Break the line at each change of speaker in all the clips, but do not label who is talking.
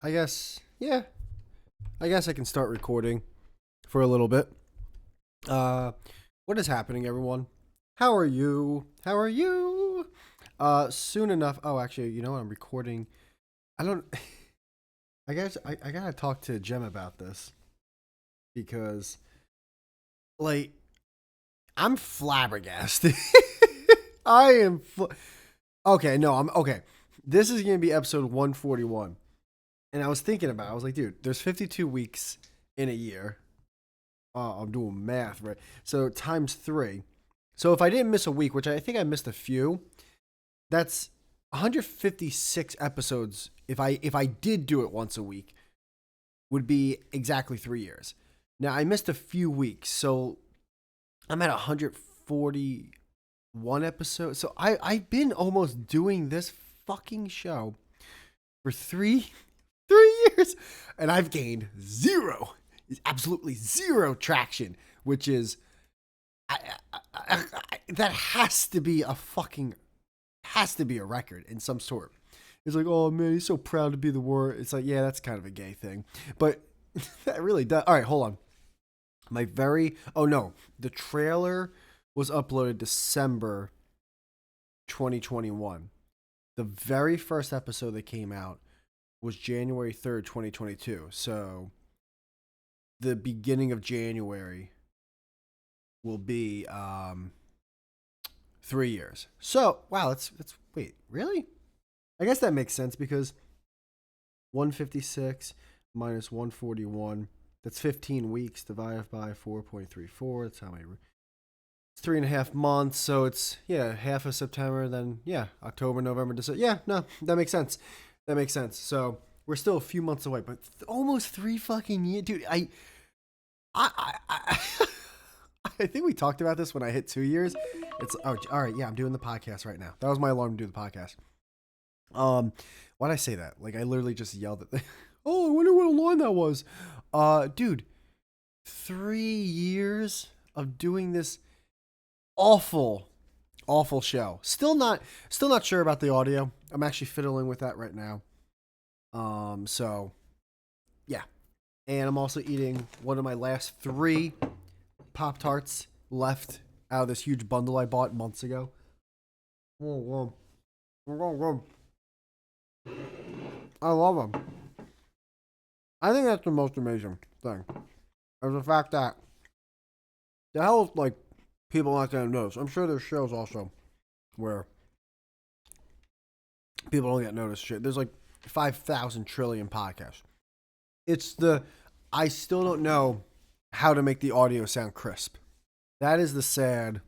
I guess, yeah. I guess I can start recording for a little bit. Uh, what is happening, everyone? How are you? How are you? Soon enough. Oh, actually, you know what? I'm recording. I don't. I guess I gotta talk to Jem about this because, like, I'm flabbergasted. I am. Okay, no, I'm okay. This is gonna be episode 141. And I was thinking about it. I was like, dude, there's 52 weeks in a year. I'm doing math, right? So times three. So if I didn't miss a week, which I think I missed a few, that's 156 episodes. If I did do it once a week, would be exactly 3 years. Now I missed a few weeks, so I'm at 141 episodes. So I've been almost doing this fucking show for 3 years, and I've gained absolutely zero traction, which is that has to be a record in some sort. It's like, oh man, he's so proud to be the word. It's like, yeah, that's kind of a gay thing, but that really does. All right, hold on. Oh no, the trailer was uploaded December 2021. The very first episode that came out was January 3rd, 2022. So the beginning of January will be 3 years. So, wow, that's wait, really? I guess that makes sense because 156 minus 141, that's 15 weeks divided by 4.34. That's how many. It's 3.5 months, so it's half of September, then October, November, December. Yeah, no, that makes sense. That makes sense. So we're still a few months away, but almost 3 fucking years, dude. I I think we talked about this when I hit 2 years. It's all right. Yeah, I'm doing the podcast right now. That was my alarm to do the podcast. Why'd I say that? Like I literally just yelled at the. Oh, I wonder what alarm that was. Dude, 3 years of doing this awful show. Still not sure about the audio. I'm actually fiddling with that right now. So yeah. And I'm also eating one of my last 3 Pop-Tarts left out of this huge bundle I bought months ago. I love them. I think that's the most amazing thing. Is the fact that the hell like people not gonna notice. I'm sure there's shows also where people don't get noticed. Shit, there's like 5,000 trillion podcasts. I still don't know how to make the audio sound crisp. That is the sad.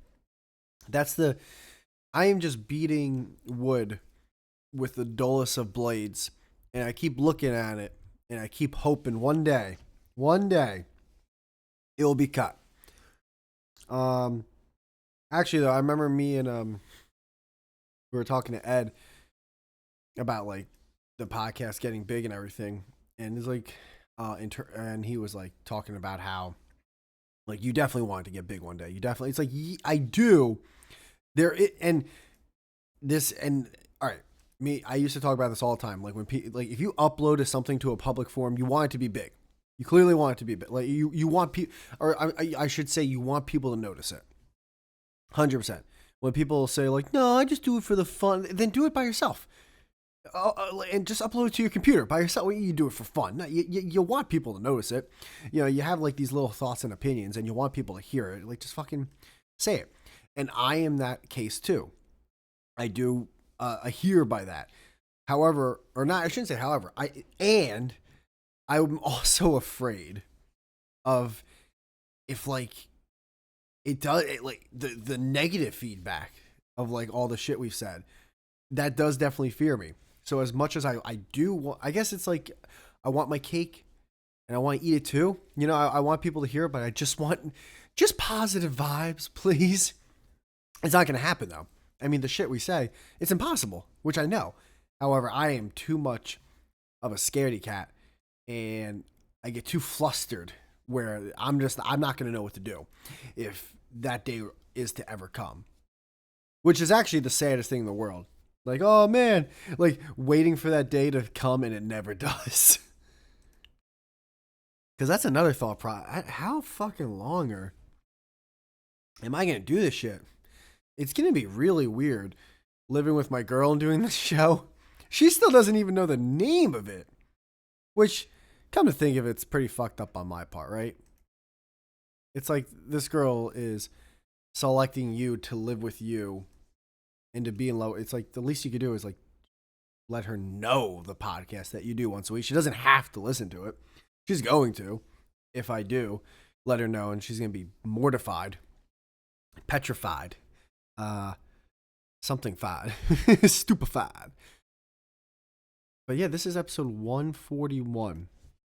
I am just beating wood with the dullest of blades, and I keep looking at it, and I keep hoping one day, it will be cut. Actually though, I remember me and we were talking to Ed about like the podcast getting big and everything, and he's like, and he was like talking about how like you definitely want it to get big one day. You definitely, it's like I do. And all right, I used to talk about this all the time. Like when like if you upload something to a public forum, you want it to be big. You clearly want it to be big. Like you want people, or I should say, you want people to notice it. 100%. When people say like, no, I just do it for the fun, then do it by yourself. And just upload it to your computer by yourself. You do it for fun. No, you want people to notice it. You know, you have like these little thoughts and opinions, and you want people to hear it. Like, just fucking say it. And I am that case too. I do adhere by that. However, or not, I shouldn't say however. I'm also afraid of if like like the negative feedback of like all the shit we've said. That does definitely fear me. So as much as I do want, I guess it's like I want my cake and I want to eat it too. You know, I want people to hear it, but I just want positive vibes, please. It's not going to happen though. I mean, the shit we say, it's impossible, which I know. However, I am too much of a scaredy cat and I get too flustered where I'm not going to know what to do if that day is to ever come, which is actually the saddest thing in the world. Like, oh man, like waiting for that day to come and it never does. Because that's another thought. How fucking longer am I gonna do this shit? It's gonna be really weird living with my girl and doing this show. She still doesn't even know the name of it. Which, come to think of it, it's pretty fucked up on my part, right? It's like this girl is selecting you to live with you and to be in love. It's like the least you could do is like let her know the podcast that you do once a week. She doesn't have to listen to it. She's going to, if I do, let her know, and she's gonna be mortified, petrified, something fad, stupefied. But yeah, this is episode 141.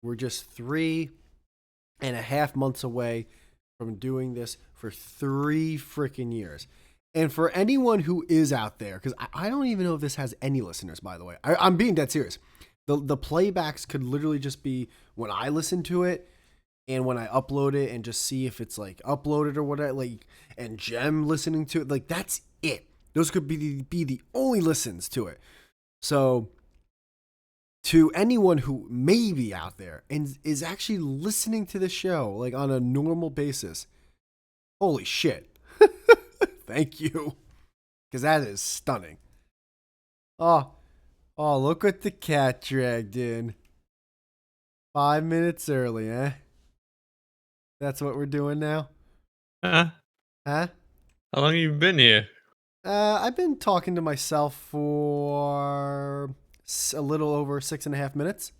We're just 3.5 months away from doing this for 3 freaking years. And for anyone who is out there, because I don't even know if this has any listeners, by the way. I'm being dead serious. The playbacks could literally just be when I listen to it and when I upload it and just see if it's like uploaded or whatever, like, and Jem listening to it. Like, that's it. Those could be the only listens to it. So to anyone who may be out there and is actually listening to the show like on a normal basis, holy shit. Thank you. Because that is stunning. Oh, look what the cat dragged in. 5 minutes early, eh? That's what we're doing now?
Huh?
Huh?
How long have you been here?
I've been talking to myself for a little over 6.5 minutes.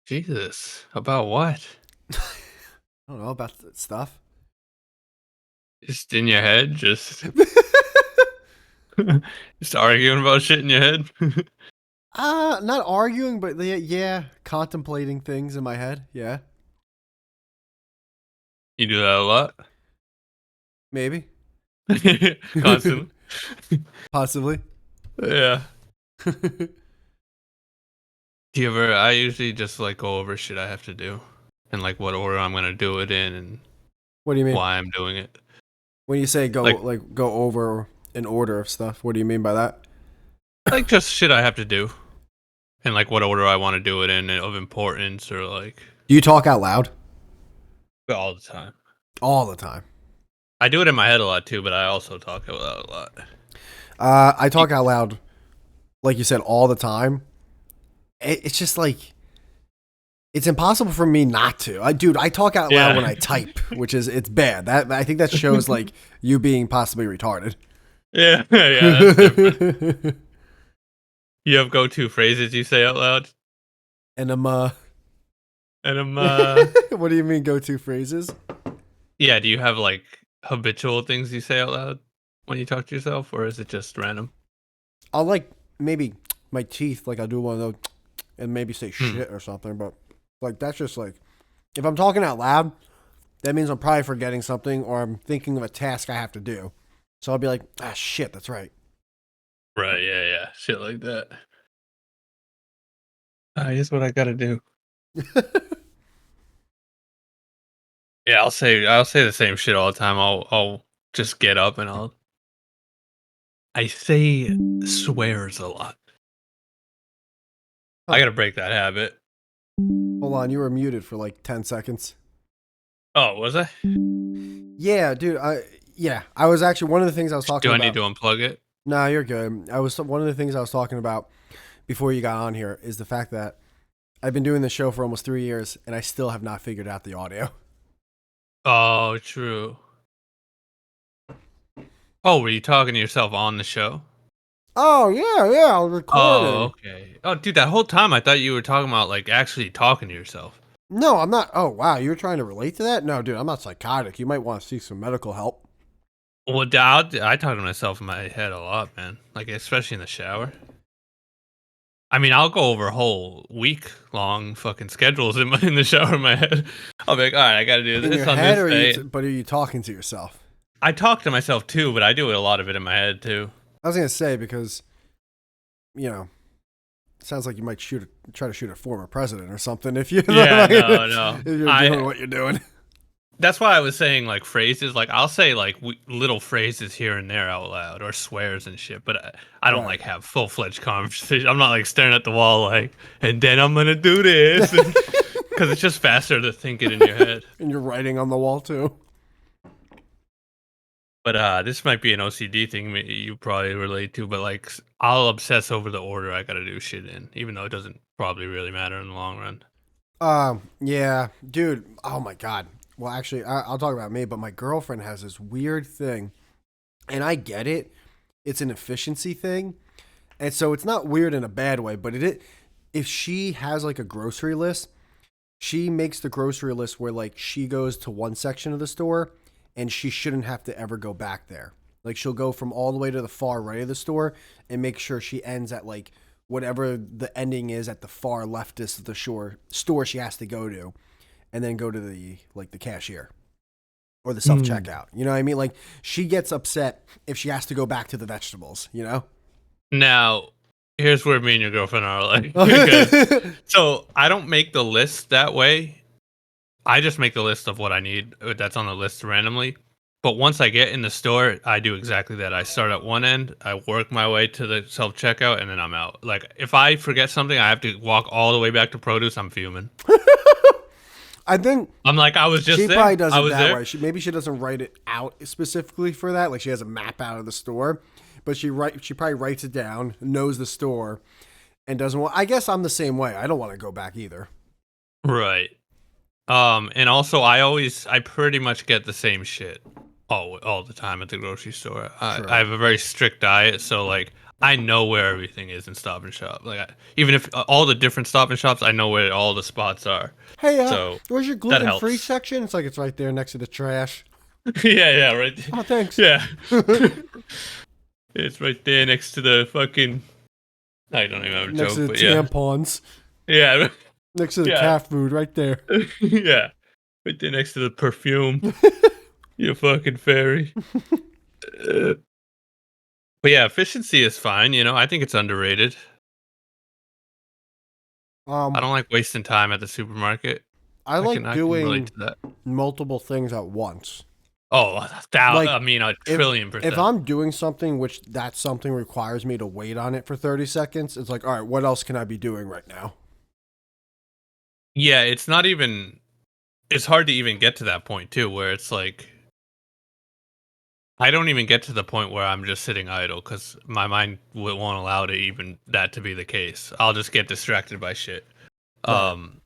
Jesus. About what?
I don't know about that stuff.
Just in your head? Just just arguing about shit in your head?
Not arguing, but yeah, contemplating things in my head. Yeah.
You do that a lot?
Maybe.
Constantly?
Possibly.
Yeah. Do you ever, I usually just like go over shit I have to do and like what order I'm gonna do it in and
What do you mean?
why I'm doing it.
When you say go over an order of stuff, what do you mean by that?
Like just shit I have to do. And like what order I want to do it in of importance or like
Do you talk out loud?
all the time.
All the time.
I do it in my head a lot too, but I also talk out loud a lot.
I talk out loud, like you said, all the time. It's just like, it's impossible for me not to. I talk out loud when I type, it's bad. I think that shows like you being possibly retarded.
Yeah, that's different. You have go-to phrases you say out loud?
And
And
what do you mean go-to phrases?
yeah, do you have like habitual things you say out loud when you talk to yourself, or is it just random?
I'll like maybe my teeth, like I'll do one of those and maybe say shit or something, but like that's just like, if I'm talking out loud, that means I'm probably forgetting something or I'm thinking of a task I have to do. So I'll be like, shit, that's right.
Right, yeah. Shit like that. Here's what I gotta do. Yeah, I'll say the same shit all the time. I'll just get up and I say swears a lot. I gotta break that habit.
Hold on, you were muted for like 10 seconds.
Oh, was I?
Yeah, dude. I was actually, one of the things I was talking about.
Do I need to unplug it?
Nah, you're good. One of the things I was talking about before you got on here is the fact that I've been doing this show for almost 3 years and I still have not figured out the audio.
Oh, true. Oh, were you talking to yourself on the show?
Oh, yeah, I was recording.
Oh, okay. Oh, dude, that whole time I thought you were talking about like actually talking to yourself.
No, I'm not. Oh, wow, you're trying to relate to that? No, dude, I'm not psychotic. You might want to seek some medical help.
Well, I talk to myself in my head a lot, man. Like, especially in the shower. I mean, I'll go over whole week-long fucking schedules in the shower in my head. I'll be like, all right, I got to do this
In your
on
head,
this day.
but are you talking to yourself?
I talk to myself too, but I do a lot of it in my head too.
I was gonna say, because, it sounds like you might try to shoot a former president or something if you.
Yeah,
no. If you're doing what you're doing.
That's why I was saying like phrases. Like I'll say like little phrases here and there out loud or swears and shit. But I don't like have full-fledged conversation. I'm not like staring at the wall like, and then I'm gonna do this. Because it's just faster to think it in your head.
And you're writing on the wall too.
But this might be an OCD thing you probably relate to, but like I'll obsess over the order I gotta do shit in, even though it doesn't probably really matter in the long run.
Yeah, dude. Oh my god. Well, actually, I'll talk about me, but my girlfriend has this weird thing, and I get it. It's an efficiency thing, and so it's not weird in a bad way, but if she has like a grocery list, she makes the grocery list where like she goes to one section of the store and she shouldn't have to ever go back there. Like she'll go from all the way to the far right of the store and make sure she ends at like whatever the ending is at the far leftist of the store she has to go to, and then go to the cashier or the self checkout. You know what I mean? Like she gets upset if she has to go back to the vegetables, you know?
Now, here's where me and your girlfriend are like. Because, so I don't make the list that way. I just make the list of what I need that's on the list randomly. But once I get in the store, I do exactly that. I start at one end, I work my way to the self checkout, and then I'm out. Like if I forget something, I have to walk all the way back to produce. I'm fuming.
I think
I'm like, I was just
she
there.
probably does
I
it
was
that
there.
way. Maybe she doesn't write it out specifically for that. Like she has a map out of the store, but she probably writes it down, knows the store, and doesn't want. I guess I'm the same way. I don't want to go back either.
Right. And also I pretty much get the same shit all the time at the grocery store. I have a very strict diet, so like I know where everything is in Stop and Shop. Like even if all the different Stop and Shops, I know where all the spots are.
Hey,
So
where's your
that
gluten-free
helps.
section? It's like it's right there next to the trash.
Yeah, right.
Oh, thanks.
Yeah. It's right there next to the fucking. I don't even have a
Next
joke,
to the
but yeah,
tampons.
yeah,
Next to the
yeah,
cat food, right there.
yeah, right there next to the perfume. You fucking fairy. But yeah, efficiency is fine. I think it's underrated. I
Um,
don't like wasting time at the supermarket.
I
I can
like
I can relate
doing
to that.
multiple things at once.
Oh,
Like
I mean, a
if
trillion
if
percent.
I'm doing something which that something requires me to wait on it for 30 seconds, it's like, all right, what else can I be doing right now?
Yeah, it's not even. It's hard to even get to that point too, where it's like I don't even get to the point where I'm just sitting idle because my mind won't allow to even that to be the case. I'll just get distracted by shit.
Right.
Um,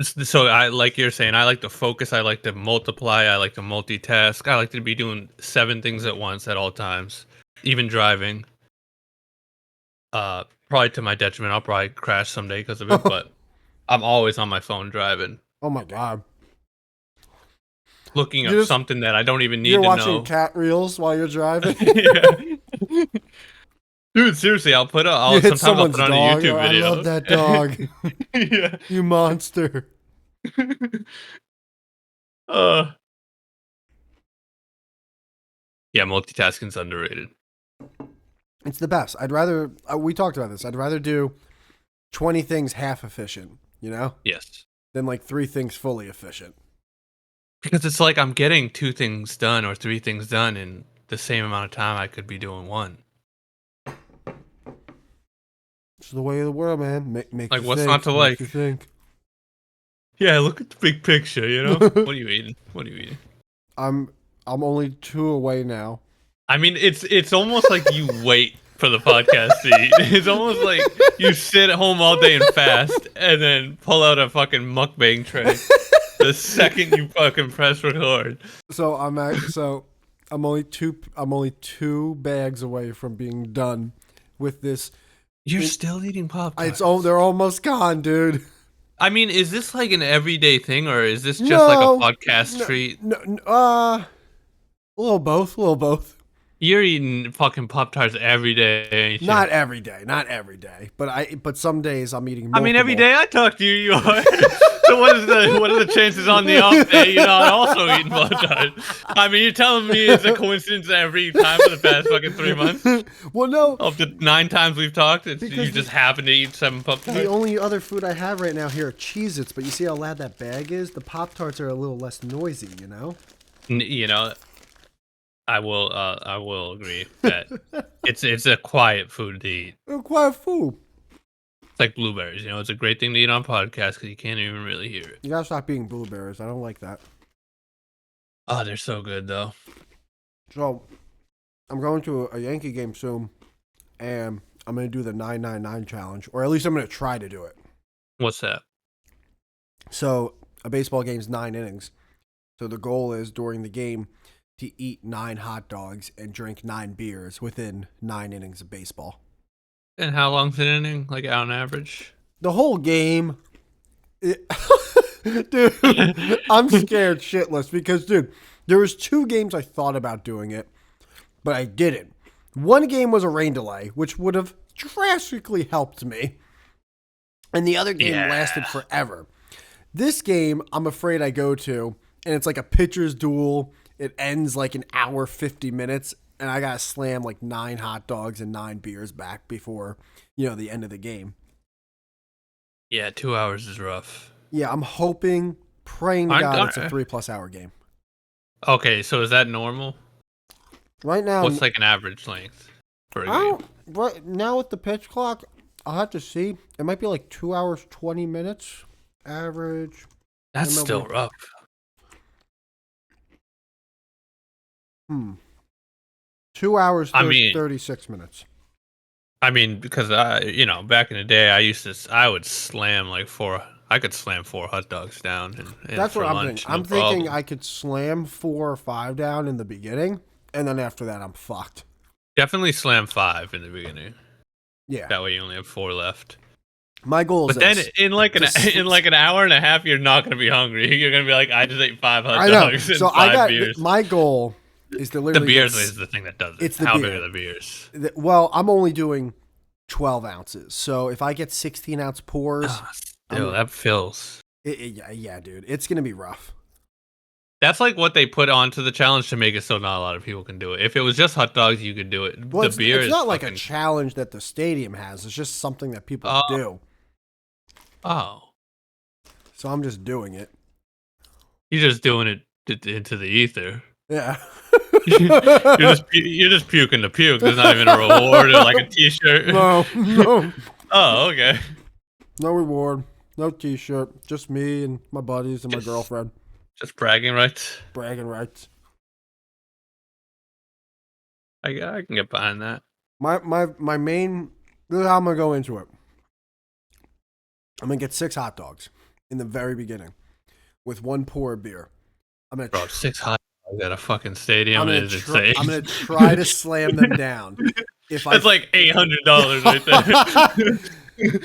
so I like you're saying, I like to focus. I like to multiply. I like to multitask. I like to be doing 7 things at once at all times, even driving. Probably to my detriment. I'll probably crash someday because of it, but I'm always on my phone driving,
Oh my god.
looking up
You just
something that I don't even
you're
need to
watching
know.
cat reels while you're driving.
Yeah. Dude, seriously,
You
I'll
hit
sometimes I'll
someone's
put on a
dog. Oh,
YouTube
I love
video.
that dog.
Yeah.
You monster.
uh, yeah, multitasking's underrated.
It's the best. I'd rather we talked about this. I'd rather do 20 things half efficient,
Yes.
than like 3 things fully efficient.
Because it's like I'm getting 2 things done or 3 things done in the same amount of time I could be doing one.
It's the way of the world, man. Makes
Like,
you
what's not
think.
to
Makes you
like?
think.
Yeah, look at the big picture. What are you eating? What are you eating?
I'm I'm only 2 away now.
I mean, it's almost like you wait for the podcast to eat. It's almost like you sit at home all day and fast, and then pull out a fucking mukbang tray the second you fucking press record.
So I'm only 2 bags away from being done with this.
You're still eating Pop-Tarts.
They're almost gone, dude.
I mean, is this like an everyday thing, or is this just like a
No.
podcast
No,
treat?
no, a little both, a little both.
You're eating fucking Pop-Tarts every day, ain't you?
Not every day, but some days I'm eating
I
multiple.
mean, every day I talk to you, you are. So what are the chances on the off day you're not also eating Pop-Tarts? I mean, you're telling me it's a coincidence every time for the past fucking 3 months?
Well, no.
Of the 9 times we've talked, you just happen to eat 7
The
Pop-Tarts?
only other food I have right now here are Cheez-Its, but you see how loud that bag is? The Pop-Tarts are a little less noisy,
I will agree that it's a quiet food to eat.
They're quiet food.
It's like blueberries. You know, it's a great thing to eat on podcasts because you can't even really hear it.
You gotta stop eating blueberries. I don't like that.
Oh, they're so good though.
So I'm going to a Yankee game soon, and I'm gonna do the 999 challenge, or at least I'm gonna try to do it.
What's that?
So a baseball game's 9 innings. So the goal is during the game to eat 9 hot dogs and drink 9 beers within 9 innings of baseball.
And how long's an inning? Like on average?
The whole game, dude, I'm scared shitless because, dude, there was 2 games I thought about doing it, but I didn't. One game was a rain delay, which would have drastically helped me, and the other game lasted forever. This game, I'm afraid I go to, and it's like a pitcher's duel. It ends like an hour, 50 minutes, and I got to slam like 9 hot dogs and 9 beers back before, the end of the game.
Yeah, 2 hours is rough.
Yeah, I'm hoping, praying to God it's a 3+ hour game.
Okay, so is that normal?
Right now,
what's like an average length for a game?
Right now with the pitch clock, I'll have to see. It might be like 2 hours, 20 minutes average.
That's still rough.
2 hours, 36 minutes.
I mean, because back in the day, I would slam like I could slam 4 hot dogs down. And
that's what I'm thinking. I'm thinking I could slam 4 or 5 down in the beginning, and then after that, I'm fucked.
Definitely slam 5 in the beginning.
Yeah.
That way you only have 4 left.
My goal is
But then in like an hour and a half, you're not going to be hungry. You're going to be like, I just ate 5 hot dogs and 5 beers.
My goal is to literally...
The beers is the thing that does it. It's how big are the beers?
Well, I'm only doing 12 ounces. So if I get 16-ounce pours...
that fills.
Yeah, dude. It's going to be rough.
That's like what they put onto the challenge to make it so not a lot of people can do it. If it was just hot dogs, you could do it.
Well, it's not like a challenge that the stadium has. It's just something that people do.
Oh.
So I'm just doing it.
You're just doing it into the ether.
Yeah.
you're just puking to puke. There's not even a reward or like a t-shirt.
No.
Oh, okay.
No reward. No t-shirt. Just me and my buddies and my girlfriend.
Just bragging rights.
Bragging rights.
I can get behind that.
My main... This is how I'm going to go into it. I'm going to get 6 hot dogs in the very beginning with 1 pour of beer. I'm going to
6 hot dogs at a fucking stadium is insane.
I'm going to try to slam them down.
That's like $800 right there.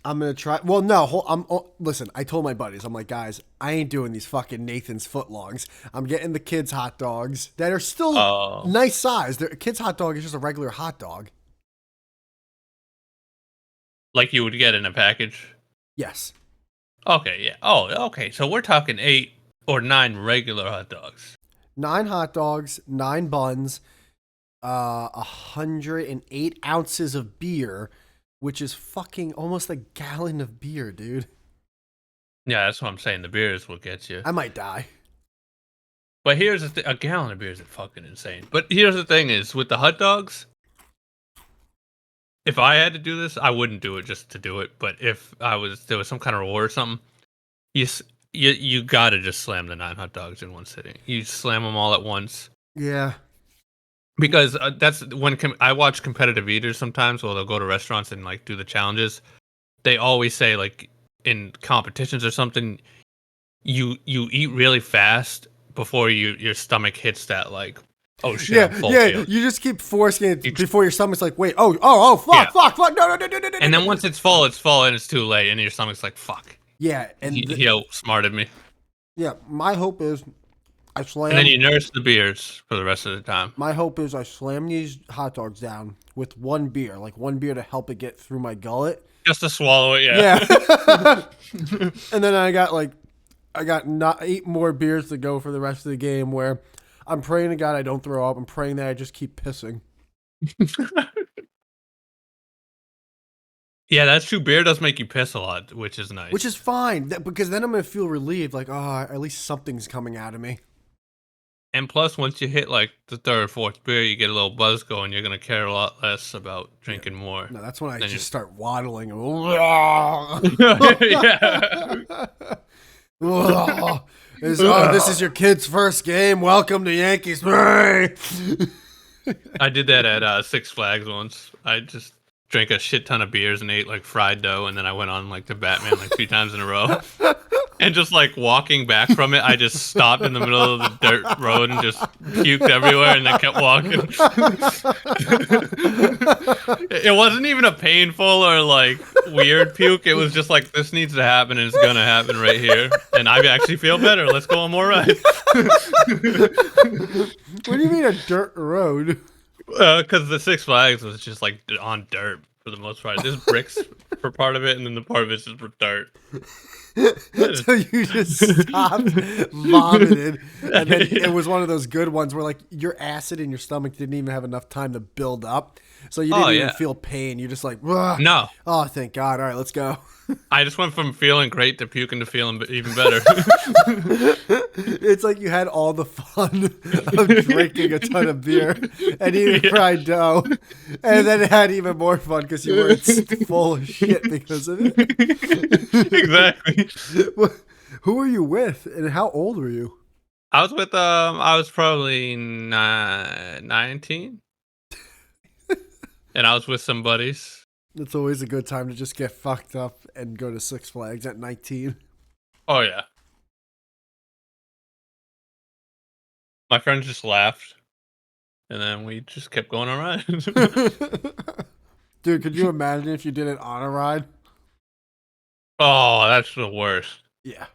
I'm going to try. Well, no. Listen, I told my buddies, I'm like, guys, I ain't doing these fucking Nathan's footlongs. I'm getting the kids' hot dogs that are still nice size. The kids' hot dog is just a regular hot dog.
Like you would get in a package?
Yes.
Okay, yeah. Oh, okay. So we're talking 8 or 9 regular hot dogs.
9 hot dogs, 9 buns, 108 ounces of beer, which is fucking almost a gallon of beer, dude.
Yeah, that's what I'm saying. The beer is what gets you.
I might die.
But here's the thing. A gallon of beer is fucking insane. But here's the thing is, with the hot dogs, if I had to do this, I wouldn't do it just to do it. But if there was some kind of reward or something, you gotta just slam the 9 hot dogs in one sitting. You slam them all at once.
Yeah.
Because that's when I watch competitive eaters sometimes. Well, they'll go to restaurants and like do the challenges. They always say like in competitions or something, you eat really fast before your stomach hits that like, oh shit,
yeah. You just keep forcing it before your stomach's like, wait, fuck, no,
and then once it's full, and it's too late, and your stomach's like, fuck.
Yeah, and
he outsmarted me.
Yeah, my hope is I slam.
And then you nurse the beers for the rest of the time.
My hope is I slam these hot dogs down with 1 beer, like 1 beer to help it get through my gullet.
Just to swallow it,
yeah. And then I got not 8 more beers to go for the rest of the game where I'm praying to God I don't throw up. I'm praying that I just keep pissing.
Yeah, that's true. Beer does make you piss a lot, which is nice.
Which is fine, because then I'm going to feel relieved, like, at least something's coming out of me.
And plus, once you hit like the third or fourth beer, you get a little buzz going. You're gonna care a lot less about
Yeah.
drinking more.
No, that's when I
Then
just
you,
start waddling.
yeah.
This is your kid's first game. Welcome to Yankees.
I did that at Six Flags once. I just drank a shit ton of beers and ate like fried dough, and then I went on like to Batman like 3 times in a row. And just like walking back from it, I just stopped in the middle of the dirt road and just puked everywhere, and then kept walking. It wasn't even a painful or like weird puke. It was just like, this needs to happen, and it's gonna happen right here. And I actually feel better. Let's go on more rides.
What do you mean a dirt road?
Because the Six Flags was just like on dirt for the most part. There's bricks for part of it, and then the part of it's just for dirt.
So you just stopped, vomited, and then it was one of those good ones where like your acid in your stomach didn't even have enough time to build up, so you didn't even feel pain. You just like, ugh.
No.
Oh, thank God! All right, let's go.
I just went from feeling great to puking to feeling even better.
It's like you had all the fun of drinking a ton of beer and eating fried dough, and then it had even more fun because you weren't full of shit because of it.
Exactly.
Who were you with, and how old were you?
I was with I was probably 19, and I was with some buddies.
It's always a good time to just get fucked up and go to Six Flags at 19.
Oh yeah. My friends just laughed, and then we just kept going around.
Dude, could you imagine if you did it on a ride?
Oh, that's the worst.
Yeah.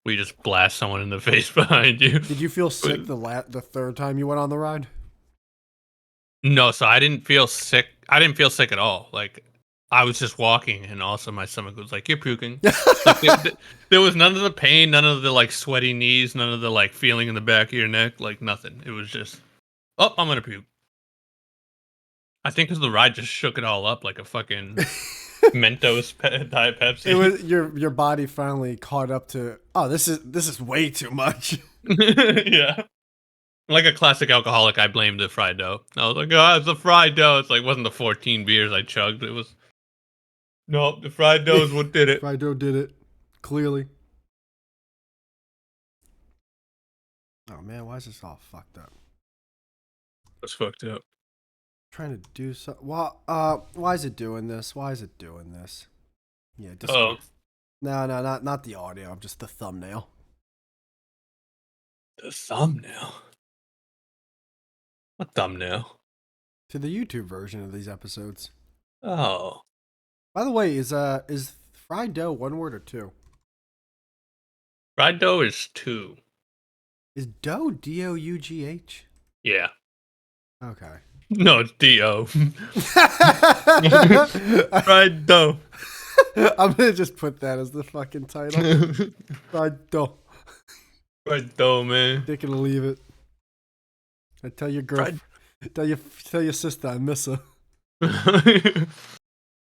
We just blast someone in the face behind you.
Did you feel sick the third time you went on the ride?
No, so I didn't feel sick. I didn't feel sick at all. Like, I was just walking, and also my stomach was like, "You're puking." Like, there was none of the pain, none of the like sweaty knees, none of the like feeling in the back of your neck, like nothing. It was just, oh, I'm gonna puke. I think because the ride just shook it all up like a fucking Mentos Diet Pepsi.
It was your body finally caught up to. Oh, this is way too much.
Yeah. Like a classic alcoholic, I blamed the fried dough. I was like, oh, it's the fried dough. It's like, it wasn't the 14 beers I chugged. It was, nope, the fried dough is what did it.
Fried dough did it. Clearly. Oh man, why is this all fucked up?
That's fucked up.
Trying to do so. Well, why is it doing this? Why is it doing this? Yeah,
Oh,
no, not the audio. Just the thumbnail.
the thumbnail. What thumbnail?
To the YouTube version of these episodes.
Oh,
By the way, is fried dough one word or two?
fried dough is 2.
Is dough DOUGH?
Yeah.
Okay.
No, it's D-O. Fried dough.
I'm gonna just put that as the fucking title. Fried dough.
Fried dough, man.
They can leave it. I tell your girl. Tell your sister I miss her.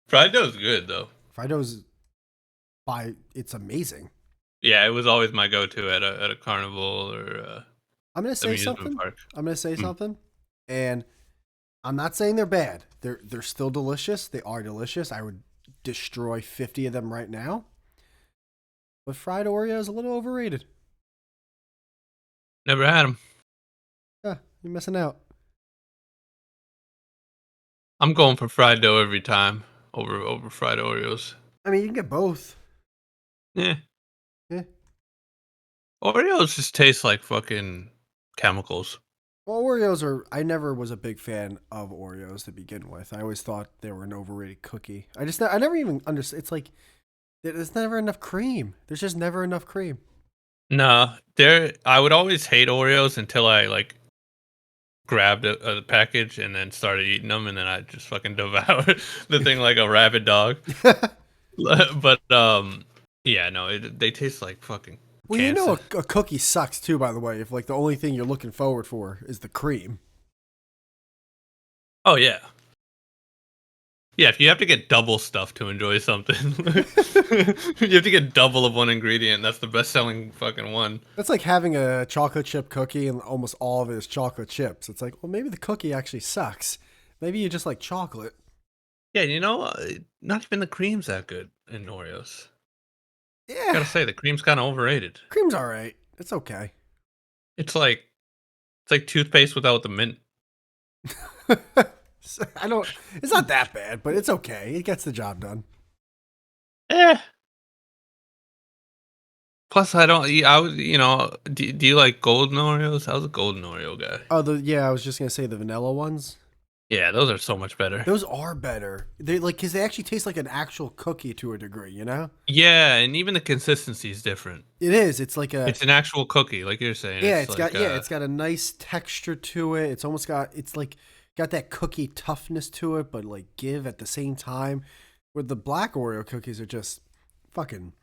Fried dough's good though.
Fried dough's it's amazing.
Yeah, it was always my go-to at a carnival or
I'm gonna say something.
park.
I'm gonna say something, and I'm not saying they're bad. They're still delicious. They are delicious. I would destroy 50 of them right now. But fried Oreo is a little overrated.
Never had them.
Yeah, you're missing out.
I'm going for fried dough every time over fried Oreos.
I mean, you can get both.
Yeah.
Yeah.
Oreos just taste like fucking chemicals.
Well, Oreos are. I never was a big fan of Oreos to begin with. I always thought they were an overrated cookie. I never even understood. It's like there's never enough cream. There's just never enough cream.
Nah, I would always hate Oreos until I like grabbed a package and then started eating them, and then I just fucking devoured the thing like a rabid dog. But yeah, no, they taste like fucking.
Well,
cancer.
you know, a cookie sucks too. By the way, if like the only thing you're looking forward for is the cream.
Oh yeah. Yeah, if you have to get double stuff to enjoy something, you have to get double of one ingredient. That's the best selling fucking one.
That's like having a chocolate chip cookie and almost all of it is chocolate chips. It's like, well, maybe the cookie actually sucks. Maybe you just like chocolate.
Yeah, not even the cream's that good in Oreos.
Yeah,
Gotta say, the cream's kind of overrated.
cream's all right. It's okay.
It's like toothpaste without the mint.
I don't. It's not that bad, but it's okay. It gets the job done.
Eh. Plus, I don't eat. I was, do you like golden Oreos? I was a golden Oreo guy.
Oh, yeah. I was just gonna say the vanilla ones.
Yeah, those are so much better.
Those are better. They like because they actually taste like an actual cookie to a degree. You know.
Yeah, and even the consistency is different.
It is. It's like a
It's an actual cookie, like you're saying.
yeah.
It's
It's got
like
yeah. It's got a nice texture to it. It's almost got. It's like got that cookie toughness to it, but like give at the same time. Where the black Oreo cookies are just fucking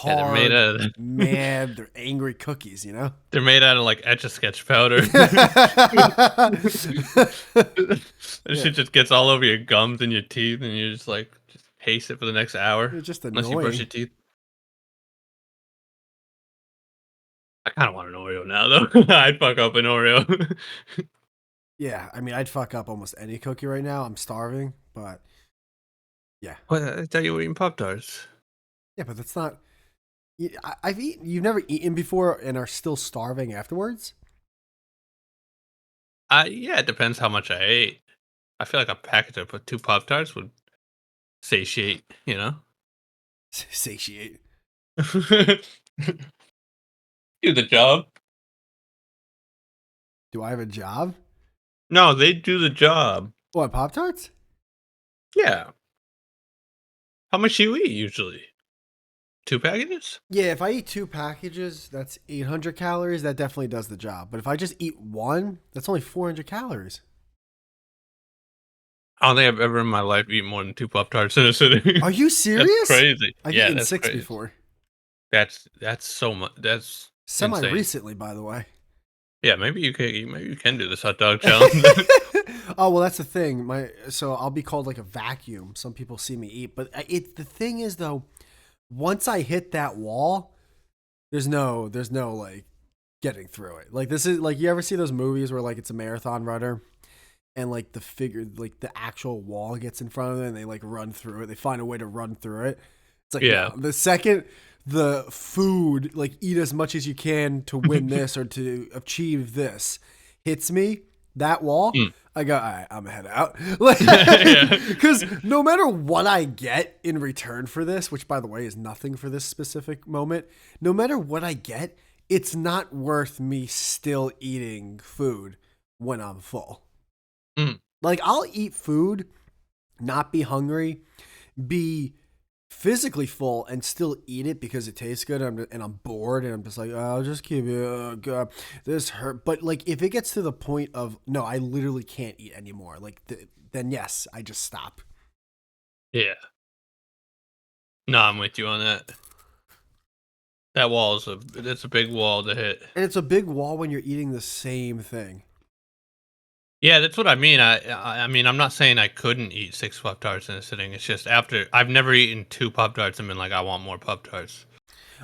yeah, they're made
hard,
out of
mad. They're angry cookies. You know.
they're made out of like Etch a Sketch powder. That
Yeah.
shit just gets all over your gums and your teeth, and you just taste it for the next hour,
It's just
unless you brush
annoying.
your teeth. I kind of want an Oreo now, though. I'd fuck up an Oreo.
Yeah, I mean, I'd fuck up almost any cookie right now. I'm starving, but yeah,
What? I thought you were eating Pop Tarts.
yeah, but that's not. I've eaten. You've never eaten before and are still starving afterwards.
Yeah, it depends how much I ate. I feel like a package of two Pop Tarts would satiate,
Satiate.
Do the job.
Do I have a job?
No, they do the job.
What, Pop Tarts?
Yeah. How much do you eat usually? Two packages?
Yeah, if I eat two packages, that's 800 calories. That definitely does the job. But if I just eat one, that's only 400 calories.
I don't think I've ever in my life eaten more than two Pop Tarts in a sitting.
Are you
That's
serious?
crazy.
I've
Yeah,
eaten
that's
six
crazy.
before.
That's so much. That's
Semi
insane.
recently, by the way.
Yeah, maybe you can do this hot dog challenge.
Oh well, that's the thing. So I'll be called like a vacuum. Some people see me eat, but the thing is though, once I hit that wall, there's no like getting through it. Like this is like you ever see those movies where like it's a marathon runner and like the figure like the actual wall gets in front of them and they like run through it. They find a way to run through it. It's like
Yeah.
no, the second the food like eat as much as you can to win this or to achieve this hits me that wall.
Mm.
I go, all right, I'm gonna head out. Like,
Yeah.
because no matter what I get in return for this, which by the way is nothing for this specific moment, no matter what I get, it's not worth me still eating food when I'm full.
Mm.
Like, I'll eat food, not be hungry, be physically full, and still eat it because it tastes good. And I'm bored, and I'm just like, oh, I'll just keep it. Oh, God, this hurt. But like, if it gets to the point of no, I literally can't eat anymore. Like, then yes, I just stop.
Yeah. No, I'm with you on that. That wall is it's a big wall to hit.
And it's a big wall when you're eating the same thing.
Yeah, that's what I mean. I mean, I'm not saying I couldn't eat six Pop Tarts in a sitting. It's just after I've never eaten two Pop Tarts and been like, I want more Pop Tarts.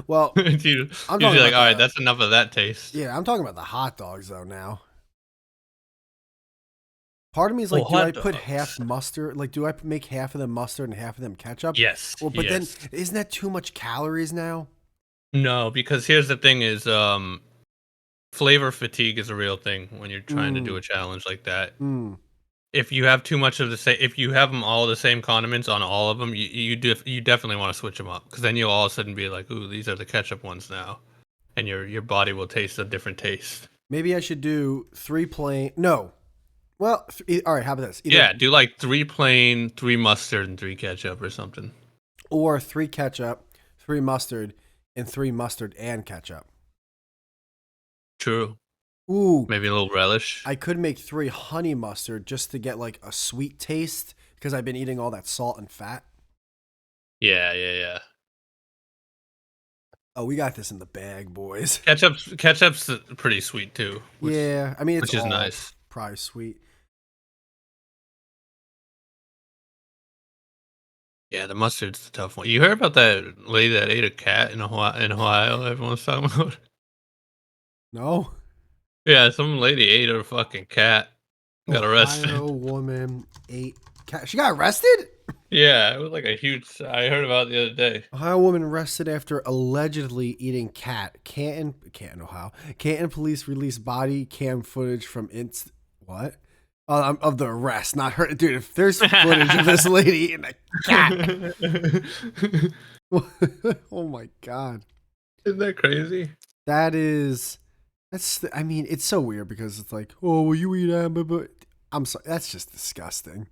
Well,
It's
I'm talking
usually like,
about
all right,
the
that's enough of that taste.
yeah, I'm talking about the hot dogs though now. Part of me is
Oh,
like, do I
hot
put
dogs.
half mustard? Like, do I make half of them mustard and half of them ketchup?
Yes,
Well, but then
yes.
isn't that too much calories now?
No, because here's the thing: is flavor fatigue is a real thing when you're trying to do
Mm,
a challenge like that.
mm.
If you have too much of the same, if you have them all the same condiments on all of them, you definitely want to switch them up because then you'll all of a sudden be like, ooh, these are the ketchup ones now, and your body will taste a different taste.
Maybe I should do three plain. No. Well, all right. How about this? Either
Yeah, do like three plain, three mustard, and three ketchup or something.
or three ketchup, three mustard, and three mustard and ketchup.
True.
Ooh,
Maybe a little relish.
I could make three honey mustard just to get like a sweet taste because I've been eating all that salt and fat.
Yeah, yeah, yeah.
Oh, we got this in the bag, boys.
Ketchup's pretty sweet too,
Yeah, I mean it's
which is
all
nice.
probably sweet.
Yeah, the mustard's the tough one. You heard about that lady that ate a cat in Ohio? Everyone's talking about.
No.
Yeah, some lady ate her fucking cat. Got
Ohio
arrested.
woman ate cat. She got arrested?
Yeah, it was like a huge. I heard about it the other day.
Ohio woman arrested after allegedly eating cat. Canton, Ohio. Canton police released body cam footage from what? Of the arrest, not her. Dude, if there's footage of this lady eating a cat. Oh my god.
Isn't that crazy?
I mean, it's so weird because it's like, oh, will you eat that? But I'm sorry, that's just disgusting.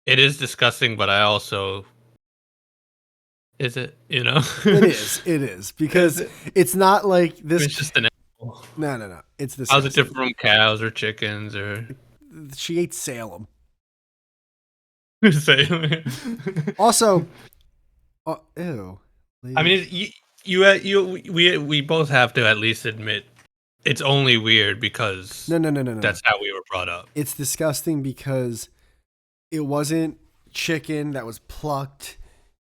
It is disgusting, but I also is it, you know?
It is
Is
because
it?
it's not like this.
It's just an animal.
No. It's
How's it
disgusting.
different from cows or chickens or
She ate Salem.
say?
Also, ew.
I
Lady.
mean, we both have to at least admit it's only weird because
No.
that's how we were brought up.
It's disgusting because it wasn't chicken that was plucked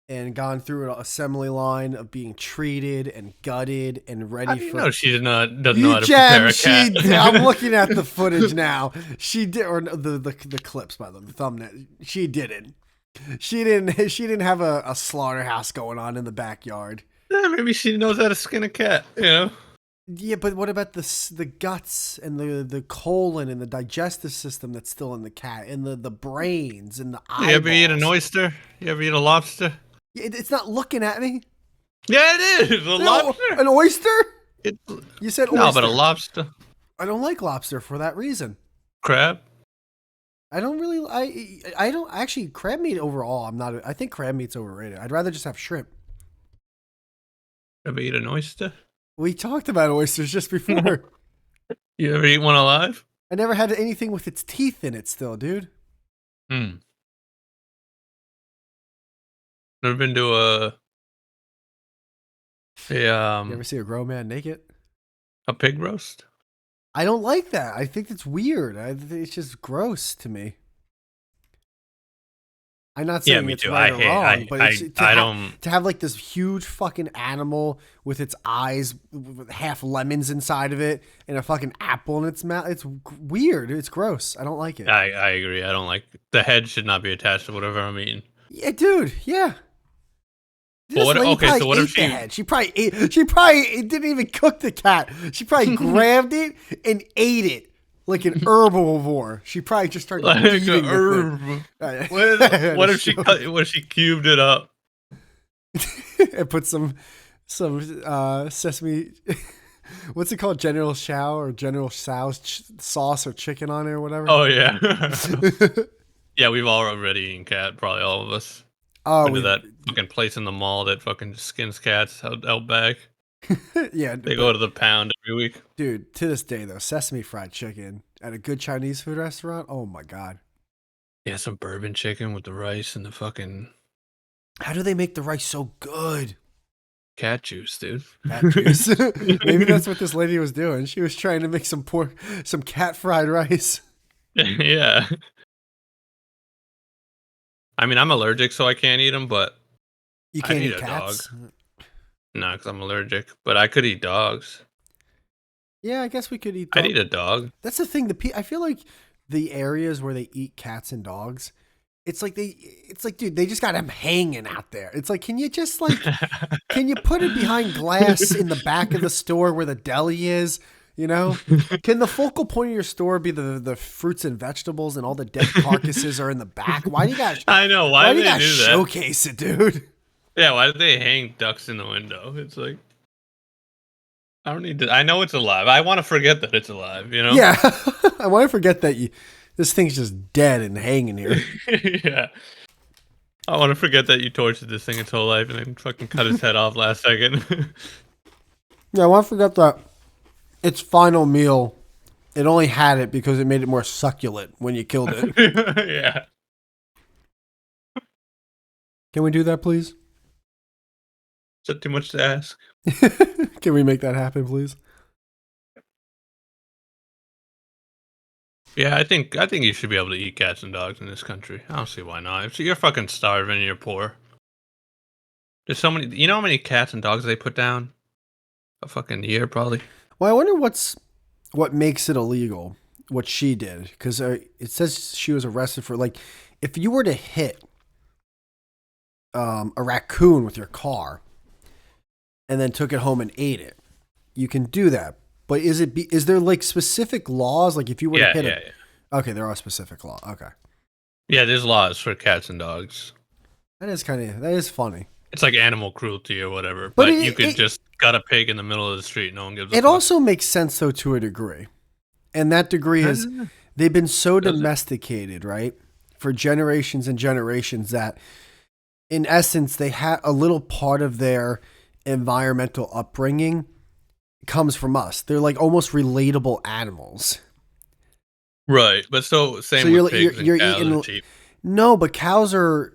and gone through an assembly line of being treated and gutted and
How
ready
do you
for.
know she doesn't know
You
how to prepare a cat?
I'm looking at the footage now. She did, or the clips by the thumbnail. She didn't. She didn't have a slaughterhouse going on in the backyard.
Yeah, maybe she knows how to skin a cat. You know?
Yeah, but what about the guts and the colon and the digestive system that's still in the cat and the brains and the eyeballs?
You ever eat an oyster? You ever eat a lobster?
It's not looking at me.
Yeah, it is a lobster.
An oyster?
It,
You said oyster.
no, but a lobster,
I don't like lobster for that reason.
crab.
I don't really. I don't actually crab meat overall. I'm not. I think crab meat's overrated. I'd rather just have shrimp.
Ever eat an oyster?
We talked about oysters just before.
You ever eat one alive?
I never had anything with its teeth in it. Still, dude.
Hmm. Never been to a
You ever see a grown man naked?
a pig roast?
I don't like that. I think it's weird. It's just gross to me. I'm not saying it's right or wrong, but
I don't.
to have like this huge fucking animal with its eyes with half lemons inside of it and a fucking apple in its mouth. It's weird. It's gross. I don't like it.
I agree. I don't like the head should not be attached to whatever I'm eating.
Yeah, dude. Yeah.
Well, what, okay, so what if
the head. She probably didn't even cook the cat. She probably grabbed it and ate it like an herbivore. She probably just started
like
eating
a herb? What if she cubed it up?
And put some sesame. What's it called? General Tso or General Tso's sauce or chicken on it or whatever.
Oh yeah, yeah. We've already eaten cat. Probably all of us.
Oh,
Went to that fucking place in the mall that fucking skins cats out back.
Yeah,
They go to the pound every week.
Dude, to this day though, sesame fried chicken at a good Chinese food restaurant. Oh my god.
Yeah, some bourbon chicken with the rice and the fucking
How do they make the rice so good?
cat juice, dude.
Cat juice. Maybe that's what this lady was doing. She was trying to make some cat fried rice.
Yeah. I mean, I'm allergic, so I can't eat them, but
You can't
I'd
eat
a
cats?
dog. No, because I'm allergic. But I could eat dogs.
Yeah, I guess we could eat
I'd eat a dog.
That's the thing. I feel like the areas where they eat cats and dogs, it's like, dude, they just got them hanging out there. It's like, can you just like, can you put it behind glass in the back of the store where the deli is? You know, can the focal point of your store be the fruits and vegetables and all the dead carcasses are in the back? Why do you got?
I know. Why do
you
they
got
do that?
showcase it, dude?
Yeah, why did they hang ducks in the window? It's like I don't need to. I know it's alive. I want to forget that it's alive. You know?
Yeah, I want to forget that this thing's just dead and hanging here.
Yeah. I want to forget that you tortured this thing its whole life and then fucking cut his head off last second.
Yeah, I want to forget that its final meal, it only had it because it made it more succulent when you killed it.
Yeah.
Can we do that, please?
Is that too much to ask?
Can we make that happen, please?
Yeah, I think you should be able to eat cats and dogs in this country. I don't see why not. If you're fucking starving and you're poor, There's so many. You know how many cats and dogs they put down a fucking year, probably.
Well, I wonder what makes it illegal. What she did, because it says she was arrested for like, if you were to hit a raccoon with your car and then took it home and ate it, you can do that. But is there like specific laws? Like if you were to
Yeah,
hit
yeah,
it,
yeah.
okay, there are specific laws. Okay,
Yeah, there's laws for cats and dogs.
that is funny.
It's like animal cruelty or whatever.
But
But you could just got a pig in the middle of the street. No one gives a
it
fuck.
also makes sense though to a degree, and that degree is they've been so
Does it?
domesticated, right, for generations and generations that in essence they had a little part of their environmental upbringing comes from us. They're like almost relatable animals.
Right, but so
So
same with pigs and
you're
cows and
eating
sheep.
no, but cows are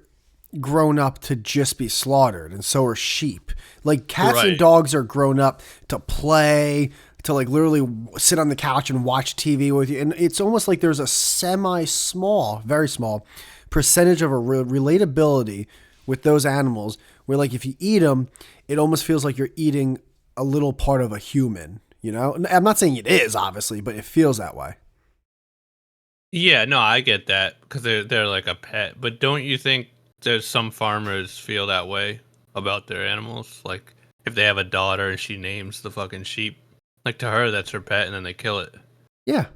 grown up to just be slaughtered, and so are sheep. Like cats and
Right.
dogs are grown up to play, to like literally sit on the couch and watch TV with you. And it's almost like there's a small, very small percentage of a relatability with those animals where like if you eat them, it almost feels like you're eating a little part of a human, you know? I'm not saying it is obviously, but it feels that way.
Yeah, no, I get that because they're like a pet. But don't you think there's some farmers feel that way about their animals? Like if they have a daughter and she names the fucking sheep, like to her that's her pet, and then they kill it.
Yeah.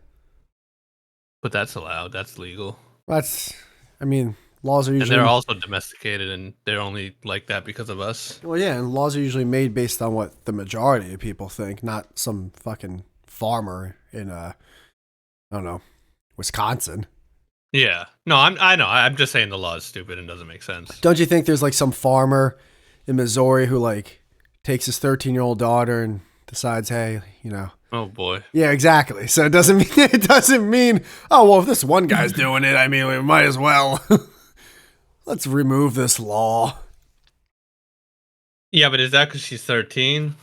But that's allowed. That's legal.
That's I mean, laws are
And they're
usually
also domesticated, and they're only like that because of us.
well, yeah, and laws are usually made based on what the majority of people think, not some fucking farmer in I don't know, Wisconsin.
Yeah. No, I know. I'm just saying the law is stupid and doesn't make sense.
Don't you think there's like some farmer in Missouri who like takes his 13-year-old daughter and decides, hey, you know,
Oh boy.
yeah, exactly. So it doesn't mean oh well if this one guy's doing it, I mean we might as well let's remove this law.
Yeah, but is that because she's 13?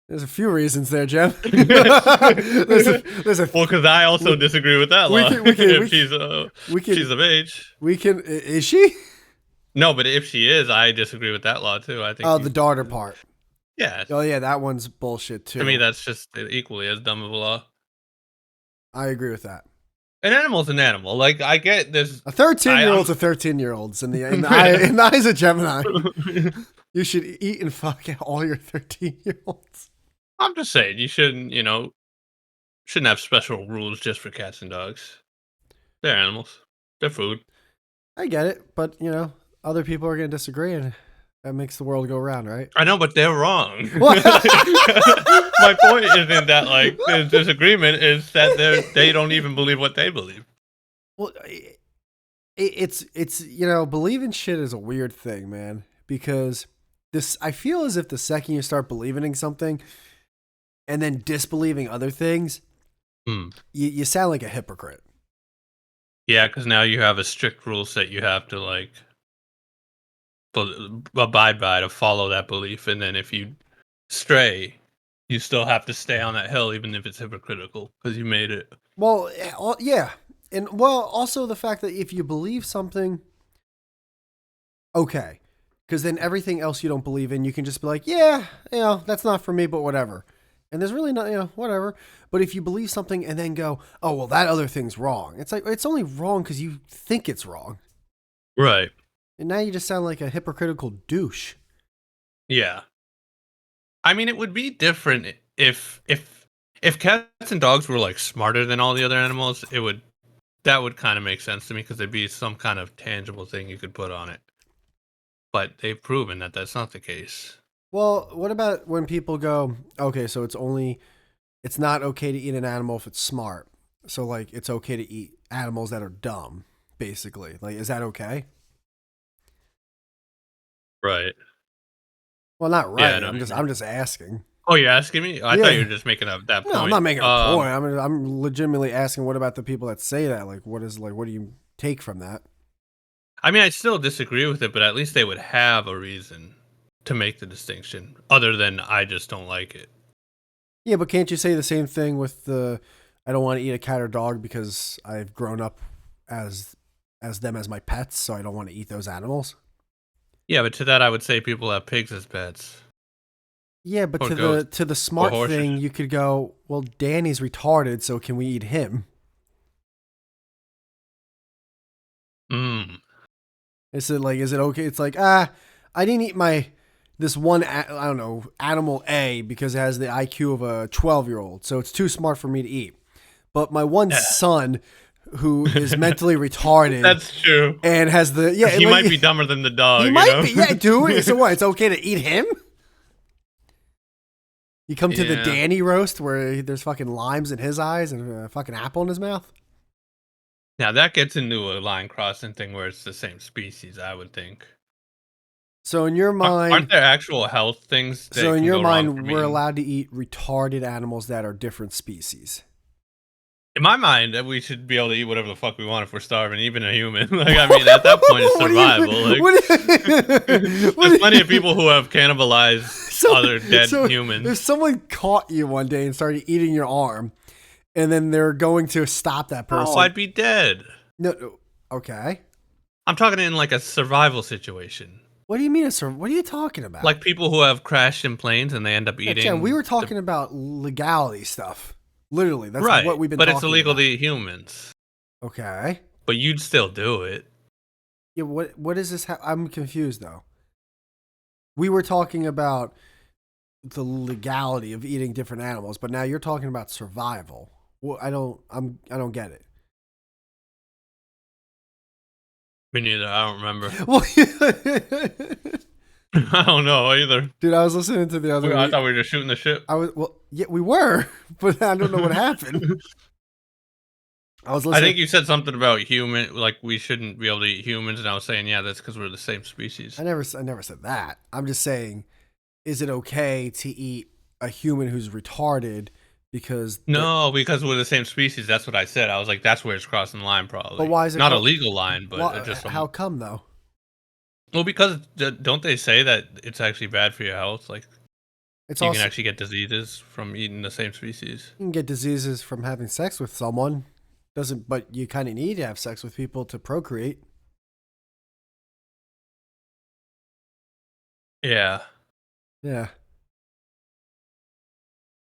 There's a few reasons there, Jim.
Well,
there's a
because I also disagree with that
we
law.
can- we can-
if
we we can
she's of age.
we can is she?
No, but if she is, I disagree with that law too. I think.
Oh, the daughter part.
Yeah.
Oh yeah, that one's bullshit too.
To me, that's just equally as dumb of a law.
I agree with that.
An animal's an animal. Like I get this.
A 13-year-old's a 13-year-old's in the eyes of Gemini. You should eat and fuck all your 13-year-olds.
I'm just saying you shouldn't have special rules just for cats and dogs. They're animals. They're food.
I get it, but you know, other people are gonna disagree, and that makes the world go round, right?
I know, but they're wrong.
What?
My point isn't that like the disagreement is that they don't even believe what they believe.
Well, it's you know, believing shit is a weird thing, man, because this I feel as if the second you start believing in something and then disbelieving other things,
Hmm.
you sound like a hypocrite.
Yeah, because now you have a strict rule set you have to like abide by to follow that belief, and then if you stray, you still have to stay on that hill, even if it's hypocritical, because you made it.
Well, yeah, and well, also the fact that if you believe something, okay, because then everything else you don't believe in, you can just be like, yeah, you know, that's not for me, but whatever. And there's really not, you know, whatever. But if you believe something and then go, oh, well, that other thing's wrong. It's like, it's only wrong because you think it's wrong.
Right.
And now you just sound like a hypocritical douche.
Yeah. I mean, it would be different if cats and dogs were like smarter than all the other animals. That would kind of make sense to me because there'd be some kind of tangible thing you could put on it. But they've proven that that's not the case.
Well, what about when people go, okay, so it's not okay to eat an animal if it's smart. So, like, it's okay to eat animals that are dumb, basically. Like, is that okay?
Right.
Well, not right.
Yeah, I know
I'm
what
just,
you mean.
I'm just asking.
Oh, you're asking me? I
Yeah.
thought you were just making up that point.
No, I'm not making a point. I'm legitimately asking, what about the people that say that? Like, what do you take from that?
I mean, I still disagree with it, but at least they would have a reason to make the distinction, other than I just don't like it.
Yeah, but can't you say the same thing with I don't want to eat a cat or dog because I've grown up as them as my pets, so I don't want to eat those animals?
Yeah, but to that I would say people have pigs as pets.
Yeah, but
Or
to
goats.
the
Or
smart
horses.
thing, you could go, well, Danny's retarded, so can we eat him?
Mm.
Is it okay? It's like, I didn't eat this one, I don't know, animal A because it has the IQ of a 12-year-old, so it's too smart for me to eat. But my one
Yeah.
son who is mentally retarded
That's true.
and has the, yeah,
He might
like,
be dumber than the
he
dog, you
might
know?
be, yeah, dude. So what? It's okay to eat him? You come to the
Yeah.
Danny roast where there's fucking limes in his eyes and a fucking apple in his mouth.
Now that gets into a line crossing thing where it's the same species, I would think.
So in your
Aren't
mind,
there actual health things that can go wrong from
we're
eating?
allowed to eat retarded animals that are different species.
In my mind, that we should be able to eat whatever the fuck we want if we're starving, even a human. Like, I mean, at that point, it's
What do you?
survival. Like,
What do you,
there's
what do
plenty of
you,
people who have cannibalized other dead
so if
humans.
someone caught you one day and started eating your arm, and then they're going to stop that
Oh,
person.
I'd be dead.
No, okay.
I'm talking in like a survival situation.
What do you mean, sir? What are you talking about?
Like people who have crashed in planes and they end up
Yeah, Jen,
eating.
we were talking about legality stuff. Literally, that's what
Right,
we've been
but
talking
it's illegal
about.
to eat humans.
Okay.
But you'd still do it.
Yeah. What is this? I'm confused though. We were talking about the legality of eating different animals, but now you're talking about survival. Well, I don't get it.
Me neither. I don't remember.
Well,
I don't know either.
dude, I was listening to the other
I
week.
thought we were just shooting the shit.
Yeah, we were, but I don't know what happened. I was
I
listening.
think you said something about human, like we shouldn't be able to eat humans, and I was saying, yeah, that's because we're the same species.
I never said that. I'm just saying, is it okay to eat a human who's retarded because
No, because we're the same species. That's what I said. I was like, that's where it's crossing the line, probably.
but why is it
Not a legal line, but
how come though?
well, because don't they say that it's actually bad for your health? Like
It's
you can
also
actually get diseases from eating the same species.
you can get diseases from having sex with someone. Doesn't but you kind of need to have sex with people to procreate.
Yeah.
Yeah.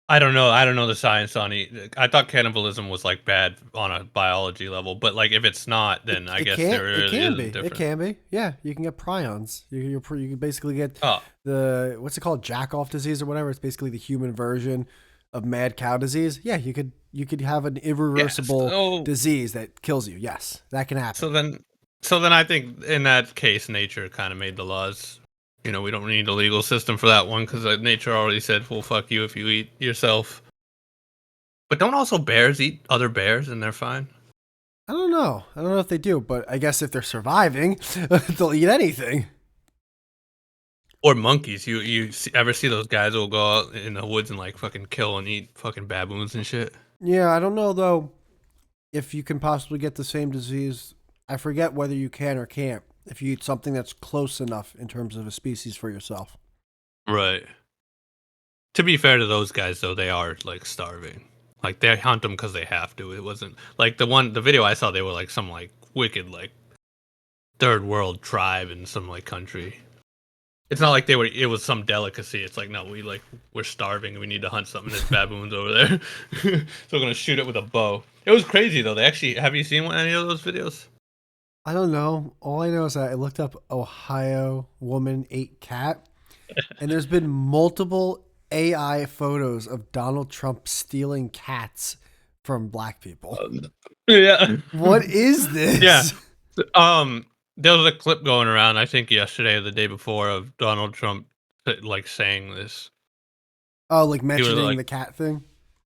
I don't know. I don't know the science on it. I thought cannibalism was like bad on a biology level, but like if it's not, then I guess there
It
really
can be.
isn't
It
different.
can be. Yeah, you can get prions. You can basically get
Oh,
the what's it called, jack off disease or whatever. It's basically the human version of mad cow disease. Yeah, you could have an
yeah.
irreversible disease that kills you. Yes, that can happen.
So then I think in that case, nature kind of made the laws. You know, we don't need a legal system for that one because nature already said, "Well, fuck you if you eat yourself." But don't also bears eat other bears and they're fine?
I don't know. I don't know if they do, but I guess if they're surviving, they'll eat anything.
Or monkeys? Ever see those guys who will go out in the woods and like fucking kill and eat fucking baboons and shit?
Yeah, I don't know though if you can possibly get the same disease. I forget whether you can or can't if you eat something that's close enough in terms of a species for yourself.
Right. To be fair to those guys, though, they are like starving. Like they hunt them because they have to. It wasn't like the video I saw. They were like some like wicked like third world tribe in some like country. It's not like they were. It was some delicacy. It's like no, we're starving. We need to hunt something. There's baboons over there, so we're gonna shoot it with a bow. It was crazy though. They actually have you seen any of those videos?
I don't know. All I know is that I looked up Ohio woman ate cat, and there's been multiple AI photos of Donald Trump stealing cats from black people.
Yeah.
What is this?
Yeah. There was a clip going around, I think yesterday or the day before, of Donald Trump like saying this.
Oh, like
He was
mentioning
like,
the cat thing?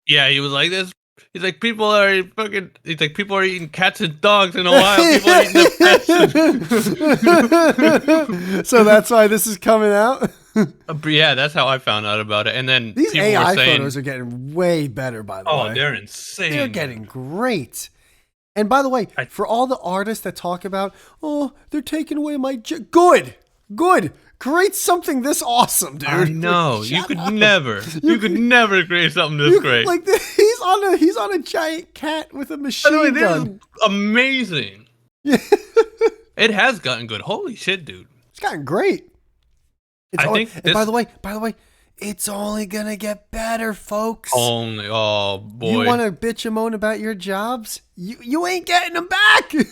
yeah, he was like this. He's like people are eating cats and dogs in Ohio. People are eating their pets.
So that's why this is coming out?
But yeah, that's how I found out about it. And then
These
people
AI
were saying,
photos are getting way better, by the way.
"Oh, they're insane.
They're getting great. And by the way,
I-
for all the artists that talk about, oh, they're taking away my good. Create something this awesome, dude.
I know.
Like,
You
shut
could
up.
never. You could never create something this great.
Like he's on a giant cat with a
By
machine
the way, this
gun.
is amazing.
Yeah.
It has gotten good. Holy shit, dude.
It's gotten great.
I think
And
this
by the way, it's only gonna get better, folks.
only. Oh
You
boy.
want to bitch and moan about your jobs? You ain't getting them back. You,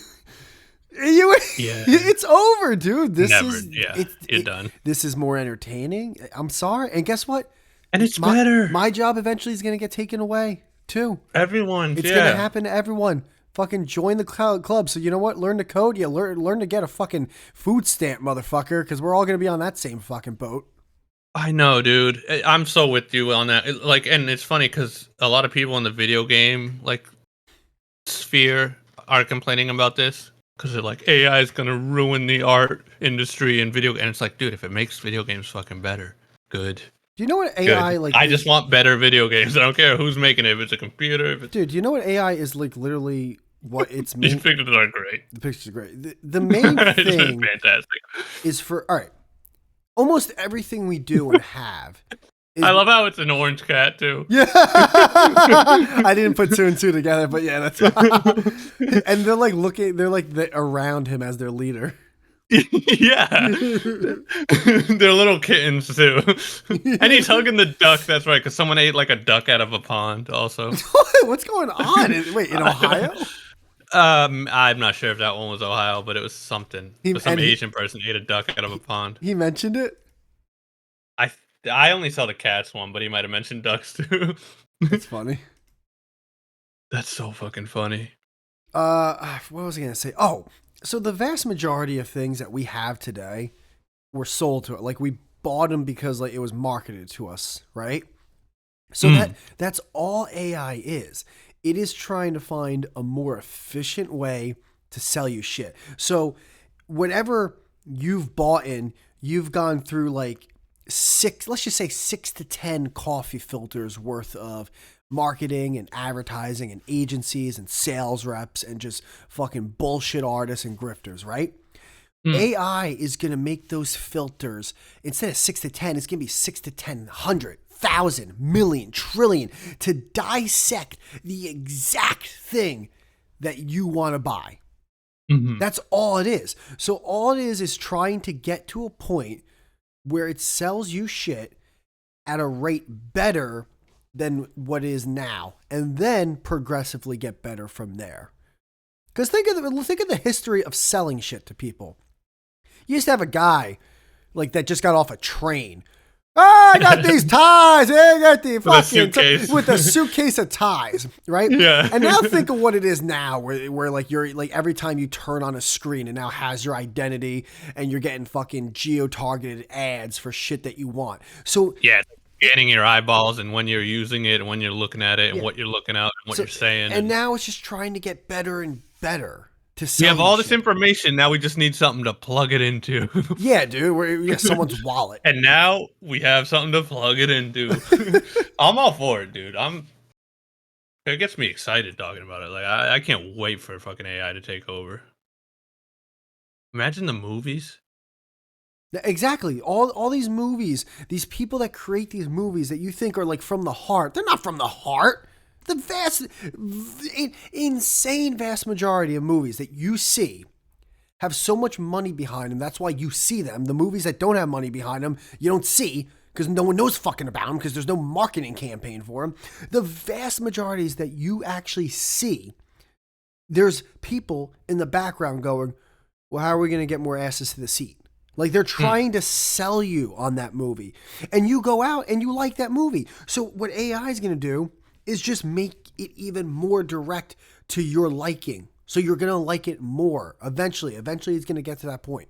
Yeah.
it's over, dude.
Never. Yeah. You're done.
This is more entertaining. I'm sorry, and guess what?
And it's better.
My job eventually is gonna get taken away too.
Everyone's.
It's
Yeah.
gonna happen to everyone. Fucking join the club. So you know what? Learn to code. Yeah, learn to get a fucking food stamp, motherfucker. Because we're all gonna be on that same fucking boat.
I know, dude. I'm so with you on that. Like, and it's funny because a lot of people in the video game like sphere are complaining about this because they're like, AI is gonna ruin the art industry and video. And it's like, dude, if it makes video games fucking better, good.
Do you know what
Good.
AI like?
I just want better video games. I don't care who's making it. If it's a computer, if it's
Dude, do you know what AI is like? Literally, what its
these
main.
pictures are great.
The pictures are great. The main
It's
thing
fantastic.
is for all right. Almost everything we do and have.
I love how it's an orange cat too.
Yeah, I didn't put two and two together, but yeah, that's. And they're like looking. They're like around him as their leader.
Yeah. They're little kittens too. And he's hugging the duck, that's right, because someone ate like a duck out of a pond also.
What's going on? Wait, in Ohio?
I'm not sure if that one was Ohio, but it was something. Some Asian person ate a duck out of a pond.
He mentioned it?
I only saw the cats one, but he might have mentioned ducks too.
That's funny.
That's so fucking funny.
What was I gonna say? Oh, so the vast majority of things that we have today were sold to it. Like we bought them because like it was marketed to us, right? So that's all AI is. It is trying to find a more efficient way to sell you shit. So whatever you've bought in, you've gone through like let's just say 6 to 10 coffee filters worth of marketing and advertising and agencies and sales reps and just fucking bullshit artists and grifters, right? AI is going to make those filters, instead of 6 to 10, it's going to be 6 to 10, 100, 1,000, million, trillion to dissect the exact thing that you want to buy.
Mm-hmm.
That's all it is. So all it is trying to get to a point where it sells you shit at a rate better than what it is now, and then progressively get better from there. Because think of the history of selling shit to people. You used to have a guy like that just got off a train. Oh, I got these ties. I got the fucking with a suitcase of ties, right?
Yeah.
And now think of what it is now, where like you're like every time you turn on a screen, it now has your identity, and you're getting fucking geo-targeted ads for shit that you want. So
yeah, scanning your eyeballs and when you're using it and when you're looking at it and what you're looking at and what you're saying.
And now it's just trying to get better and better.
We have all this information. Now we just need something to plug it into.
Yeah, dude. Someone's wallet.
And now we have something to plug it into. I'm all for it, dude. It gets me excited talking about it. Like I can't wait for fucking AI to take over. Imagine the movies.
Exactly. All these movies, these people that create these movies that you think are like from the heart, they're not from the heart. The insane vast majority of movies that you see have so much money behind them. That's why you see them. The movies that don't have money behind them, you don't see because no one knows fucking about them because there's no marketing campaign for them. The vast majorities that you actually see, there's people in the background going, well, how are we going to get more asses to the seat? Like they're trying to sell you on that movie. And you go out and you like that movie. So what AI is going to do is just make it even more direct to your liking. So you're going to like it more. Eventually it's going to get to that point.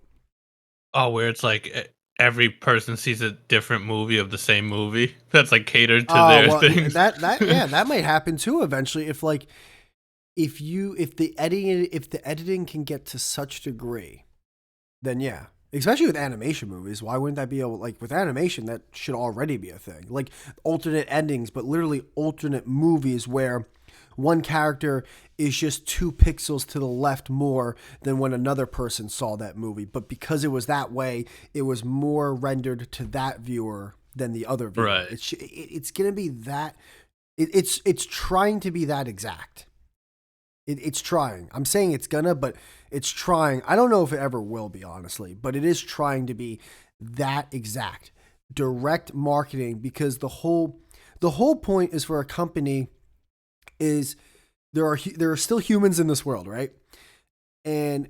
Oh, where it's like every person sees a different movie of the same movie. That's like catered to their things.
That might happen too eventually if the editing can get to such degree, then yeah. Especially with animation movies, why wouldn't that be able, like with animation, that should already be a thing. Like alternate endings, but literally alternate movies where one character is just 2 pixels to the left more than when another person saw that movie. But because it was that way, it was more rendered to that viewer than the other viewer.
Right.
It's going to be that, it's trying to be that exact. It's trying. I'm saying it's gonna, but it's trying. I don't know if it ever will be, honestly, but it is trying to be that exact direct marketing, because the whole point is for a company is there are still humans in this world, right? And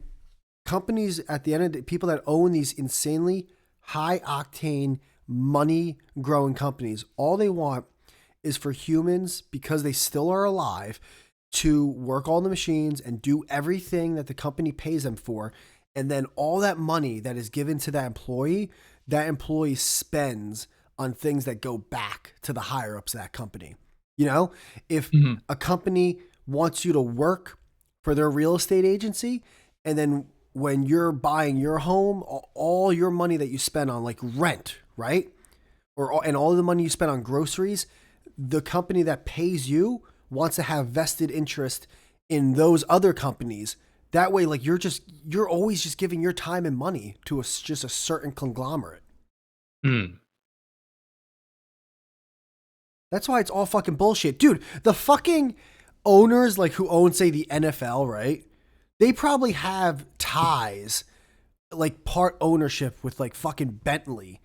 companies at the end of the day, people that own these insanely high octane money growing companies, all they want is for humans, because they still are alive, to work all the machines and do everything that the company pays them for. And then all that money that is given to that employee spends on things that go back to the higher ups of that company. You know, if
Mhm.
a company wants you to work for their real estate agency, and then when you're buying your home, all your money that you spend on like rent, right? And all the money you spend on groceries, the company that pays you wants to have vested interest in those other companies. That way, like you're always just giving your time and money to just a certain conglomerate.
Mm.
That's why it's all fucking bullshit, dude. The fucking owners, like who own, say, the NFL, right? They probably have ties, like part ownership with like fucking Bentley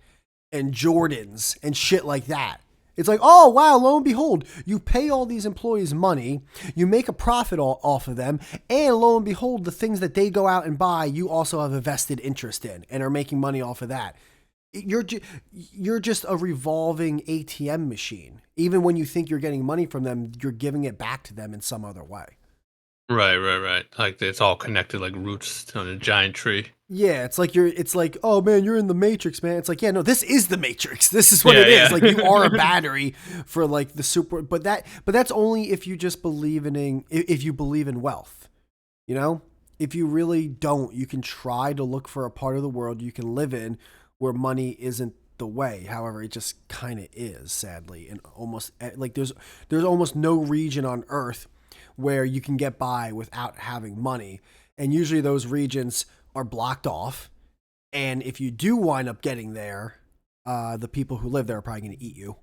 and Jordans and shit like that. It's like, oh wow, lo and behold, you pay all these employees money, you make a profit off of them, and lo and behold, the things that they go out and buy, you also have a vested interest in and are making money off of that. You're just a revolving ATM machine. Even when you think you're getting money from them, you're giving it back to them in some other way.
Right, right, right. Like it's all connected like roots on a giant tree.
Yeah, it's like, oh man, you're in the Matrix, man. It's like, yeah, no, this is the Matrix. This is what
Yeah,
it is. Like you are a
yeah.
battery for like the super, but that's only if you just believe if you believe in wealth. You know? If you really don't, you can try to look for a part of the world you can live in where money isn't the way. However, it just kind of is, sadly, and almost like there's almost no region on earth where you can get by without having money. And usually those regions are blocked off. And if you do wind up getting there, the people who live there are probably going to eat you.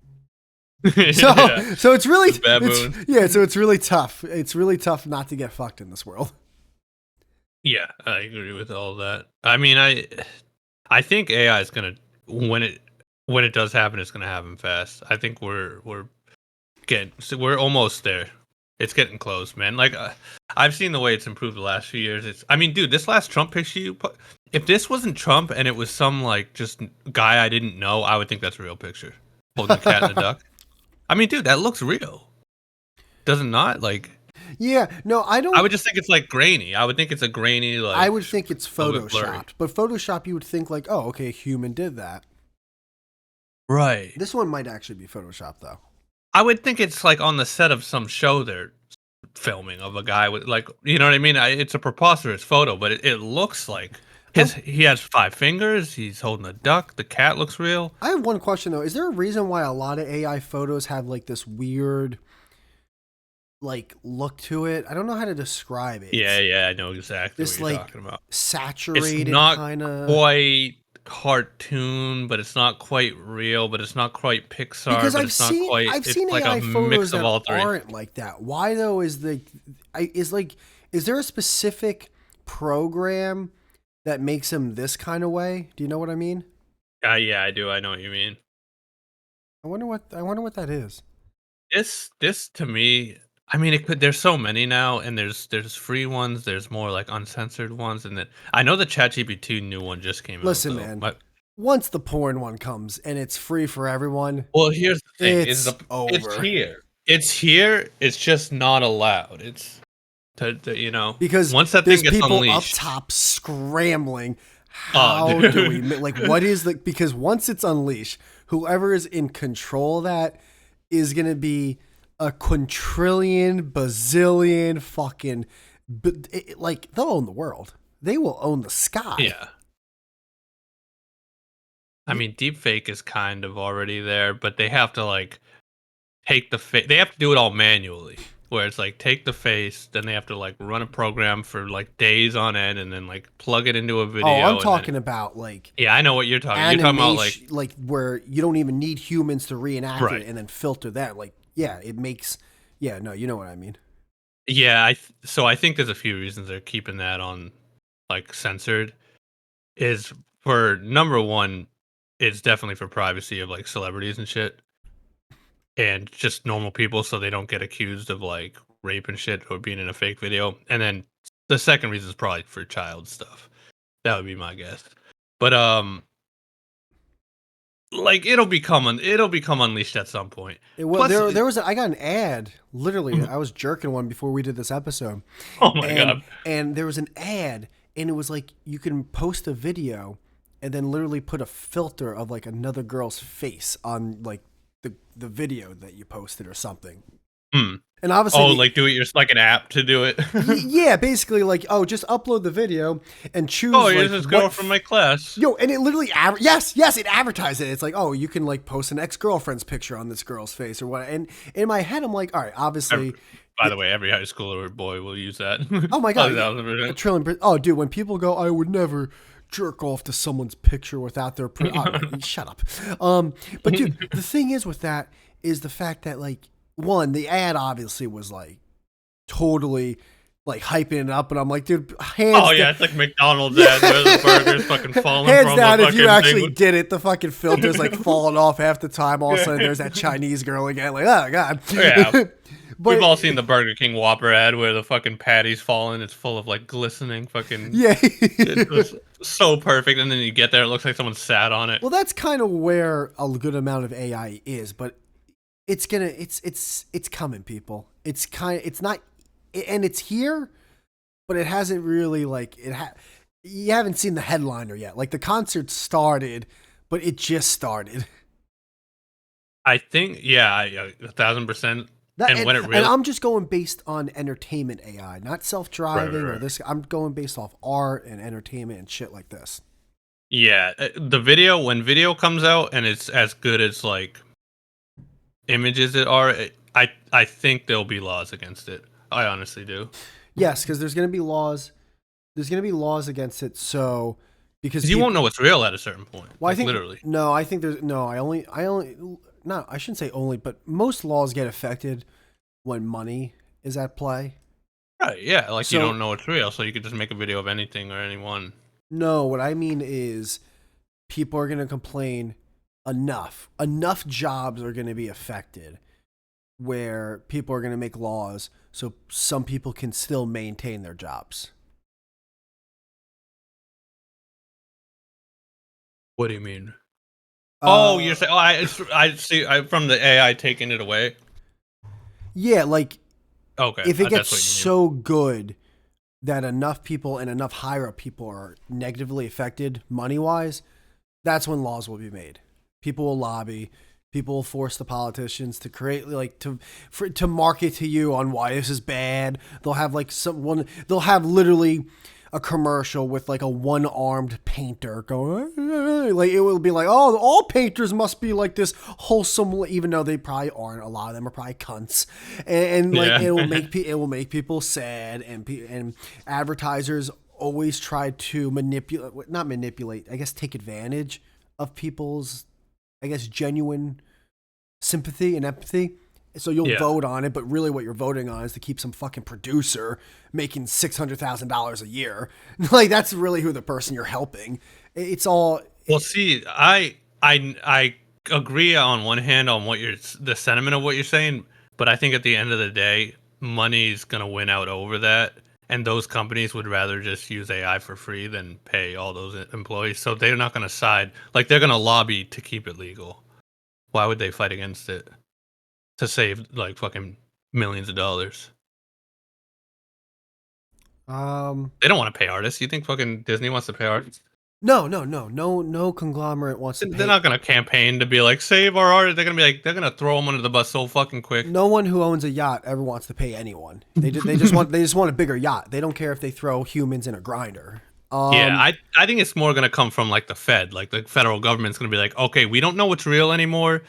So,
Yeah.
so it's really,
The baboon.
so it's really tough. It's really tough not to get fucked in this world.
Yeah, I agree with all that. I mean, I think AI is gonna when it does happen, it's gonna happen fast. I think we're almost there. It's getting close, man. Like I've seen the way it's improved the last few years. I mean, dude, this last Trump picture you put. If this wasn't Trump and it was some like just guy I didn't know, I would think that's a real picture, holding a cat and a duck. I mean, dude, that looks real. Does it not? Like,
Yeah, no, I
I
don't.
would just think it's like grainy. I would think it's a grainy,
I
like
would think it's
a little bit blurry.
photoshopped, but Photoshop, you would think like, oh, okay, a human did that.
Right.
This one might actually be Photoshop though.
I would think it's like on the set of some show they're filming of a guy with like, you know what I mean? It's a preposterous photo, but it looks like he has 5 fingers. He's holding a duck. The cat looks real.
I have one question though. Is there a reason why a lot of AI photos have like this weird like look to it? I don't know how to describe it.
Yeah,
It's
yeah, I know exactly what
this
you're
like
talking about. It's
saturated
not
kind of.
quite cartoon, but it's not quite real, but it's not quite Pixar,
Because
but it's not quite.
I've
It's
seen
like a
AI photos
mix of
that
all three.
aren't like that. Why though? Is there a specific program that makes them this kind of way? Do you know what I mean?
Yeah, I do. I know what you mean.
I wonder what that is.
This to me, I mean, it could. There's so many now, and there's free ones. There's more like uncensored ones, and then I know the ChatGPT new one just came out
Listen,
though.
man. Once the porn one comes and it's free for everyone,
Well, here's the thing: is
it's
it's
over.
here. It's here. It's just not allowed. It's you know,
Because
once that thing
there's
gets
people up
unleashed.
top scrambling.
Oh,
How do we
dude.
like? What is the? Because once it's unleashed, whoever is in control of that is gonna be a quintillion, bazillion, fucking, like they'll own the world. They will own the sky.
Yeah. I mean, deepfake is kind of already there, but they have to like take the face. They have to do it all manually. Where it's like take the face, then they have to like run a program for like days on end, and then like plug it into a
Oh, I'm
video, and then
talking about like
yeah, I know what you're talking. You're talking about like
animation, like where you don't even need humans to reenact it
right.
and then filter that. Like, yeah, it makes. Yeah, no, you know what I mean.
Yeah, so I think there's a few reasons they're keeping that on like censored. Is for number one, it's definitely for privacy of like celebrities and shit, and just normal people, so they don't get accused of like rape and shit or being in a fake video. And then the second reason is probably for child stuff. That would be my guess. But like it'll become unleashed at some point.
It was
Plus,
there. There was I got an ad. Literally, I was jerking one before we did this episode,
oh my
and
god,
there was an ad, and it was like you can post a video, and then literally put a filter of like another girl's face on like the video that you posted or something.
hmm.
And obviously,
Oh, like do it yourself, like an app to do it.
yeah, basically like, oh, just upload the video and choose
Oh,
like
here's this girl from my class.
yo, and it literally yes, it advertised it. It's like, oh, you can like post an ex-girlfriend's picture on this girl's face or what. And in my head, I'm like, all right, obviously.
By the way, every high schooler or boy will use that.
Oh my god,
1000%.
a trillion. Oh, dude, when people go, I would never jerk off to someone's picture without their. Shut up. But dude, the thing is with that is the fact that like one, the ad obviously was like totally like hyping it up, and I'm like, dude, hands.
Oh yeah, it's like McDonald's ad where the burger's fucking falling
hands
from
down,
the
if you
fucking
actually
thing.
did it, the fucking filter's like falling off half the time. All of a sudden, there's that Chinese girl again. Like, oh god.
Yeah.
But
We've all seen the Burger King Whopper ad where the fucking patty's falling. It's full of like glistening fucking.
yeah.
It was so perfect, and then you get there, it looks like someone sat on it.
Well, that's kind of where a good amount of AI is, but it's coming, people. It's not, and it's here, but it hasn't really like you haven't seen the headliner yet. Like the concert started, but it just started.
I think, yeah, 1000%. And when it
And
really,
I'm just going based on entertainment AI, not self-driving or
right.
this. I'm going based off art and entertainment and shit like this.
yeah, the video when video comes out and it's as good as like images I think there'll be laws against it. I honestly do.
Yes, because there's going to be laws. There's going to be laws against it. So because
You won't know what's real at a certain point.
well,
Like,
I think
literally.
no. I think there's no. I only. No, I shouldn't say only, but most laws get affected when money is at play.
Right, yeah, like you
So
don't know it's real, so you could just make a video of anything or anyone.
no, what I mean is people are going to complain enough. Enough jobs are going to be affected where people are going to make laws so some people can still maintain their jobs.
What do you mean? Oh,
Uh,
you're saying, I see, from the AI taking it away.
yeah, like
Okay,
if it gets
that's what you mean.
so good that enough people and enough higher up people are negatively affected money wise, that's when laws will be made. People will lobby. People will force the politicians to create like to market to you on why this is bad. They'll have like someone. They'll have literally a commercial with like a one-armed painter going like it will be like, oh, all painters must be like this wholesome, even though they probably aren't. A lot of them are probably cunts, and like
Yeah.
it will make people sad, and advertisers always try to not manipulate, I guess take advantage of people's, I guess, genuine sympathy and empathy. So you'll
Yeah.
vote on it, but really what you're voting on is to keep some fucking producer making $600,000 a year. Like that's really who the person you're helping. It's all.
Well, see, I agree on one hand on the sentiment of what you're saying, but I think at the end of the day, money's gonna win out over that, and those companies would rather just use AI for free than pay all those employees. So they're not gonna side, like they're gonna lobby to keep it legal. Why would they fight against it to save like fucking millions of dollars?
Um.
They don't want to pay artists. You think fucking Disney wants to pay artists?
No conglomerate wants to
They're
pay.
not gonna campaign to be like save our artists. They're gonna be like they're gonna throw them under the bus so fucking quick.
No one who owns a yacht ever wants to pay anyone. They just want a bigger yacht. They don't care if they throw humans in a grinder.
Yeah, I think it's more gonna come from like the Fed, like the federal government's gonna be like, okay, we don't know what's real anymore.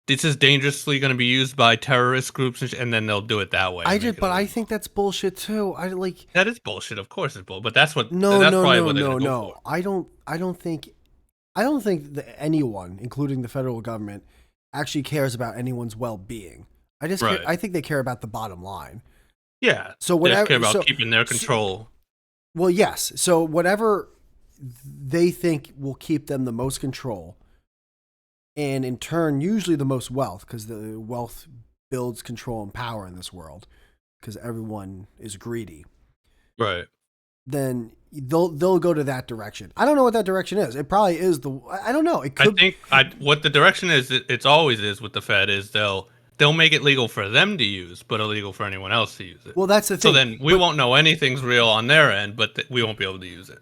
This is dangerously gonna be used by terrorist groups, and then they'll do it that way.
I think that's bullshit too. I like.
that is bullshit. Of course, it's bull, but that's what.
No,
that's
no,
probably
no,
what they're
no,
gonna go
no.
for.
I don't think that anyone, including the federal government, actually cares about anyone's well-being.
Right.
I think they care about the bottom line.
Yeah,
So
they just care
whatever.
about keeping their
So
control.
well, yes. So whatever they think will keep them the most control, and in turn, usually the most wealth, because the wealth builds control and power in this world, because everyone is greedy.
Right.
Then they'll go to that direction. I don't know what that direction is. It probably is the. I don't know. It
I
could.
think what the direction is, it's always is with the Fed is they'll make it legal for them to use, but illegal for anyone else to use it.
Well, that's the
So
thing.
then we
But
won't know anything's real on their end, but we won't be able to use it.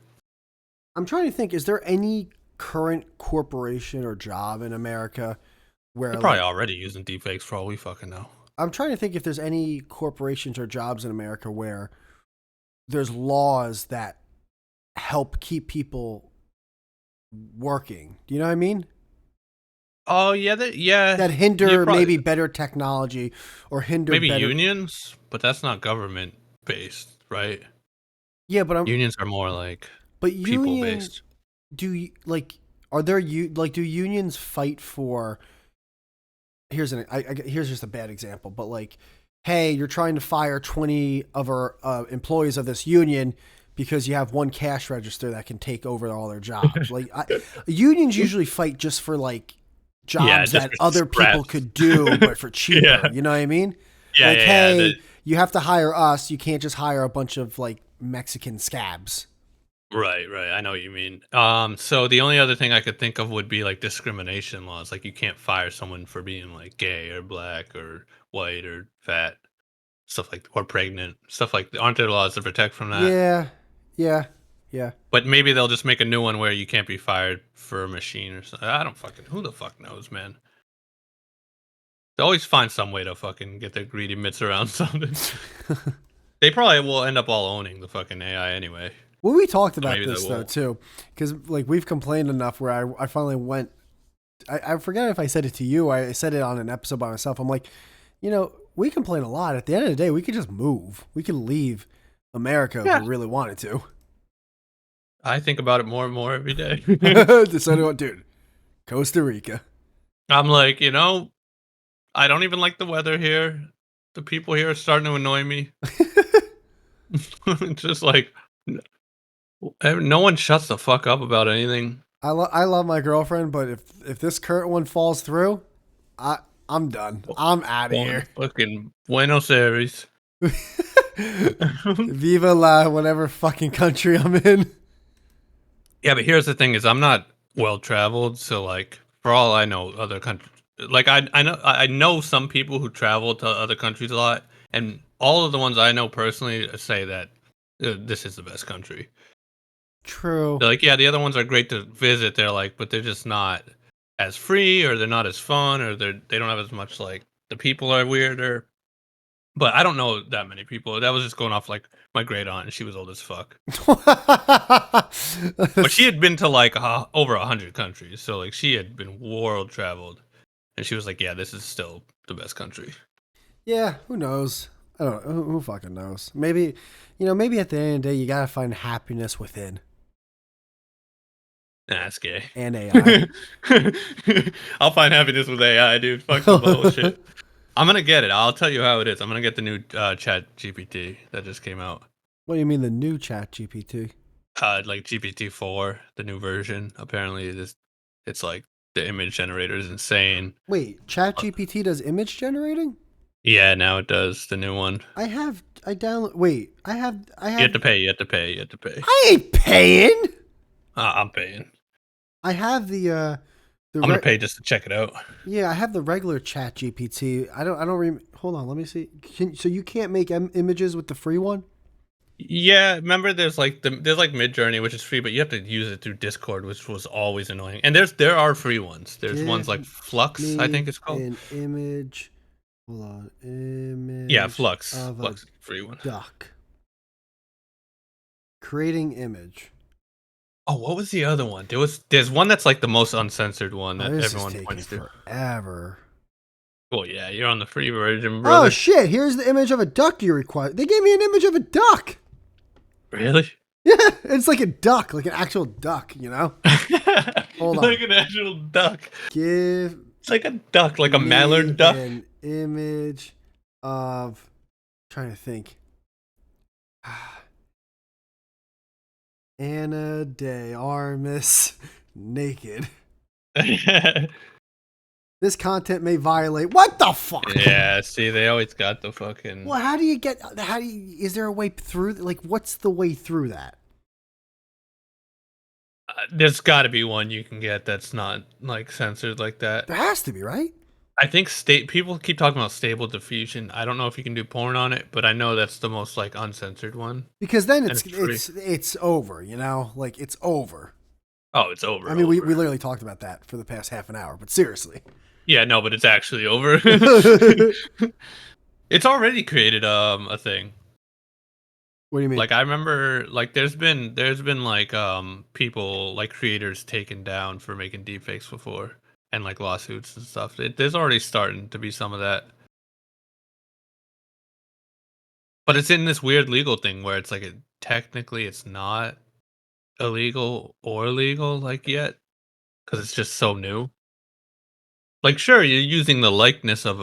I'm trying to think. Is there any current corporation or job in America
They're
where
probably
like
already using deepfakes for all we fucking know.
I'm trying to think if there's any corporations or jobs in America where there's laws that help keep people working. Do you know what I mean?
Oh yeah, yeah.
That
You
hinder
probably
maybe better technology or hinder
maybe
better.
unions, but that's not government based, right?
Yeah,
Unions are more like
but
people
union
based.
like are there you like do unions fight for here's just a bad example, but like, hey, you're trying to fire 20 of our employees of this union because you have one cash register that can take over all their jobs. Unions usually fight just for like
Yeah,
jobs
just
that
for
other people
scraps.
could do, but for cheaper.
Yeah,
You know what I mean?
yeah,
Like,
yeah, yeah.
hey, you have to hire us. You can't just hire a bunch of like Mexican scabs.
Right, right. I know what you mean. So the only other thing I could think of would be like discrimination laws. Like you can't fire someone for being like gay or black or white or fat, stuff like or pregnant, stuff like. Aren't there laws to protect from that?
Yeah, yeah, yeah.
But maybe they'll just make a new one where you can't be fired for a machine or something. I don't fucking. Who the fuck knows, man? They always find some way to fucking get their greedy mitts around something. They probably will end up all owning the fucking AI anyway.
Well, we talked
So
about
maybe they
this though
will.
too, because like we've complained enough where I finally went. I forget if I said it to you. I said it on an episode by myself. I'm like, we complain a lot. At the end of the day, we could just move. We could leave America if we
Yeah,
really wanted to.
I think about it more and more every day.
Decided what, dude? Costa Rica.
I'm like, I don't even like the weather here. The people here are starting to annoy me. It's just like no one shuts the fuck up about anything.
I love my girlfriend, but if this current one falls through, I I'm done. I'm out of
Going to
here.
fucking Buenos Aires.
Viva la whatever fucking country I'm in.
Yeah, but here's the thing: is I'm not well traveled, so like for all I know, other countries. Like I know some people who travel to other countries a lot, and all of the ones I know personally say that this is the best country.
True.
They're like, yeah, the other ones are great to visit. They're like, but they're just not as free, or they're not as fun, or they don't have as much like the people are weirder. But I don't know that many people. That was just going off like my great aunt, and she was old as fuck. But she had been to like over 100 countries, so like she had been world traveled, and she was like, "Yeah, this is still the best country."
Yeah, who knows? I don't know. Who fucking knows? Maybe, maybe at the end of the day, you gotta find happiness within
Nah, that's gay.
and AI.
I'll find happiness with AI, dude. Fuck the bullshit. I'm gonna get it. I'll tell you how it is. I'm gonna get the new Chat GPT that just came out.
What do you mean the new Chat GPT?
Like GPT-4, the new version. Apparently, it's like the image generator is insane.
Wait, Chat GPT does image generating?
Yeah, now it does the new one.
I download. Wait, I
You have
have.
to pay. You have to pay. You have to pay.
I ain't paying.
I'm paying.
I have the
I'm gonna pay just to check it out.
yeah, I have the regular Chat GPT. I don't. Hold on, let me see. So you can't make images with the free one?
Yeah, remember there's like Midjourney, which is free, but you have to use it through Discord, which was always annoying. And there are free ones. There's ones
Give
like Flux, I think
me
it's called.
an image. Hold on,
Yeah,
image
Flux.
of a
Flux is a free one.
duck. Creating image.
Oh, what was the other one? There's one that's like the most uncensored one
Oh,
that
this is
everyone
taking
points to.
forever.
Well, yeah, you're on the free version,
Oh
brother.
shit! Here's the image of a duck you require. They gave me an image of a duck.
Really?
Yeah, it's like a duck, like an actual duck. Hold on.
Like an actual duck.
Give
It's like a duck, like a
me
mallard duck.
an image of. Trying to think. Anna de Armas naked. This content may violate. What the fuck?
Yeah, see, they always got the fucking.
Well, how do you get? How do you? Is there a way through? Like, what's the way through that?
There's got to be one you can get that's not like censored like that.
There has to be, right?
I think state people keep talking about stable diffusion. I don't know if you can do porn on it, but I know that's the most like uncensored one,
Because then
and
it's
it's free.
it's over. You know, like it's over.
Oh, it's over.
I mean, we
Over.
literally talked about that for the past half an hour, but seriously.
Yeah, no, but it's actually over. It's already created a thing.
What do you mean?
Like I remember like there's been like people like creators taken down for making deepfakes before and like lawsuits and stuff. There's already starting to be some of that. But it's in this weird legal thing where it's like technically it's not illegal or legal like yet because it's just so new. Like sure, you're using the likeness of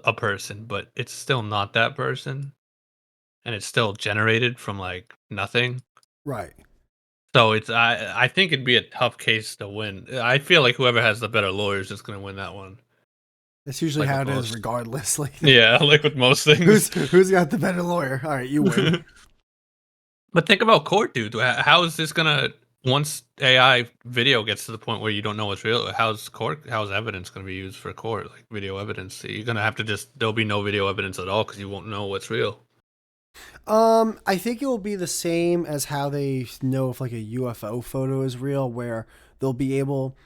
a person, but it's still not that person and it's still generated from like nothing.
Right.
So it's I think it'd be a tough case to win. I feel like whoever has the better lawyer is just gonna win that one.
That's usually
Like
how
with
it is,
most.
regardless. Like,
Yeah, like with most things.
who's got the better lawyer? All right, you win.
But think about court, dude. How is this gonna once AI video gets to the point where you don't know what's real? How's evidence gonna be used for court? Like video evidence, you're gonna have to just there'll be no video evidence at all because you won't know what's real.
I think it will be the same as how they know if like a UFO photo is real, where they'll be able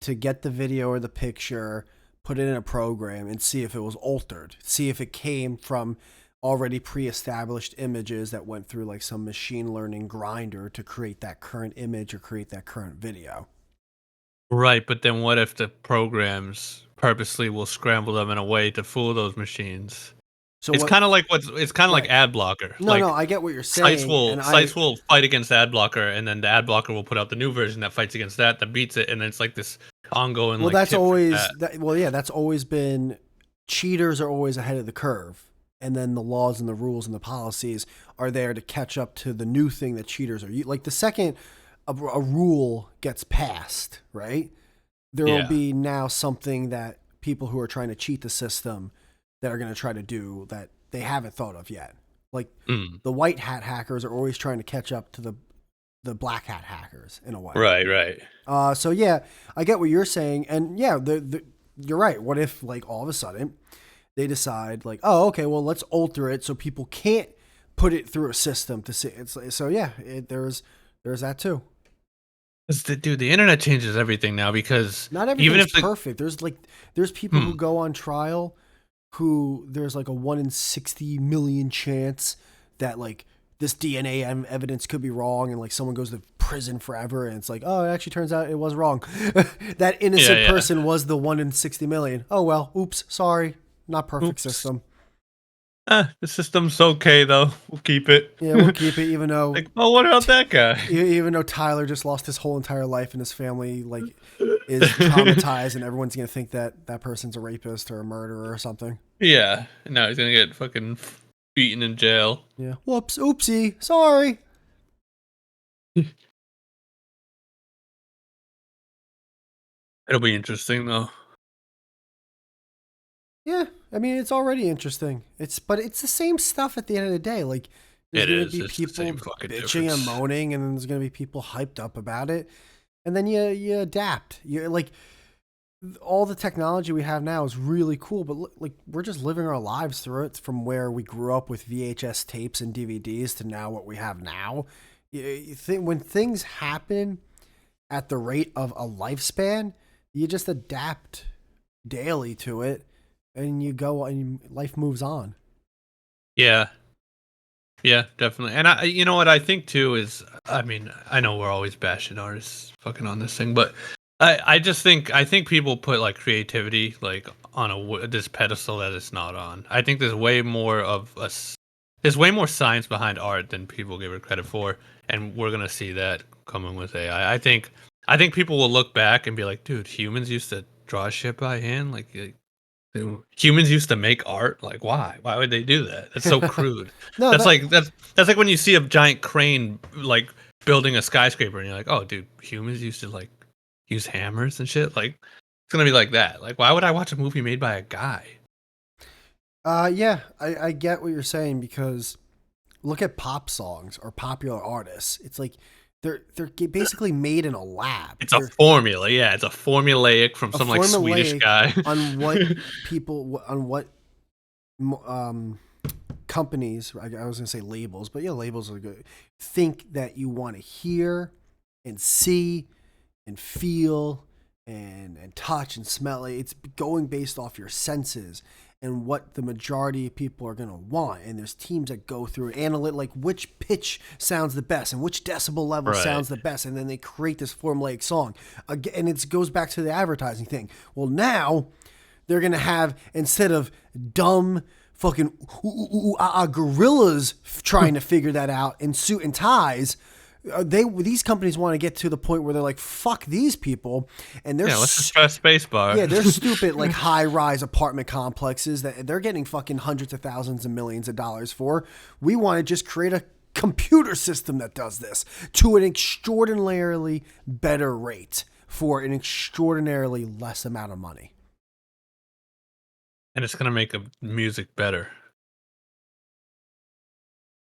to get the video or the picture, put it in a program, and see if it was altered, see if it came from already pre-established images that went through like some machine learning grinder to create that current image or create that current video.
Right, but then what if the programs purposely will scramble them in a way to fool those machines?
So
It's
what?
kind of like it's kind of like
Right.
ad blocker.
No, no,
Like
I get what you're
sites
saying,
will
and
sites will fight against ad blocker, and then the ad blocker will put out the new version that fights against that beats it, and then it's like this ongoing
well,
like
that's
tit for
always
tat.
that. Well, yeah, that's always been. Cheaters are always ahead of the curve, and then the laws and the rules and the policies are there to catch up to the new thing that cheaters are like. The second a rule gets passed, right, there will
Yeah.
be now something that people who are trying to cheat the system that are going to try to do that they haven't thought of yet. Like
Mm.
the white hat hackers are always trying to catch up to the black hat hackers in a way.
Right. Right.
So yeah, I get what you're saying, and yeah, you're right. What if like all of a sudden they decide like, oh, okay, well let's alter it so people can't put it through a system to see it's so yeah, there's that too.
Dude, the internet changes everything now because
Not
even
everything's
if the
perfect. There's people who go on trial who there's like a 1 in 60 million chance that like this DNA evidence could be wrong and like someone goes to prison forever and it's like, oh, it actually turns out it was wrong. That innocent
yeah.
person was the 1 in 60 million. Oh well, oops, sorry. Not perfect
Oops.
system.
The system's okay though. We'll keep it.
Yeah, we'll keep it even though
Like, oh, what about that guy?
even though Tyler just lost his whole entire life and his family like is traumatized and everyone's going to think that that person's a rapist or a murderer or something.
Yeah. Now he's gonna get fucking beaten in jail.
Yeah. Whoops, oopsie, sorry.
It'll be interesting though.
Yeah, I mean it's already interesting. But it's the same stuff at the end of the day. Like there's
It
gonna
is.
be
It's the
people
same fucking
bitching and
difference.
moaning, and then there's gonna be people hyped up about it, and then you adapt. You like all the technology we have now is really cool, but like we're just living our lives through it from where we grew up with VHS tapes and DVDs to now what we have now. You think when things happen at the rate of a lifespan, you just adapt daily to it and you go and life moves on.
Yeah. Yeah, definitely. And you know what I think too is, I mean, I know we're always bashing artists fucking on this thing, but I think people put like creativity like on this pedestal that it's not on. I think there's way more science behind art than people give it credit for, and we're gonna see that coming with AI. I think people will look back and be like, dude, humans used to draw shit by hand, like Humans used to make art. Like, why? Why would they do that? That's so crude.
No,
That's like that's like when you see a giant crane like building a skyscraper, and you're like, oh, dude, humans used to like use hammers and shit. Like, it's gonna be like that. Like, why would I watch a movie made by a guy?
yeah, I get what you're saying because look at pop songs or popular artists. It's like they're basically made in a lab.
It's a formula. Yeah, it's a formulaic from
A
some like Swedish
formulaic
guy.
on what people on what companies. I was gonna say labels, but yeah, labels are good. Think that you want to hear and see and feel and touch and smell. It's going based off your senses and what the majority of people are going to want. And there's teams that go through analyze like which pitch sounds the best and which decibel level sounds the best, and then they create this formulaic song. And it goes back to the advertising thing. Well, now they're going to have, instead of dumb fucking gorillas trying to figure that out in suit and ties, these companies want to get to the point where they're like, fuck these people, and they're
let's just press spacebar.
Yeah, they're stupid like high-rise apartment complexes that they're getting fucking hundreds of thousands and millions of dollars for. We want to just create a computer system that does this to an extraordinarily better rate for an extraordinarily less amount of money.
And it's gonna make the music better.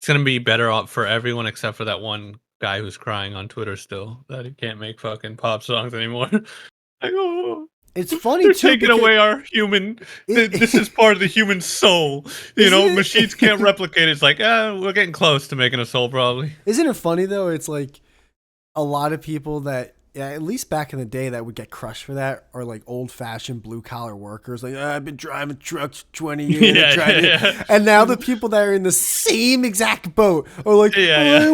It's gonna be better for everyone except for that one guy who's crying on Twitter still that he can't make fucking pop songs anymore. Like, oh,
it's funny
they're
too.
Taking away our human. This is part of the human soul. You know, machines can't replicate it. It's like, we're getting close to making a soul, probably.
Isn't it funny though? It's like a lot of people that, yeah, at least back in the day, that would get crushed for that are like old-fashioned blue-collar workers. Like, I've been driving trucks 20 years. And now the people that are in the same exact boat are like, I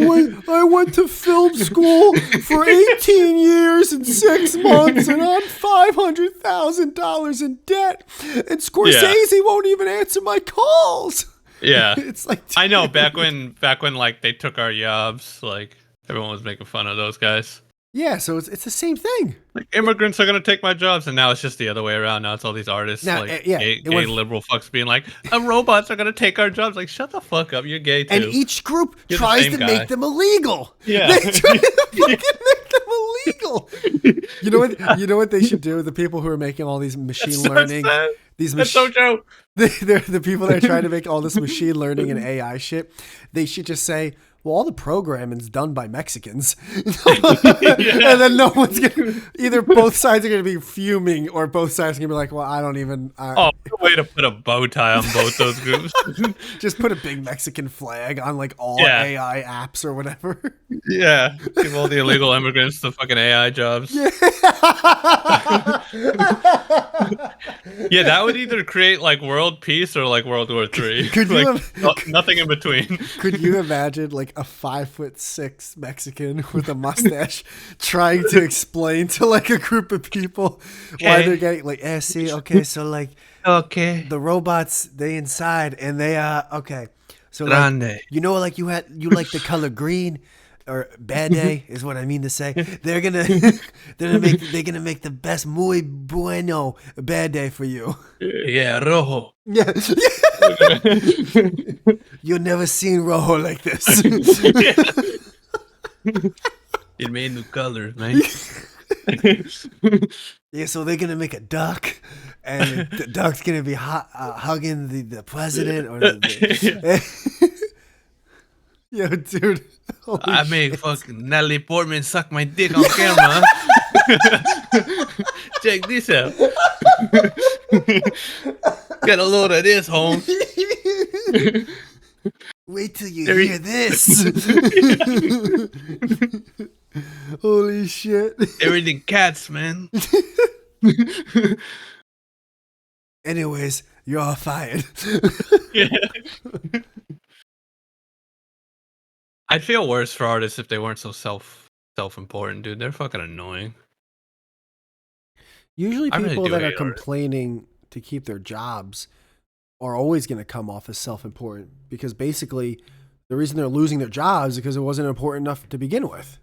went to film school for 18 years and 6 months, and I'm $500,000 in debt. And Scorsese won't even answer my calls.
Yeah.
It's like,
I know, back when like they took our jobs, like everyone was making fun of those guys.
Yeah, so it's the same thing.
Like, immigrants are gonna take my jobs, and now it's just the other way around. Now it's all these artists,
now,
like gay liberal fucks, being like, robots are gonna take our jobs. Like, shut the fuck up, you're gay too.
And each group tries to make them illegal.
Yeah,
they try to fucking make them illegal. You know what they should do? The people who are making all these machine learning,
that's so true.
They're the people that are trying to make all this machine learning and AI shit. They should just say, well, all the programming's done by Mexicans. And then no one's going to, either both sides are going to be fuming or both sides are going to be like, well, I don't even.
Way to put a bow tie on both those groups.
Just put a big Mexican flag on like all AI apps or whatever.
Yeah. Give all the illegal immigrants the fucking AI jobs. Yeah. Yeah, that would either create like world peace or like World War III.
Could
like, nothing in between.
Could you imagine like a 5'6" Mexican with a mustache trying to explain to like a group of people why they're getting like, so like, the robots, they inside and they okay, so like, you know, like you like the color green, or bad day is what I mean to say. They're gonna make the best muy bueno bad day for you.
Yeah, rojo.
Yeah. You've never seen rojo like this.
It made new colors, man.
Yeah, so they're gonna make a duck, and the duck's gonna be hugging the president or Yo, dude.
I made fucking Natalie Portman suck my dick on camera. Check this out. Got a load of this, Holmes.
Wait till you hear this. Holy shit.
Everything cats, man.
Anyways, you're all fired.
Yeah. I'd feel worse for artists if they weren't so self-important, dude. They're fucking annoying.
Usually people that are complaining to keep their jobs are always going to come off as self-important, because basically the reason they're losing their jobs is because it wasn't important enough to begin with.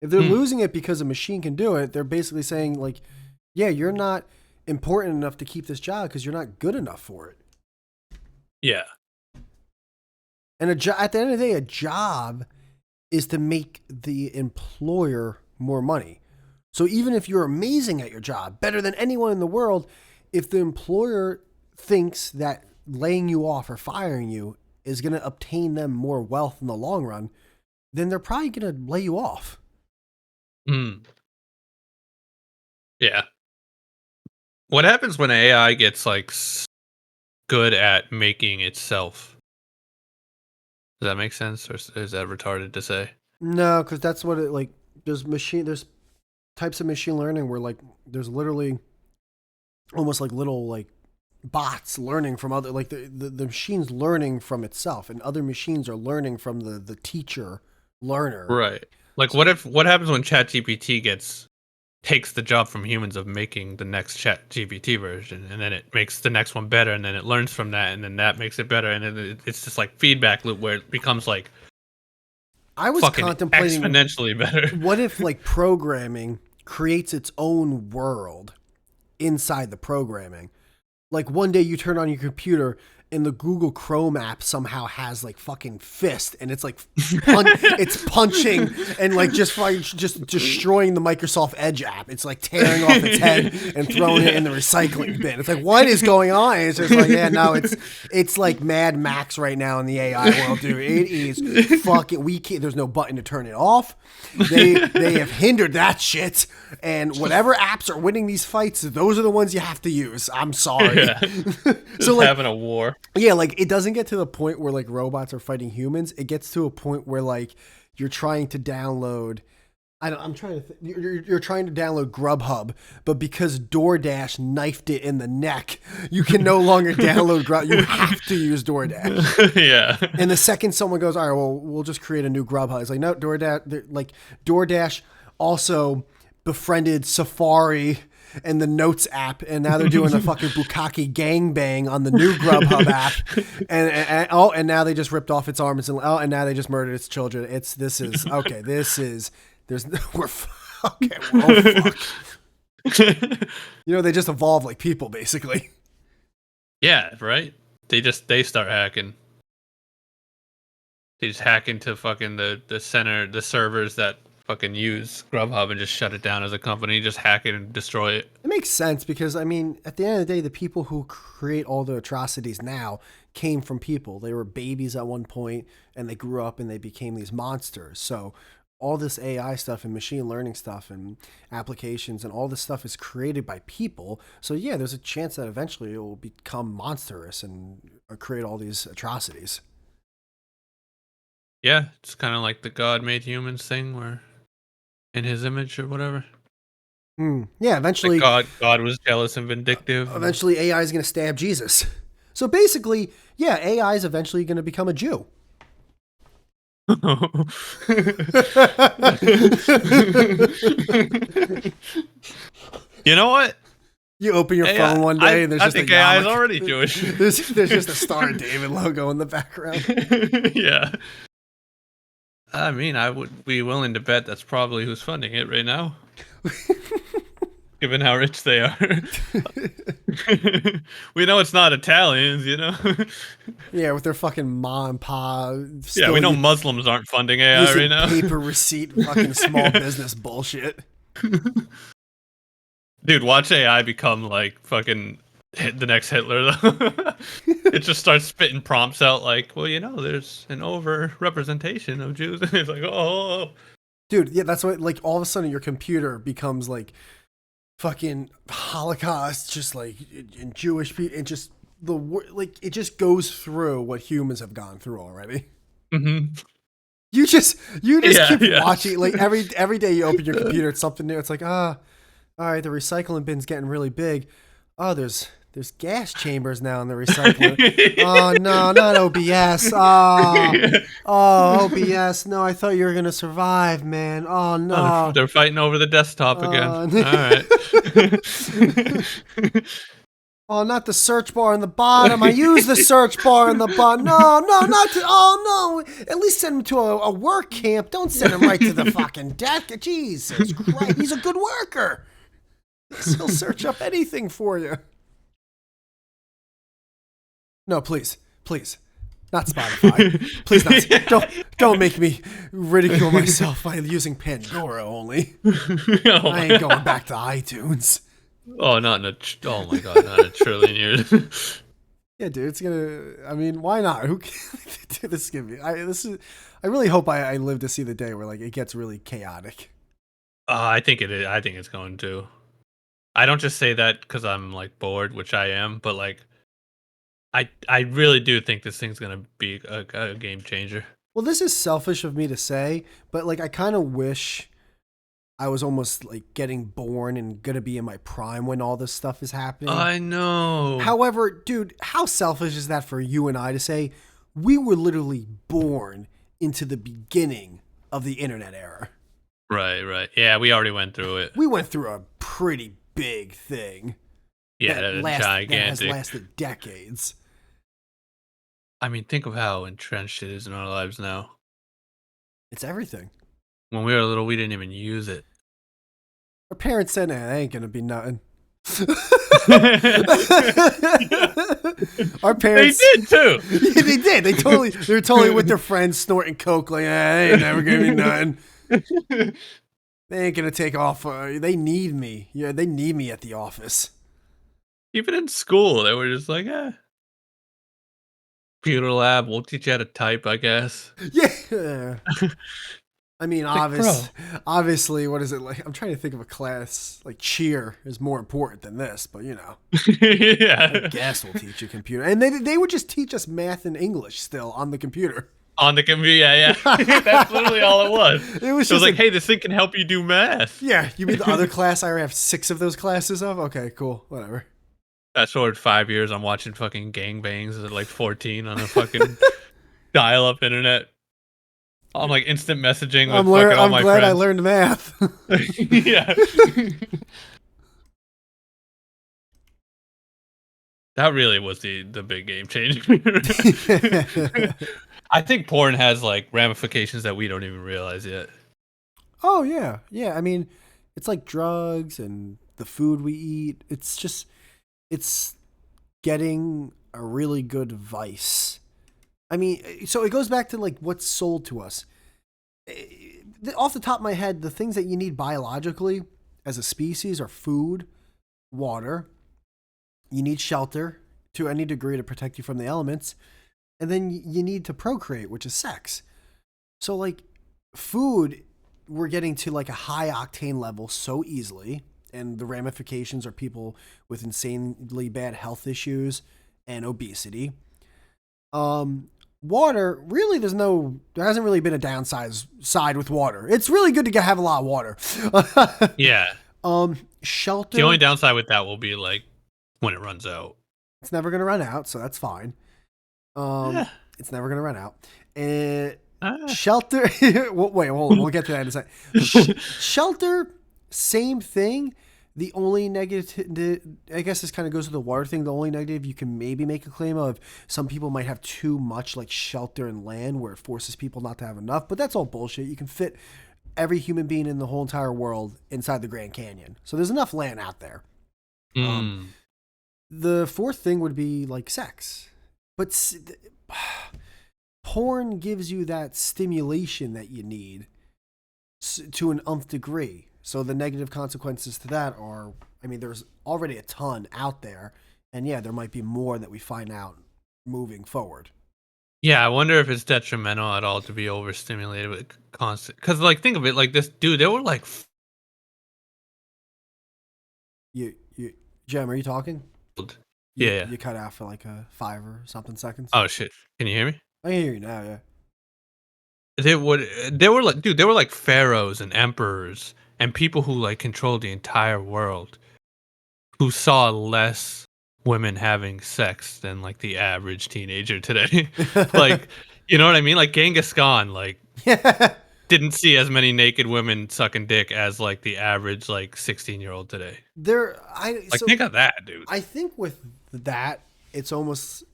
If they're losing it because a machine can do it, they're basically saying like, yeah, you're not important enough to keep this job because you're not good enough for it.
Yeah.
And at the end of the day, a job is to make the employer more money. So even if you're amazing at your job, better than anyone in the world, if the employer thinks that laying you off or firing you is going to obtain them more wealth in the long run, then they're probably going to lay you off.
Mm. Yeah. What happens when AI gets like good at making itself? Does that make sense, or is that retarded to say?
No, because that's what it like. There's types of machine learning where like there's literally almost like little like bots learning from other like the machine's learning from itself, and other machines are learning from the teacher learner.
Right. Like, what happens when ChatGPT takes the job from humans of making the next ChatGPT version, and then it makes the next one better, and then it learns from that, and then that makes it better, and then it's just like feedback loop where it becomes like
I was
fucking
contemplating
exponentially better.
what if like programming creates its own world inside the programming. Like one day you turn on your computer and the Google Chrome app somehow has like fucking fist, and it's like it's punching and like just destroying the Microsoft Edge app. It's like tearing off its head and throwing it in the recycling bin. It's like, what is going on? And it's just like, yeah, no, it's like Mad Max right now in the AI world, dude. It is fucking. We can't. There's no button to turn it off. They have hindered that shit. And whatever apps are winning these fights, those are the ones you have to use. I'm sorry.
Yeah.
So like
having a war.
Yeah, like it doesn't get to the point where like robots are fighting humans. It gets to a point where like you're trying to download. I'm trying to. You're trying to download Grubhub, but because DoorDash knifed it in the neck, you can no longer download Grubhub. You have to use DoorDash.
Yeah.
And the second someone goes, all right, well, we'll just create a new Grubhub. It's like, no, DoorDash also befriended Safari and the Notes app, and now they're doing a fucking bukkake gangbang on the new Grubhub app, and now they just ripped off its arms, and now they just murdered its children. We're fucking fuck. They just evolve like people, basically.
Yeah, right. They start hacking. They just hack into fucking the servers that fucking use Grubhub and just shut it down as a company, just hack it and destroy it.
It makes sense because, I mean, at the end of the day, the people who create all the atrocities now came from people. They were babies at one point and they grew up and they became these monsters. So all this AI stuff and machine learning stuff and applications and all this stuff is created by people. So yeah, there's a chance that eventually it will become monstrous and create all these atrocities.
Yeah, it's kind of like the God made humans thing where in his image or whatever.
Yeah, eventually
like God was jealous and vindictive.
Eventually AI is going to stab Jesus. So basically, yeah, AI is eventually going to become a Jew.
You know what?
You open your phone one day and there's just
a AI is already Jewish.
There's just a Star of David logo in the background.
Yeah. I mean, I would be willing to bet that's probably who's funding it right now. Given how rich they are. We know it's not Italians,
Yeah, with their fucking ma and pa.
Yeah, we know Muslims aren't funding AI right now.
Paper receipt fucking small business bullshit.
Dude, watch AI become like fucking the next Hitler though. It just starts spitting prompts out like, well, there's an over representation of Jews. And it's like, oh.
Dude, yeah, that's what, like, all of a sudden your computer becomes like fucking Holocaust, just like in Jewish people, and just it just goes through what humans have gone through already.
Mm-hmm.
You just keep watching, like every day you open your computer, it's something new. It's like, all right, the recycling bin's getting really big. Oh, there's gas chambers now in the recycling. Oh no, not OBS. Oh, OBS. No, I thought you were gonna survive, man. Oh no.
Oh, they're fighting over the desktop again. All right.
Oh, not the search bar in the bottom. I use the search bar in the bottom. No, not to. Oh no. At least send him to a work camp. Don't send him right to the fucking deck. Jesus Christ, he's a good worker. He'll search up anything for you. No, please, please, not Spotify. Please not. Don't make me ridicule myself by using Pandora only.
Oh
I
my
ain't going
god.
back to iTunes.
Oh, not in a. Oh my god, not in a trillion years.
Yeah, dude, it's gonna. I mean, why not? Who? Dude, this is gonna be. This is. I really hope I live to see the day where like it gets really chaotic.
I think it is. I think it's going to. I don't just say that because I'm like bored, which I am, but like I really do think this thing's gonna be a game changer.
Well, this is selfish of me to say, but like I kind of wish I was almost like getting born and gonna be in my prime when all this stuff is happening.
I know.
However, dude, how selfish is that for you and I to say we were literally born into the beginning of the internet era?
Right, right. Yeah, we already went through it.
We went through a pretty big thing
Yeah,
that has
gigantic.
lasted decades.
I mean, think of how entrenched it is in our lives now.
It's everything.
When we were little, we didn't even use it.
Our parents said, "Nah, that ain't gonna be nothing." Our
They
parents,
did too.
yeah, they did. They were totally with their friends snorting coke, like, "That ain't never gonna be nothing." They ain't gonna take off. They need me. Yeah, they need me at the office.
Even in school, they were just like, computer lab, we'll teach you how to type, I guess.
Yeah. I mean,
Like, bro.
obviously, what is it like? I'm trying to think of a class like cheer is more important than this, but I
Yeah.
guess we'll teach you computer, and they would just teach us math and English still on the computer.
On the computer, yeah. That's literally all it was.
It was
It was
just
like, hey, this thing can help you do math.
yeah. You mean the other class I have 6 of those classes of? Okay, cool, whatever.
Fast forward 5 years, I'm watching fucking gangbangs at like 14 on a fucking dial-up internet. I'm like instant messaging with fucking all
I'm
my
glad I
friends.
learned math.
Yeah. That really was the big game changer. I think porn has like ramifications that we don't even realize yet.
Oh yeah, yeah. I mean, it's like drugs and the food we eat. It's getting a really good vice. I mean, so it goes back to like what's sold to us. Off the top of my head, the things that you need biologically as a species are food, water. You need shelter to any degree to protect you from the elements, and then you need to procreate, which is sex. So like food, we're getting to like a high octane level so easily, and the ramifications are people with insanely bad health issues and obesity. Water, really, there hasn't really been a downside side with water. It's really good to have a lot of water.
Yeah.
Shelter,
The only downside with that will be like when it runs out.
it's never gonna run out, so that's fine.
Yeah.
It's never gonna run out. And
Ah.
shelter, wait, hold on, we'll get to that in a second. Shelter, same thing. The only negative, I guess this kind of goes to the water thing. The only negative you can maybe make a claim of, some people might have too much like shelter and land where it forces people not to have enough, but that's all bullshit. You can fit every human being in the whole entire world inside the Grand Canyon. So there's enough land out there. The fourth thing would be like sex. But porn gives you that stimulation that you need to an nth degree. So the negative consequences to that are, I mean, there's already a ton out there, and yeah, there might be more that we find out moving forward.
Yeah, I wonder if it's detrimental at all to be overstimulated with constant. Because, like, think of it like this, dude. They were like,
You, Jem, are you talking?
yeah.
You cut out for like 5 or something seconds.
Oh shit! Can you hear me?
I hear you now. Yeah.
They would. They were like, dude. They were like pharaohs and emperors and people who like controlled the entire world, who saw less women having sex than like the average teenager today. Like, you know what I mean? Like Genghis Khan, like
Yeah.
didn't see as many naked women sucking dick as like the average like 16-year-old today. Like, think of that, dude.
I think with that, it's almost,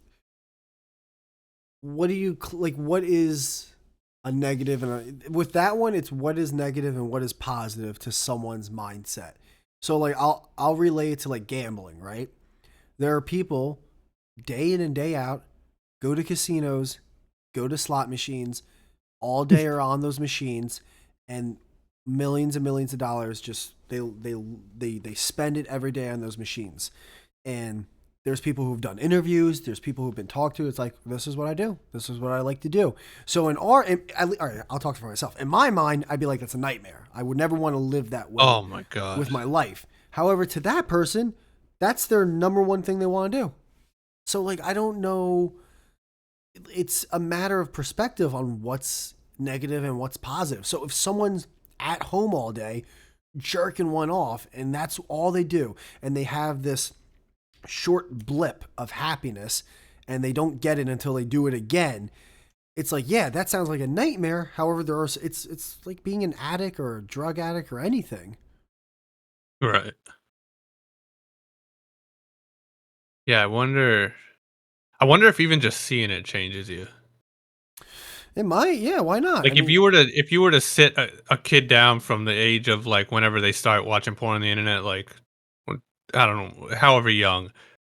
what do you like? What is a negative? And with that one, it's what is negative and what is positive to someone's mindset. So like I'll relate it to like gambling, right? There are people day in and day out go to casinos, go to slot machines, all day are on those machines, and millions of dollars just they spend it every day on those machines. And there's people who've done interviews, there's people who've been talked to. It's like, this is what I do, this is what I like to do. So all right, I'll talk for myself. In my mind, I'd be like, that's a nightmare. I would never want to live that way
Oh my god.
with my life. However, to that person, that's their number one thing they want to do. So like, I don't know, it's a matter of perspective on what's negative and what's positive. So if someone's at home all day jerking one off and that's all they do, and they have this short blip of happiness and they don't get it until they do it again, it's like, yeah, that sounds like a nightmare. However, it's like being an addict or a drug addict or anything.
Right. Yeah, I wonder if even just seeing it changes you.
It might, yeah, why not? I
Like
mean,
if you were to sit a kid down from the age of like whenever they start watching porn on the internet, like I don't know, however young,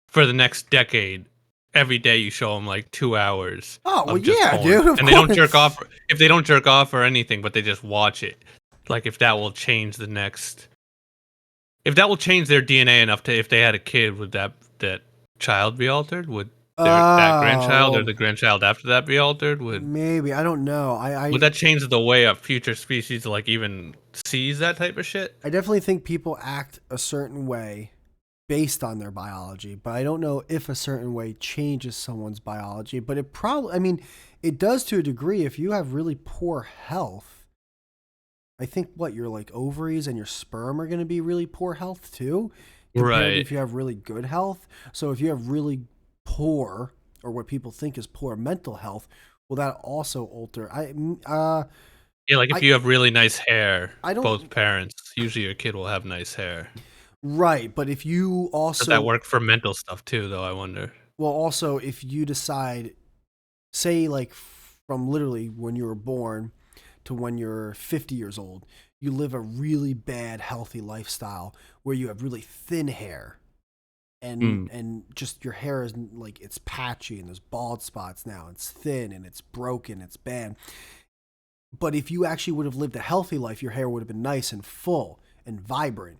for the next decade, every day you show them like 2 hours
oh well,
of just
yeah,
porn,
dude, of
and they don't jerk
course.
off. If they don't jerk off or anything, but they just watch it, like if that will change the next, if that will change their DNA enough to, if they had a kid, would that child be altered? Would that grandchild or
Well,
the grandchild after that be altered?
maybe, I don't know.
Would that change the way a future species like even sees that type of shit?
I definitely think people act a certain way based on their biology, but I don't know if a certain way changes someone's biology. But it probably, I mean, it does to a degree. If you have really poor health, I think what your like ovaries and your sperm are going to be really poor health too, compared to
Right.
if you have really good health. So if you have really poor, or what people think is poor mental health, will that also alter?
Yeah, like if
I
you have really nice hair,
I
both
don't
parents, usually your kid will have nice hair.
right, but if you
Does that
also
work for mental stuff too, though? I wonder.
well also if you decide, say like from literally when you were born to when you're 50 years old, you live a really bad healthy lifestyle where you have really thin hair,
Mm.
and just your hair is like, it's patchy and there's bald spots now, it's thin and it's broken, it's bad. But if you actually would have lived a healthy life, your hair would have been nice and full and vibrant.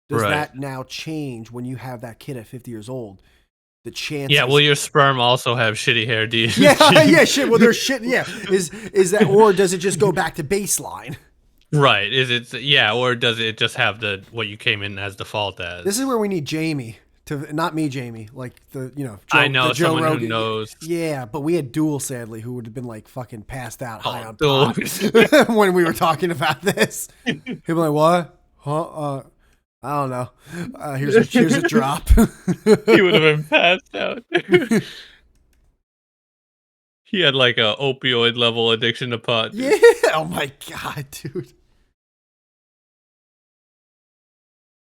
Does
Right.
that now change when you have that kid at 50 years old? The
Yeah. Will
chances.
your sperm also have shitty hair
Yeah, yeah,
genes?
shit. Well, there's shit. Yeah, is that, or does it just go back to baseline?
Right. Is it? Yeah. Or does it just have the what you came in as default
This
as?
is where we need Jamie to, not me, Jamie, like
I
The
know
Joe
someone who
Rogan.
knows.
Yeah, but we had Duel, sadly, who would have been like fucking passed out high
Oh,
on pot
dude.
when we were talking about this. He'd be like, "What? Huh? I don't know. Here's a drop."
He would have been passed out. He had like a opioid level addiction to pot,
Yeah.
dude.
Oh my god, dude.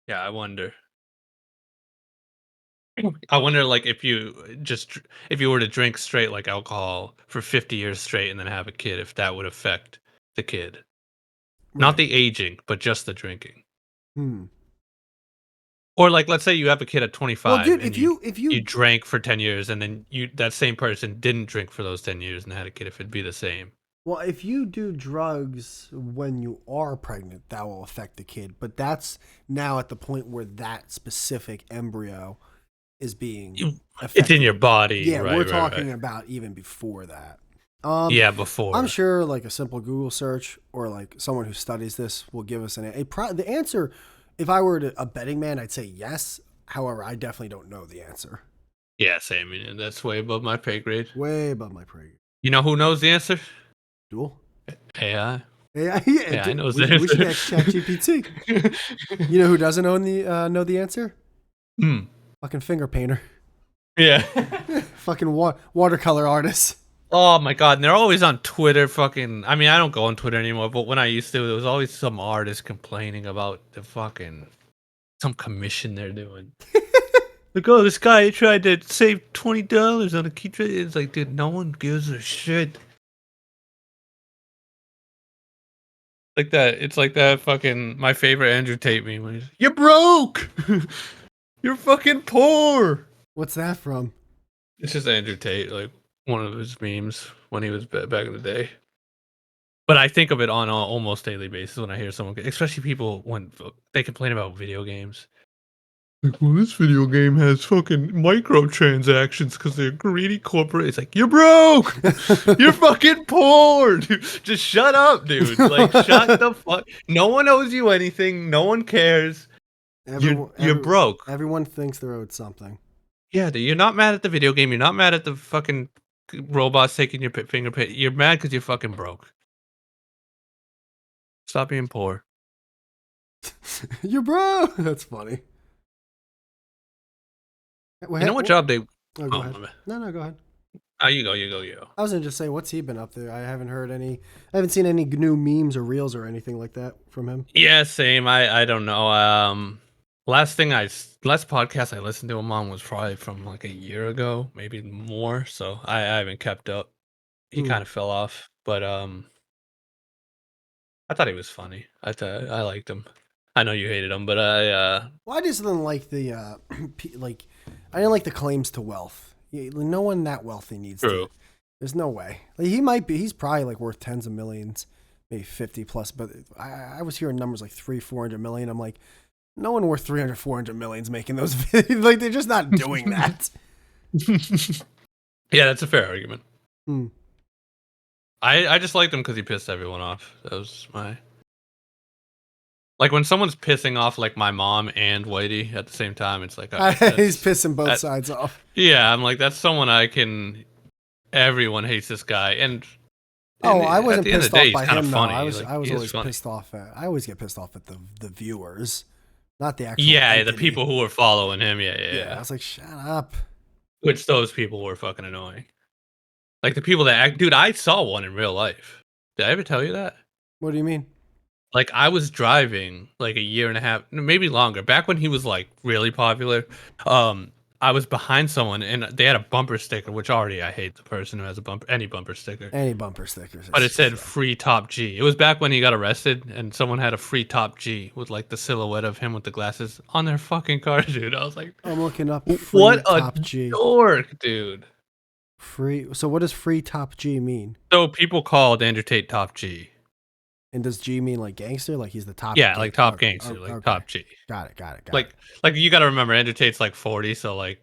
Yeah, I wonder. I wonder, like, if you if you were to drink straight like alcohol for 50 years straight and then have a kid, if that would affect the kid, not
Right.
the aging, but just the drinking.
Hmm.
Or like, let's say you have a kid at
Well,
25
dude,
and
if
you
you
drank for 10 years and then you that same person didn't drink for those 10 years and had a kid, if it'd be the same.
well, if you do drugs when you are pregnant, that will affect the kid. But that's now at the point where that specific embryo is being
You- It's in
affected.
your body,
Yeah, we're
right, right, right.
talking about even before that. Um,
Yeah,
I'm
before.
sure like a simple Google search or like someone who studies this will give us the answer. If I were a betting man, I'd say yes. However, I definitely don't know the answer.
Yeah, same. That's way above my pay grade.
Way above my pay grade.
You know who knows the answer?
Duel.
AI.
Yeah, yeah.
AI knows the
We should
answer.
ask ChatGPT. You know who doesn't know the answer?
Hmm.
Fucking finger painter.
Yeah.
Fucking watercolor artist.
Oh my god, and they're always on Twitter fucking I mean, I don't go on Twitter anymore, but when I used to, there was always some artist complaining about the fucking some commission they're doing. Like, oh, this guy tried to save $20 on a key trade. It's like, dude, no one gives a shit. Like that. It's like that fucking my favorite Andrew Tate meme. When he's, "You're broke. You're fucking poor."
What's that from?
It's just Andrew Tate, like one of his memes when he was back in the day. But I think of it on a almost daily basis when I hear someone, especially people when they complain about video games. Like, well, this video game has fucking microtransactions because they're greedy corporate. It's like, you're broke. You're fucking poor. Dude. Just shut up, dude. Like, shut the fuck. No one owes you anything. No one cares. You're broke.
Everyone thinks they're owed something.
Yeah, dude, you're not mad at the video game. You're not mad at the fucking robots taking your fingerprint. You're mad because you're fucking broke. Stop being poor.
You're broke. That's funny.
You know what job they?
Oh, go ahead. No, go ahead.
Oh, you go.
I was gonna just say, what's he been up there? I haven't seen any new memes or reels or anything like that from him.
Yeah, same. I don't know. Last podcast I listened to him on was probably from like a year ago, maybe more. So I haven't kept up. He kind of fell off, but I thought he was funny. I liked him. I know you hated him, but
Well, I just didn't like the like. I didn't like the claims to wealth. No one that wealthy needs
true.
to. There's no way. Like, he might be. He's probably like worth tens of millions, maybe 50 plus. But I was hearing numbers like 300-400 million. I'm like, no one worth 300-400 millions making those videos. Like, they're just not doing that.
Yeah, that's a fair argument.
Hmm.
I just liked him because he pissed everyone off. That was my. Like when someone's pissing off like my mom and Whitey at the same time, it's like
he's pissing both sides off.
Yeah, I'm like, that's someone I can. Everyone hates this guy, and
I wasn't pissed off by him.
Funny.
No, I was
like,
always pissed off at. I always get pissed off at the viewers, not the actual.
Yeah,
entity.
the people who were following him. Yeah.
I was like, shut up.
Which those people were fucking annoying. Like the people that act. Dude, I saw one in real life. Did I ever tell you that?
What do you mean?
Like I was driving like a year and a half, maybe longer, back when he was like really popular. I was behind someone and they had a bumper sticker, which already I hate the person who has any bumper sticker.
Any bumper stickers.
But it said free Top G. It was back when he got arrested and someone had a free Top G with like the silhouette of him with the glasses on their fucking car, dude. I was like,
I'm looking up free
what
Top
a
G.
dork, dude.
Free. So what does free Top G mean?
So people called Andrew Tate Top G.
And does G mean like gangster? Like he's the top?
Yeah, like top gangster, like
okay.
Top G.
Got it.
Like you got to remember, Andrew Tate's like 40, so like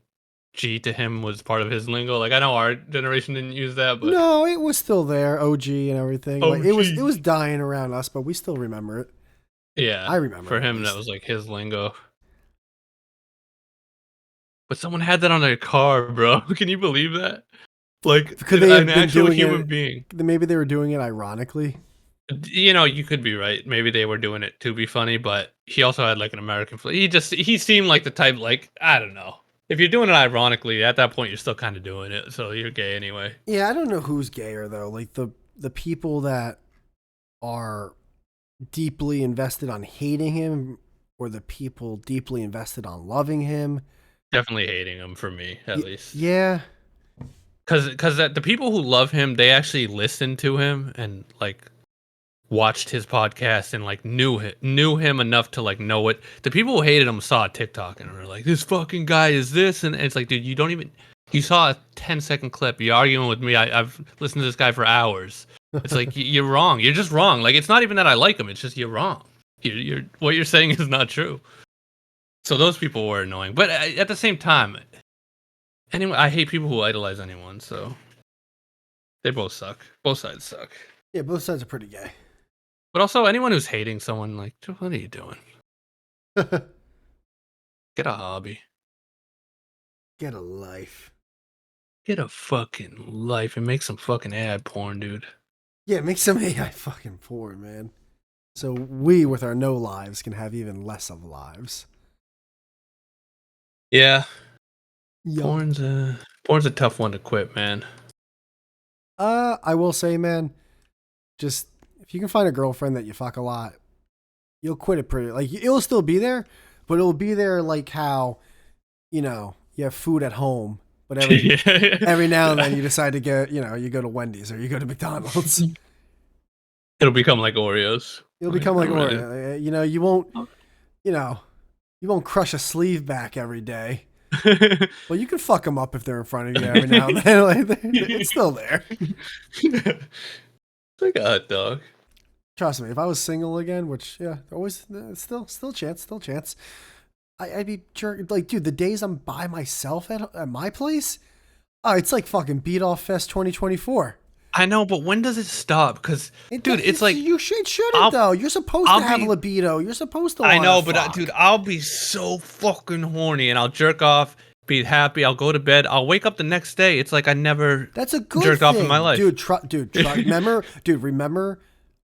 G to him was part of his lingo. Like I know our generation didn't use that, but
no, it was still there. OG and everything. Like, it was dying around us, but we still remember it.
Yeah,
I remember.
For him, that was like his lingo. But someone had that on their car, bro. Can you believe that? Like,
could they have
an
been
actual
doing
human being?
Maybe they were doing it ironically.
You know, you could be right. Maybe they were doing it to be funny, but he also had like an American flavor. He seemed like the type, like, I don't know. If you're doing it ironically, at that point you're still kind of doing it, so you're gay anyway.
Yeah, I don't know who's gayer though. Like the people that are deeply invested on hating him, or the people deeply invested on loving him.
Definitely hating him for me, at least.
Yeah.
Because the people who love him, they actually listened to him and like watched his podcast and like knew him enough to like know it. The people who hated him saw a TikTok and were like, "This fucking guy is this," and it's like, dude, you saw a 10-second clip. You're arguing with me. I've listened to this guy for hours. It's like you're wrong. You're just wrong. Like it's not even that I like him. It's just you're wrong. You're what you're saying is not true. So those people were annoying, but at the same time, anyway, I hate people who idolize anyone. So they both suck. Both sides suck.
Yeah, both sides are pretty gay.
But also, anyone who's hating someone, like, what are you doing? Get a hobby.
Get a life.
Get a fucking life and make some fucking AI porn, dude.
Yeah, make some AI fucking porn, man. So we, with our no lives, can have even less of lives.
Yeah.
Yep.
Porn's a tough one to quit, man.
I will say, man, just if you can find a girlfriend that you fuck a lot, you'll quit it pretty. Like it'll still be there, but it'll be there like how, you have food at home, but every now and then you decide to get, you go to Wendy's or you go to McDonald's.
It'll become like Oreos.
You'll
Like,
become like
I'm
Ori.
ready.
You know, you know, you won't crush a sleeve back every day. Well, you can fuck them up if they're in front of you every now and then. It's still there.
It's like a hot dog.
Trust me, if I was single again, which yeah, always still chance. I'd be jerk like, dude. The days I'm by myself at my place, oh, it's like fucking beat off fest 2024.
I know, but when does it stop? Because, dude, it's like
You shouldn't
I'll
though. You're supposed to
I'll
have
be.
libido. You're supposed to
I
want to
know, but dude,
fuck.
I'll be so fucking horny, and I'll jerk off, be happy. I'll go to bed. I'll wake up the next day. It's like I never
That's a good
jerked off in my
thing,
life.
remember,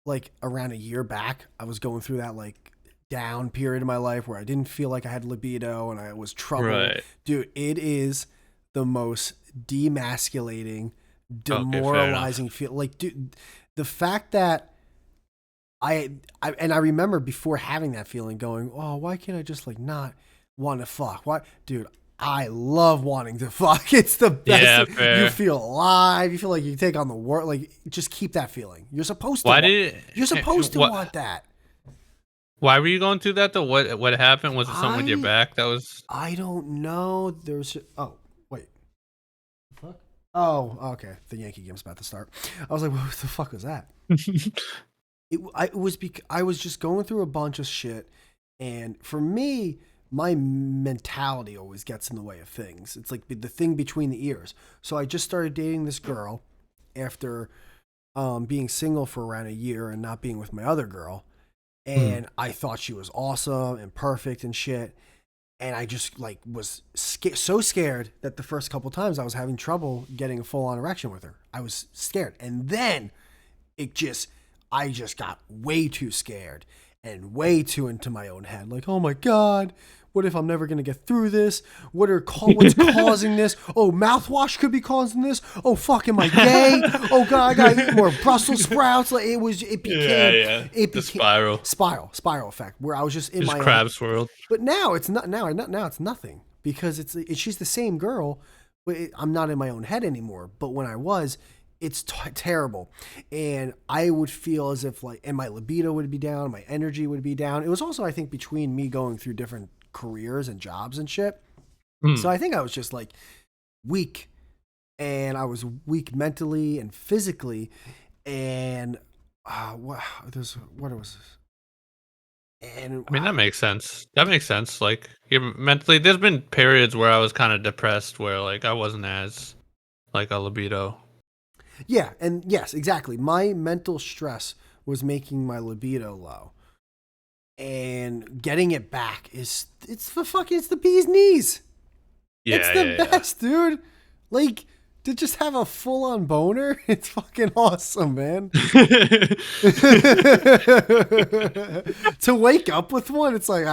like around a year back, I was going through that like down period of my life where I didn't feel like I had libido and I was troubled.
Right.
Dude, it is the most demasculating,
Okay, fair enough.
demoralizing feel. Like, dude, the fact that I remember before having that feeling going, oh, why can't I just like not want to fuck? Why, dude? I love wanting to fuck. It's the best.
Yeah,
You
fair.
feel alive. You feel like you take on the world. Like, just keep that feeling. You're supposed to.
Why did
You're supposed to
what?
want that.
Why were you going through that though? What happened? Was it something with your
I
back that was?
I don't know. There's oh wait. Fuck. Oh, okay. The Yankee game's about to start. I was like, what the fuck was that? I was just going through a bunch of shit, and for me, my mentality always gets in the way of things. It's like the thing between the ears. So I just started dating this girl after being single for around a year and not being with my other girl, and I thought she was awesome and perfect and shit. And I just like was so scared that the first couple times I was having trouble getting a full on erection with her. I was scared, and then it just I just got way too scared and way too into my own head. Like, oh my God, what if I'm never gonna get through this? What's causing this? Oh, mouthwash could be causing this. Oh fuck, am I gay? Oh God, I gotta eat more Brussels sprouts. Like it became
Yeah. The spiral.
spiral effect where I was just in
Just
my own.
crab swirled.
But now it's not now it's nothing because she's the same girl, but I'm not in my own head anymore. But when I was, it's terrible, and I would feel as if like, and my libido would be down, my energy would be down. It was also, I think, between me going through different careers and jobs and shit. So I think I was just like weak, and I was weak mentally and physically, and what was this? And
I mean, that makes sense. That makes sense. Like, you're mentally, there's been periods where I was kind of depressed, where like I wasn't as like a libido.
yeah, and yes, exactly. My mental stress was making my libido low, and getting it back it's the bee's knees. It's
Yeah,
the
yeah,
best, dude. Like, to just have a full on boner, it's fucking awesome, man.
yeah.
To wake up with one, it's like,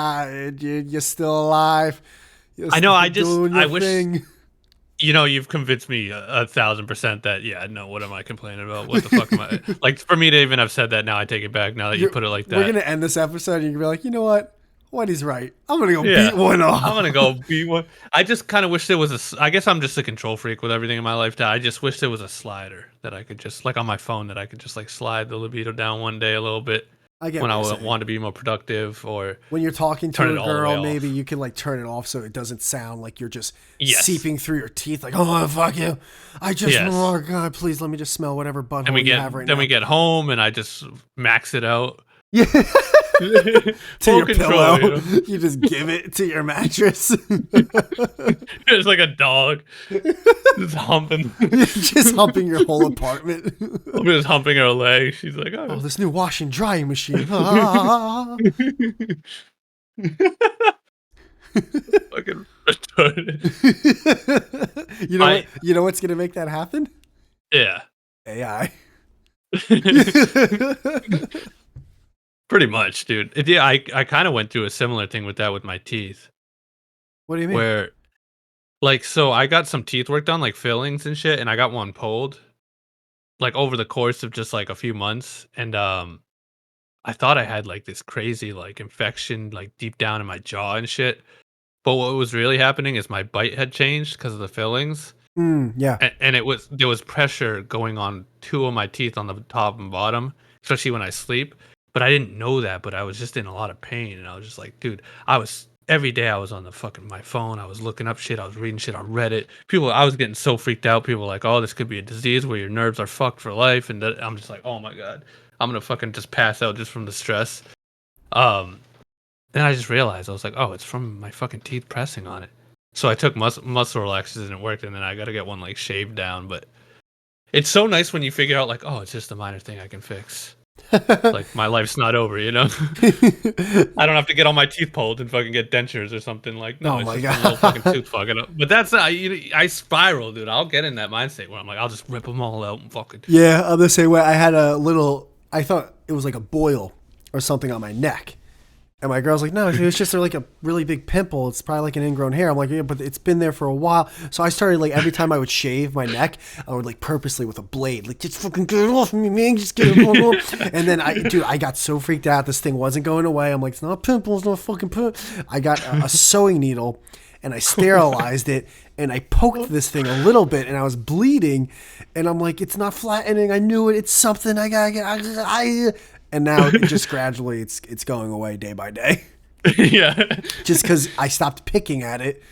dude, you're still alive. You're
I know.
still doing
I
your
wish.
thing.
You've convinced me 1,000% that, yeah, no, what am I complaining about? What the fuck am I? Like, for me to even have said that, now I take it back, now that you put it like
We're
that.
gonna end this episode, and you're gonna be like, you know what? Whitey's right. I'm gonna go
Yeah.
beat one off.
I'm gonna go be one. I just kind of wish there was I guess I'm just a control freak with everything in my life. That I just wish there was a slider that I could just, like on my phone, that I could just like slide the libido down one day a little bit
I get
when
what
I
you're saying.
want to be more productive, or
When you're talking
turn
to
it
a
all the way
girl,
off.
maybe you can like turn it off so it doesn't sound like you're just
Yes.
seeping through your teeth. Like, oh fuck you!
Yes.
Oh God, please let me just smell whatever
And
butthole you have right now.
we get home and I just max it out.
Yeah. To
Full
your
control,
pillow, you just give it to your mattress.
It's like a dog just humping,
Just humping your whole apartment.
just humping her leg. She's like,
Oh,
oh.
this new washing drying machine. Ah.
Fucking retarded.
You know what's gonna make that happen?
Yeah.
AI.
Pretty much, dude. Yeah, I kind of went through a similar thing with that with my teeth,
What do you mean?
where like, so I got some teeth work done, like fillings and shit, and I got one pulled like over the course of just like a few months, and I thought I had like this crazy like infection like deep down in my jaw and shit. But what was really happening is my bite had changed because of the fillings,
Yeah.
and there was pressure going on two of my teeth on the top and bottom, especially when I sleep. But I didn't know that, but I was just in a lot of pain, and I was just like, dude, every day I was on the fucking my phone. I was looking up shit. I was reading shit on Reddit. I was getting so freaked out. People were like, oh, this could be a disease where your nerves are fucked for life, and I'm just like, oh my god, I'm gonna fucking just pass out just from the stress. Then I just realized I was like, oh, it's from my fucking teeth pressing on it. So I took muscle relaxers and it worked, and then I got to get one like shaved down. But it's so nice when you figure out like, oh, it's just a minor thing I can fix. Like my life's not over, you know. I don't have to get all my teeth pulled and fucking get dentures or something. Like, no,
Oh
it's
my
just a little fucking
god.
tooth fucking up. But that's I spiral, dude. I'll get in that mindset where I'm like, I'll just rip them all out and fucking.
Yeah, I'm the same way. I had a little. I thought it was like a boil or something on my neck. And my girl's like, no, it's just like a really big pimple. It's probably like an ingrown hair. I'm like, yeah, but it's been there for a while. So I started like every time I would shave my neck, I would like purposely with a blade, like just fucking get it off me, man, just get it off. And then I got so freaked out. This thing wasn't going away. I'm like, it's not a pimple, it's not a fucking pimple. I got a sewing needle and I sterilized it and I poked this thing a little bit and I was bleeding and I'm like, it's not flattening. I knew it. It's something I gotta get. And now it just gradually it's going away day by day.
Yeah.
Just because I stopped picking at it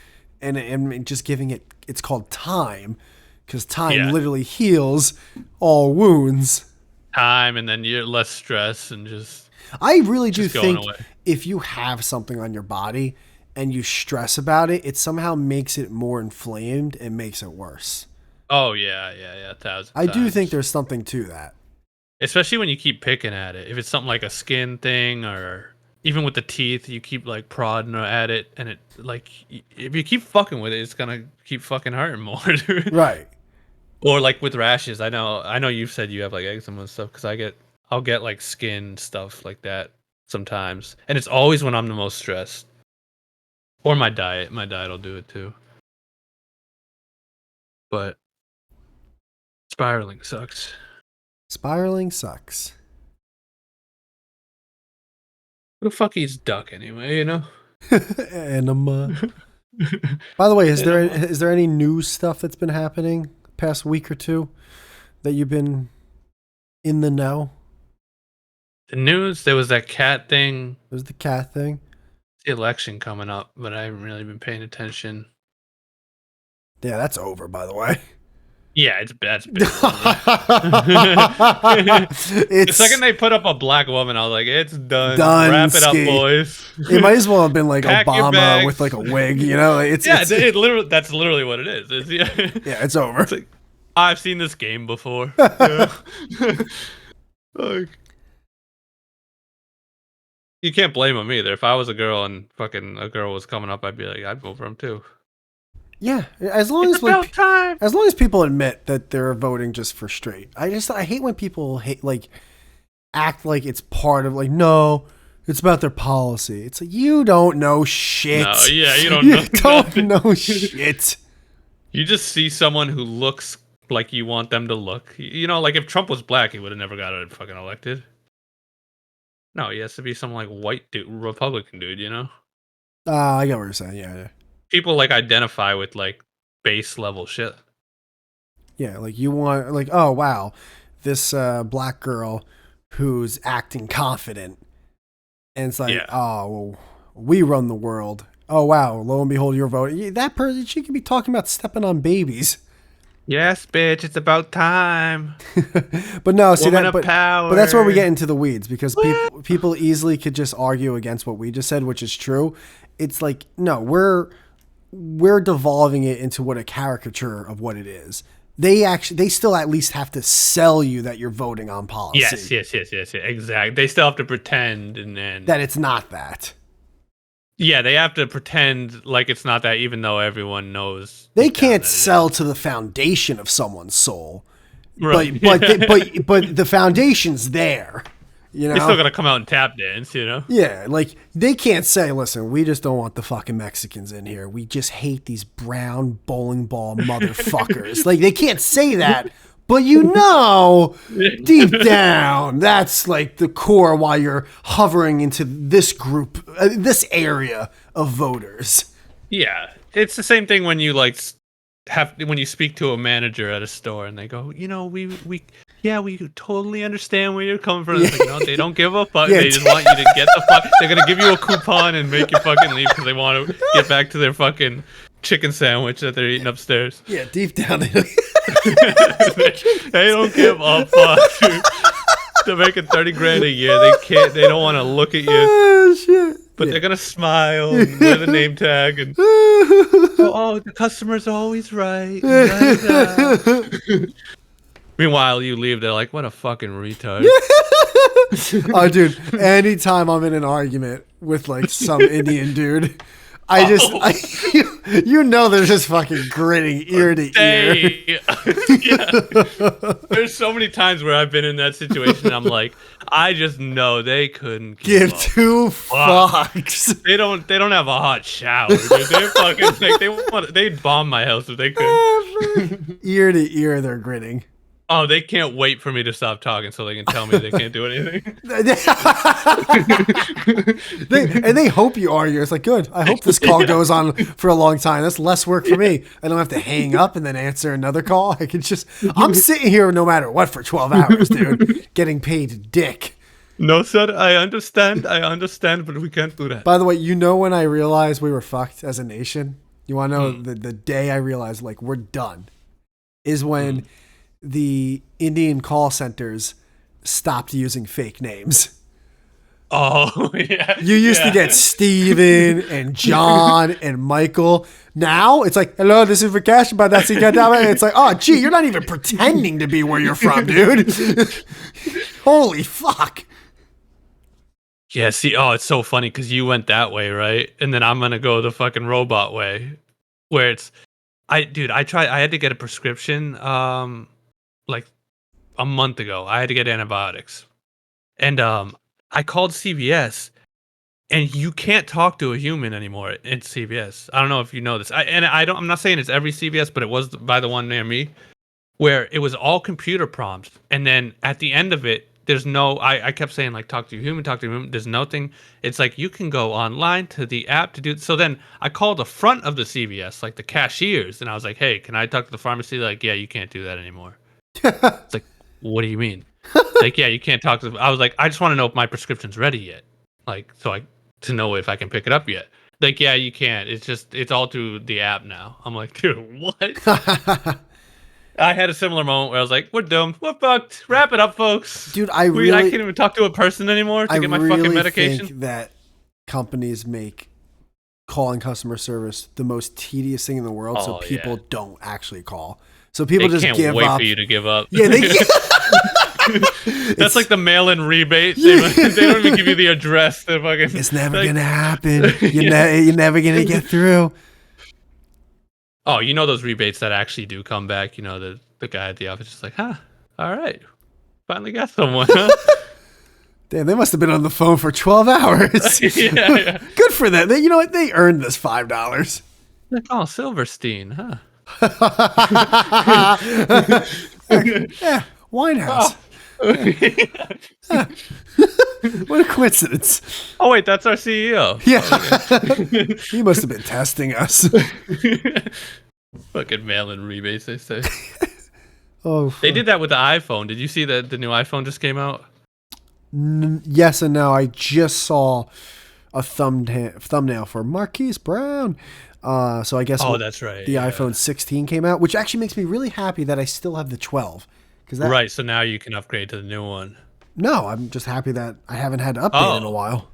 and just giving it, it's called time, because time literally heals all wounds.
Time, and then you're less stress and just.
I really do think
away.
if you have something on your body and you stress about it, it somehow makes it more inflamed and makes it worse.
Oh yeah, 1,000
I do
times.
think there's something to that.
Especially when you keep picking at it. If it's something like a skin thing, or even with the teeth, you keep like prodding at it, and it like if you keep fucking with it, it's gonna keep fucking hurting more, dude.
Right.
Or like with rashes, I know you've said you have like eczema and stuff, because I'll get like skin stuff like that sometimes, and it's always when I'm the most stressed. Or my diet will do it too. But spiraling sucks.
Spiraling sucks.
Who the fuck eats duck anyway, you know?
Enema. By the way, is there any news stuff that's been happening past week or two that you've been in the know?
The news, there was that cat thing.
There's the cat thing.
The election coming up, but I haven't really been paying attention.
Yeah, that's over, by the way.
Yeah, that's big. The second they put up a black woman, I was like, it's done. Wrap it up, boys.
It might as well have been like
Pack
Obama with like a wig, you know?
That's literally what it is.
Yeah, it's over.
It's like, I've seen this game before. Like, you can't blame them either. If I was a girl and fucking a girl was coming up, I'd be like, I'd vote for him too.
Yeah, as long as people admit that they're voting just for straight. I hate when people act like it's part of no, it's about their policy. It's like, you don't know shit.
No, yeah, you
don't know shit.
You just see someone who looks like you want them to look. You know, like if Trump was black, he would have never got fucking elected. No, he has to be some like white dude, Republican dude, you know?
I get what you're saying. Yeah.
People like identify with like base level shit.
Yeah, like you want oh wow, this black girl who's acting confident, and it's like oh well, we run the world. Oh wow, lo and behold, you're voting. That person, she could be talking about stepping on babies.
Yes, bitch, it's about time.
But no, see
Woman
that,
of
but
power.
But that's where we get into the weeds, because people easily could just argue against what we just said, which is true. It's like, no, we're devolving it into what a caricature of what it is. They still at least have to sell you that you're voting on policy.
Yes, exactly. They still have to pretend and then
that it's not that.
Yeah, they have to pretend like it's not that, even though everyone knows.
They can't sell to the foundation of someone's soul,
right?
But the foundation's there. You know,
they're still gonna come out and tap dance, you know?
Yeah, like they can't say, "Listen, we just don't want the fucking Mexicans in here. We just hate these brown bowling ball motherfuckers." Like they can't say that, but deep down, that's like the core why you're hovering into this group, this area of voters.
Yeah, it's the same thing when you when you speak to a manager at a store and they go, we yeah, we totally understand where you're coming from. It's like, no, they don't give a fuck.
Yeah,
They just want you to get the fuck. They're gonna give you a coupon and make you fucking leave because they want to get back to their fucking chicken sandwich that they're eating upstairs.
Yeah, deep down.
They don't give a fuck, dude. They're making 30 grand a year. They can't. They don't want to look at you.
Oh shit!
But they're gonna smile and wear the name tag and the customer's always right. Meanwhile, you leave. They're like, "What a fucking retard."
Oh, dude! Anytime I'm in an argument with like some Indian dude, you know, they're just fucking grinning ear to ear.
Yeah. There's so many times where I've been in that situation. And I'm like, I just know they couldn't
give two fucks.
They don't have a hot shower, dude. They're fucking like they'd bomb my house if they could.
Ear to ear, they're grinning.
Oh, they can't wait for me to stop talking so they can tell me they can't do anything.
they hope you argue. It's like, good. I hope this call goes on for a long time. That's less work for me. I don't have to hang up and then answer another call. I'm sitting here no matter what for 12 hours, dude, getting paid dick.
No, sir, I understand, but we can't do that.
By the way, you know when I realized we were fucked as a nation? You want to know the day I realized, like, we're done is when the Indian call centers stopped using fake names.
Oh, yeah.
You used to get Steven and John and Michael. Now it's like, hello, this is Vikesh, but that's it's like, oh, gee, you're not even pretending to be where you're from, dude. Holy fuck.
Yeah, see, it's so funny because you went that way, right? And then I'm going to go the fucking robot way where it's, I had to get a prescription, like a month ago. I had to get antibiotics. And I called CVS and you can't talk to a human anymore in CVS. I don't know if you know this. I'm not saying it's every CVS, but it was by the one near me where it was all computer prompts. And then at the end of it, there's no, I kept saying like, talk to a human, talk to a human. There's nothing. It's like, you can go online to the app to do it. So then I called the front of the CVS, like the cashiers. And I was like, hey, can I talk to the pharmacy? They're like, yeah, you can't do that anymore. It's like, what do you mean? Like, yeah, you can't talk to them. I was like, I just want to know if my prescription's ready yet. Like, to know if I can pick it up yet. Like, yeah, you can't. It's all through the app now. I'm like, dude, what? I had a similar moment where I was like, we're doomed. We're fucked. Wrap it up, folks.
Dude, I
can't even talk to a person anymore to get my fucking medication.
I think that companies make calling customer service the most tedious thing in the world, so people don't actually call. So people just give up.
They can't wait for you to give up.
Yeah,
That's like the mail-in rebate. They don't even give you the address.
It's never gonna happen. You're never gonna get through.
Oh, you know those rebates that actually do come back. You know the guy at the office is like, huh, all right, finally got someone. Huh?
Damn, they must have been on the phone for 12 hours.
Yeah.
Good for them. You know what? They earned this $5.
Like, oh, Silverstein, huh?
Yeah, Winehouse. Oh. What a coincidence.
Oh, wait, that's our CEO.
Yeah. He must have been testing us.
Fucking mail-in rebates, they say.
Oh,
they did that with the iPhone. Did you see that the new iPhone just came out?
Yes and no. I just saw a thumbnail for Marquise Brown. So I guess
that's right.
The iPhone 16 came out, which actually makes me really happy that I still have the 12.
Right, so now you can upgrade to the new one.
No, I'm just happy that I haven't had to update in a while.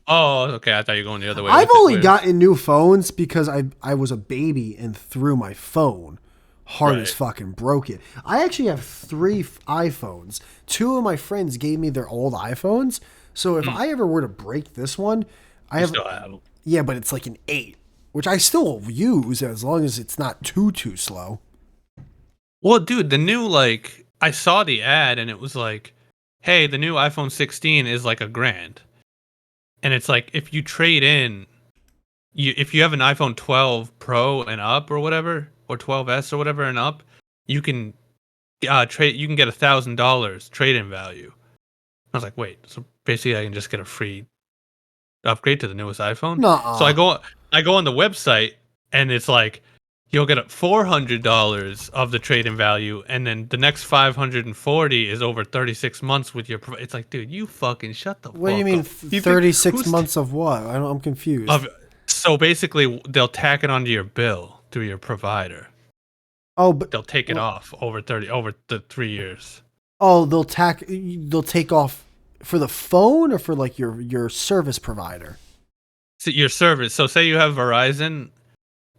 Oh, okay. I thought you were going the other way.
I've only gotten new phones because I was a baby and threw my phone hard as fucking broke it. I actually have 3 iPhones. 2 of my friends gave me their old iPhones. So if I ever were to break this one,
still have them.
Yeah, but it's like an 8, which I still use as long as it's not too slow.
Well, dude, the new, like, I saw the ad and it was like, hey, the new iPhone 16 is like $1,000. And it's like, if you trade in, if you have an iPhone 12 Pro and up or whatever, or 12S or whatever and up, you can trade. You can get $1,000 trade-in value. I was like, wait, so basically I can just get a free upgrade to the newest iPhone?
Nuh-uh.
So I go on the website and it's like, you'll get $400 of the trade-in value, and then the next 540 is over 36 months with your. It's like, dude, you fucking shut the
What do you
fuck
mean,
up. You think
36
who's
months of what? I'm confused.
of? So basically, they'll tack it onto your bill through your provider.
Oh, but
They'll take it off over the 3 years.
oh, they'll take off for the phone or for like your service provider.
So your service. So say you have Verizon.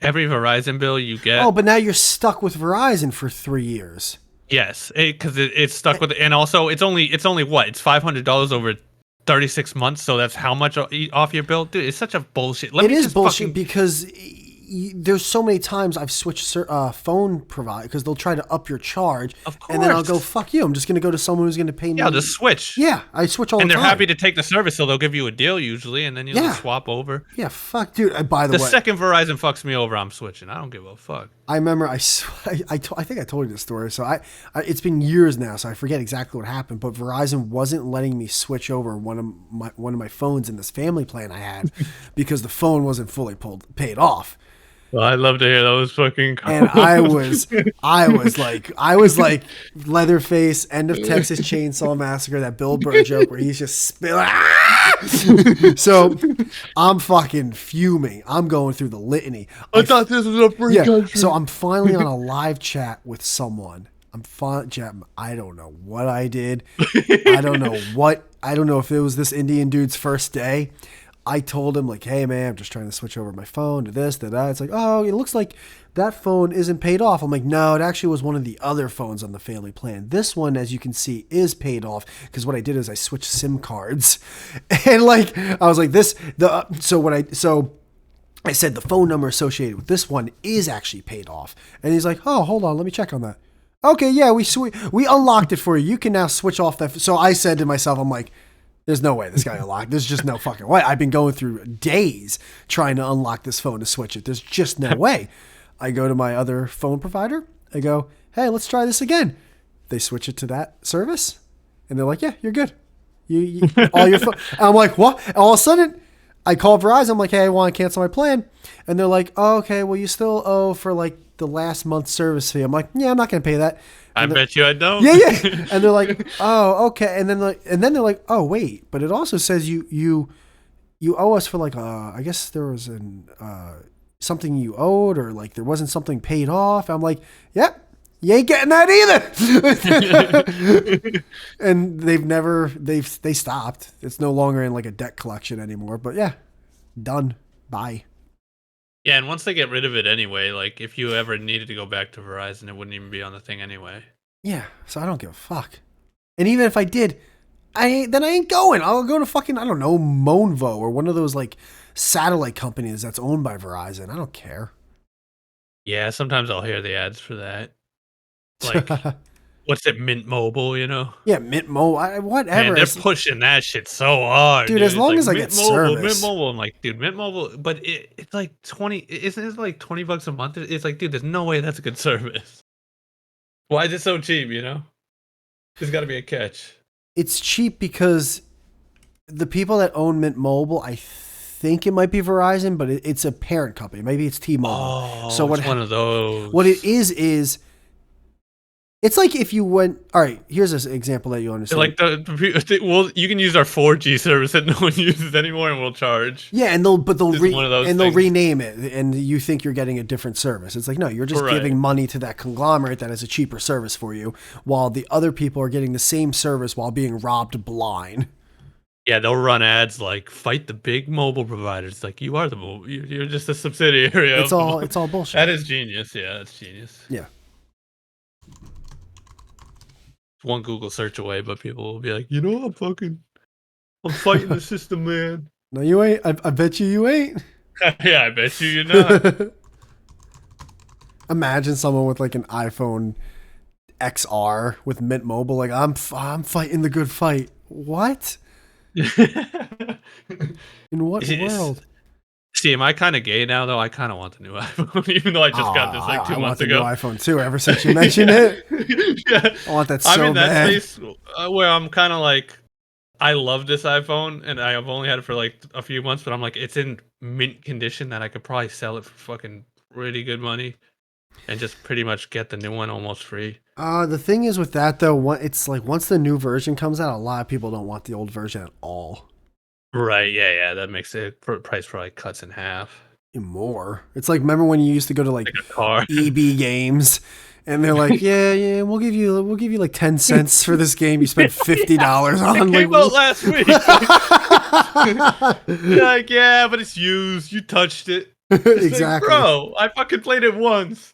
Every Verizon bill you get.
Oh, but now you're stuck with Verizon for 3 years.
Yes, because it's stuck with it, and also it's only what? It's $500 over 36 months, so that's how much off your bill, dude. It's such a bullshit.
It is bullshit because there's so many times I've switched phone provider because they'll try to up your charge,
Of course.
and then I'll go, fuck you. I'm just gonna go to someone who's gonna pay me.
Yeah, I'll just switch.
Yeah, I switch all
And
the time.
they're happy to take the service, so they'll give you a deal usually, and then you just swap over.
Yeah, fuck, dude. By the way,
second Verizon fucks me over, I'm switching. I don't give a fuck.
I remember I think I told you this story. So I it's been years now, so I forget exactly what happened. But Verizon wasn't letting me switch over one of my phones in this family plan I had because the phone wasn't fully paid off.
Well, I'd love to hear those fucking calls.
And I was like Leatherface, end of Texas Chainsaw Massacre, that Bill Burr joke where he's just spilling. So I'm fucking fuming. I'm going through the litany.
I thought this was a free country.
So I'm finally on a live chat with someone. I don't know what I did. I don't know if it was this Indian dude's first day. I told him, like, hey, man, I'm just trying to switch over my phone to this, to that. It's like, oh, it looks like that phone isn't paid off. I'm like, no, it actually was one of the other phones on the family plan. This one, as you can see, is paid off because what I did is I switched SIM cards. And, like, I was like, so I said the phone number associated with this one is actually paid off. And he's like, oh, hold on, let me check on that. Okay, yeah, we unlocked it for you. You can now switch off that. So I said to myself, I'm like, there's no way this guy unlocked. There's just no fucking way. I've been going through days trying to unlock this phone to switch it. There's just no way. I go to my other phone provider. I go, hey, let's try this again. They switch it to that service, and they're like, yeah, you're good. You all your phone. I'm like, what? And all of a sudden, I call Verizon. I'm like, hey, I want to cancel my plan, and they're like, oh, okay, well, you still owe for like the last month's service fee. I'm like, yeah, I'm not gonna pay that.
I bet you I don't.
Yeah. And they're like, oh, okay. And then they're like, oh, wait, but it also says you owe us for like I guess there was something you owed or like there wasn't something paid off. I'm like, yep, you ain't getting that either. And they stopped. It's no longer in like a debt collection anymore. But yeah, done. Bye.
Yeah, and once they get rid of it anyway, like if you ever needed to go back to Verizon, it wouldn't even be on the thing anyway.
Yeah, so I don't give a fuck. And even if I did, I ain't going. I'll go to fucking, I don't know, Monvo or one of those like satellite companies that's owned by Verizon. I don't care.
Yeah, sometimes I'll hear the ads for that. Like, what's it, Mint Mobile, you know?
Yeah, Mint Mobile, whatever.
Man, they're pushing that shit so hard,
dude. As long as I get service.
Mint Mobile, I'm like, dude, Mint Mobile, but it's like 20. Isn't it like $20 a month? It's like, dude, there's no way that's a good service. Why is it so cheap? You know, there's got to be a catch.
It's cheap because the people that own Mint Mobile, I think it might be Verizon, but it's a parent company. Maybe it's T-Mobile.
Oh, so it's one of those.
What it is. It's like if you went. All right, here's an example that you understand.
Like you can use our 4G service that no one uses anymore, and we'll charge.
Yeah, and they'll rename it, and you think you're getting a different service. It's like, no, you're just giving money to that conglomerate that has a cheaper service for you, while the other people are getting the same service while being robbed blind.
Yeah, they'll run ads like "fight the big mobile providers." Like you are you're just a subsidiary.
It's all bullshit.
That is genius. Yeah, that's genius.
Yeah.
One Google search away, but people will be like, you know, I'm fighting the system, man.
No, you ain't. I bet you ain't.
Yeah, I bet you're not.
Imagine someone with like an iPhone XR with Mint Mobile, like I'm fighting the good fight. What? In what world?
See, am I kind of gay now, though? I kind of want the new iPhone, even though I just got this like 2 months ago.
I want the new iPhone too, ever since you mentioned it.
Yeah.
I want that so bad. I'm in that space
where I'm kind of like, I love this iPhone, and I've only had it for like a few months, but I'm like, it's in mint condition that I could probably sell it for fucking really good money. and just pretty much get the new one almost free.
The thing is with that though, it's like once the new version comes out, a lot of people don't want the old version at all.
Right? Yeah. That makes it price probably cuts in half.
More. It's like remember when you used to go to like
Like a car.
EB Games, and they're like, yeah, we'll give you like 10 cents for this game you spent $50 on.
It came out last week. Like, yeah, but it's used. You touched it. It's
exactly.
like, bro, I fucking played it once.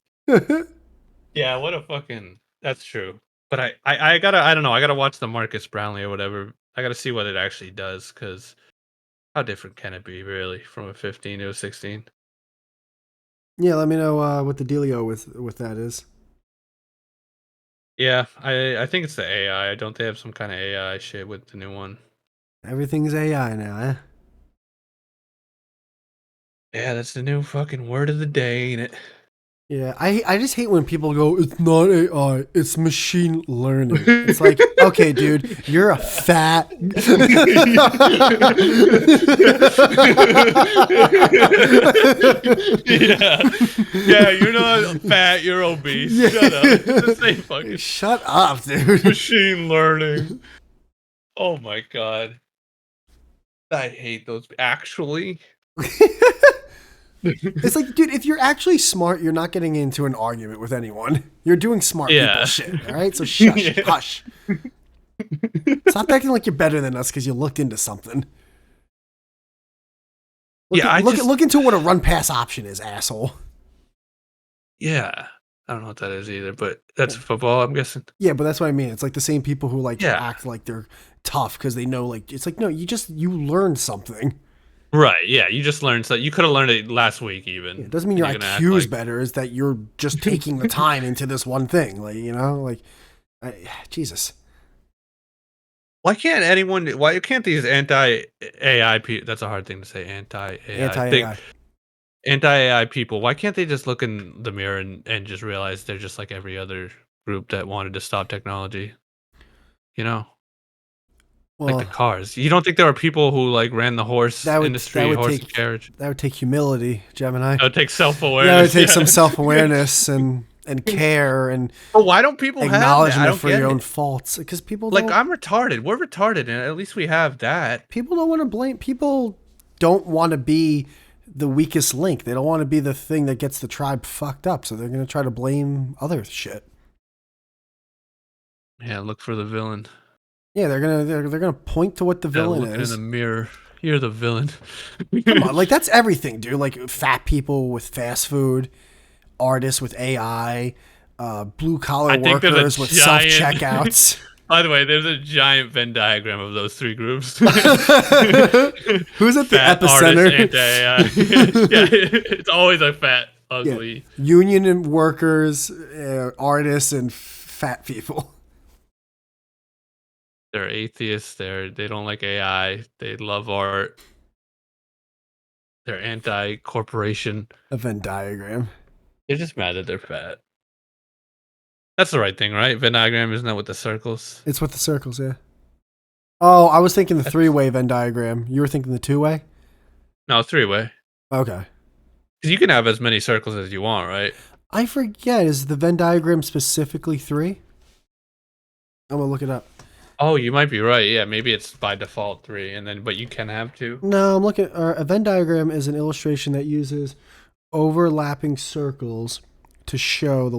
Yeah, what a fucking. That's true. But I gotta, I don't know. I gotta watch the Marcus Brownlee or whatever. I gotta see what it actually does, because how different can it be, really, from a 15 to a 16?
Yeah, let me know what the dealio with that is.
Yeah, I think it's the AI. Don't they have some kind of AI shit with the new one?
Everything's AI now, eh?
Yeah, that's the new fucking word of the day, ain't it?
Yeah, I just hate when people go, it's not AI, it's machine learning. It's like, okay, dude, you're a fat.
Yeah, you're not fat, you're obese.
Yeah.
Shut up. It's the same fucking
Shut up, dude.
machine learning. Oh my god. I hate those. Actually.
It's like, dude, if you're actually smart, you're not getting into an argument with anyone. You're doing smart people shit, all right? So shush, hush. Stop acting like you're better than us because you looked into something. Look into what a run pass option is, asshole.
Yeah. I don't know what that is either, but that's football, I'm guessing.
Yeah, but that's what I mean. It's like the same people who like
Yeah.
act like they're tough because they know, like, it's like, no, you learned something.
Right, yeah, you just learned, so you could have learned it last week even.
It doesn't mean your IQ is better. Is that you're just taking the time into this one thing, like, you know, like, Jesus.
Why can't these anti-AI people, that's a hard thing to say, anti-AI people, why can't they just look in the mirror and just realize they're just like every other group that wanted to stop technology? You know?
Well,
like the cars. You don't think there are people who like ran the horse industry, horse and carriage?
That would take humility, Gemini.
That would take self-awareness.
That would take some self-awareness and care and.
But why don't people
acknowledgement
have that?
for your own faults? Because people
like, I'm retarded. We're retarded, and at least we have that.
People don't want to blame. People don't want to be the weakest link. They don't want to be the thing that gets the tribe fucked up. So they're going to try to blame other shit.
Yeah, look for the villain.
Yeah, they're gonna point to what the villain is.
In the mirror, you're the villain.
Come on, like that's everything, dude. Like fat people with fast food, artists with AI, blue collar workers with self checkouts.
By the way, there's a giant Venn diagram of those three groups.
Who's at the
fat,
epicenter?
Artist, anti-AI. Yeah, it's always a fat, ugly.
Yeah. Union and workers, artists, and fat people.
They're atheists. They don't like AI. They love art. They're anti-corporation.
A Venn diagram.
They're just mad that they're fat. That's the right thing, right? Venn diagram, isn't that with the circles?
It's with the circles, yeah. Oh, I was thinking the three-way Venn diagram. You were thinking the two-way?
No, three-way.
Okay.
Because you can have as many circles as you want, right?
I forget. Is the Venn diagram specifically 3? I'm gonna look it up.
Oh, you might be right. Yeah, maybe it's by default 3, but you can have 2.
No, I'm looking. A Venn diagram is an illustration that uses overlapping circles to show the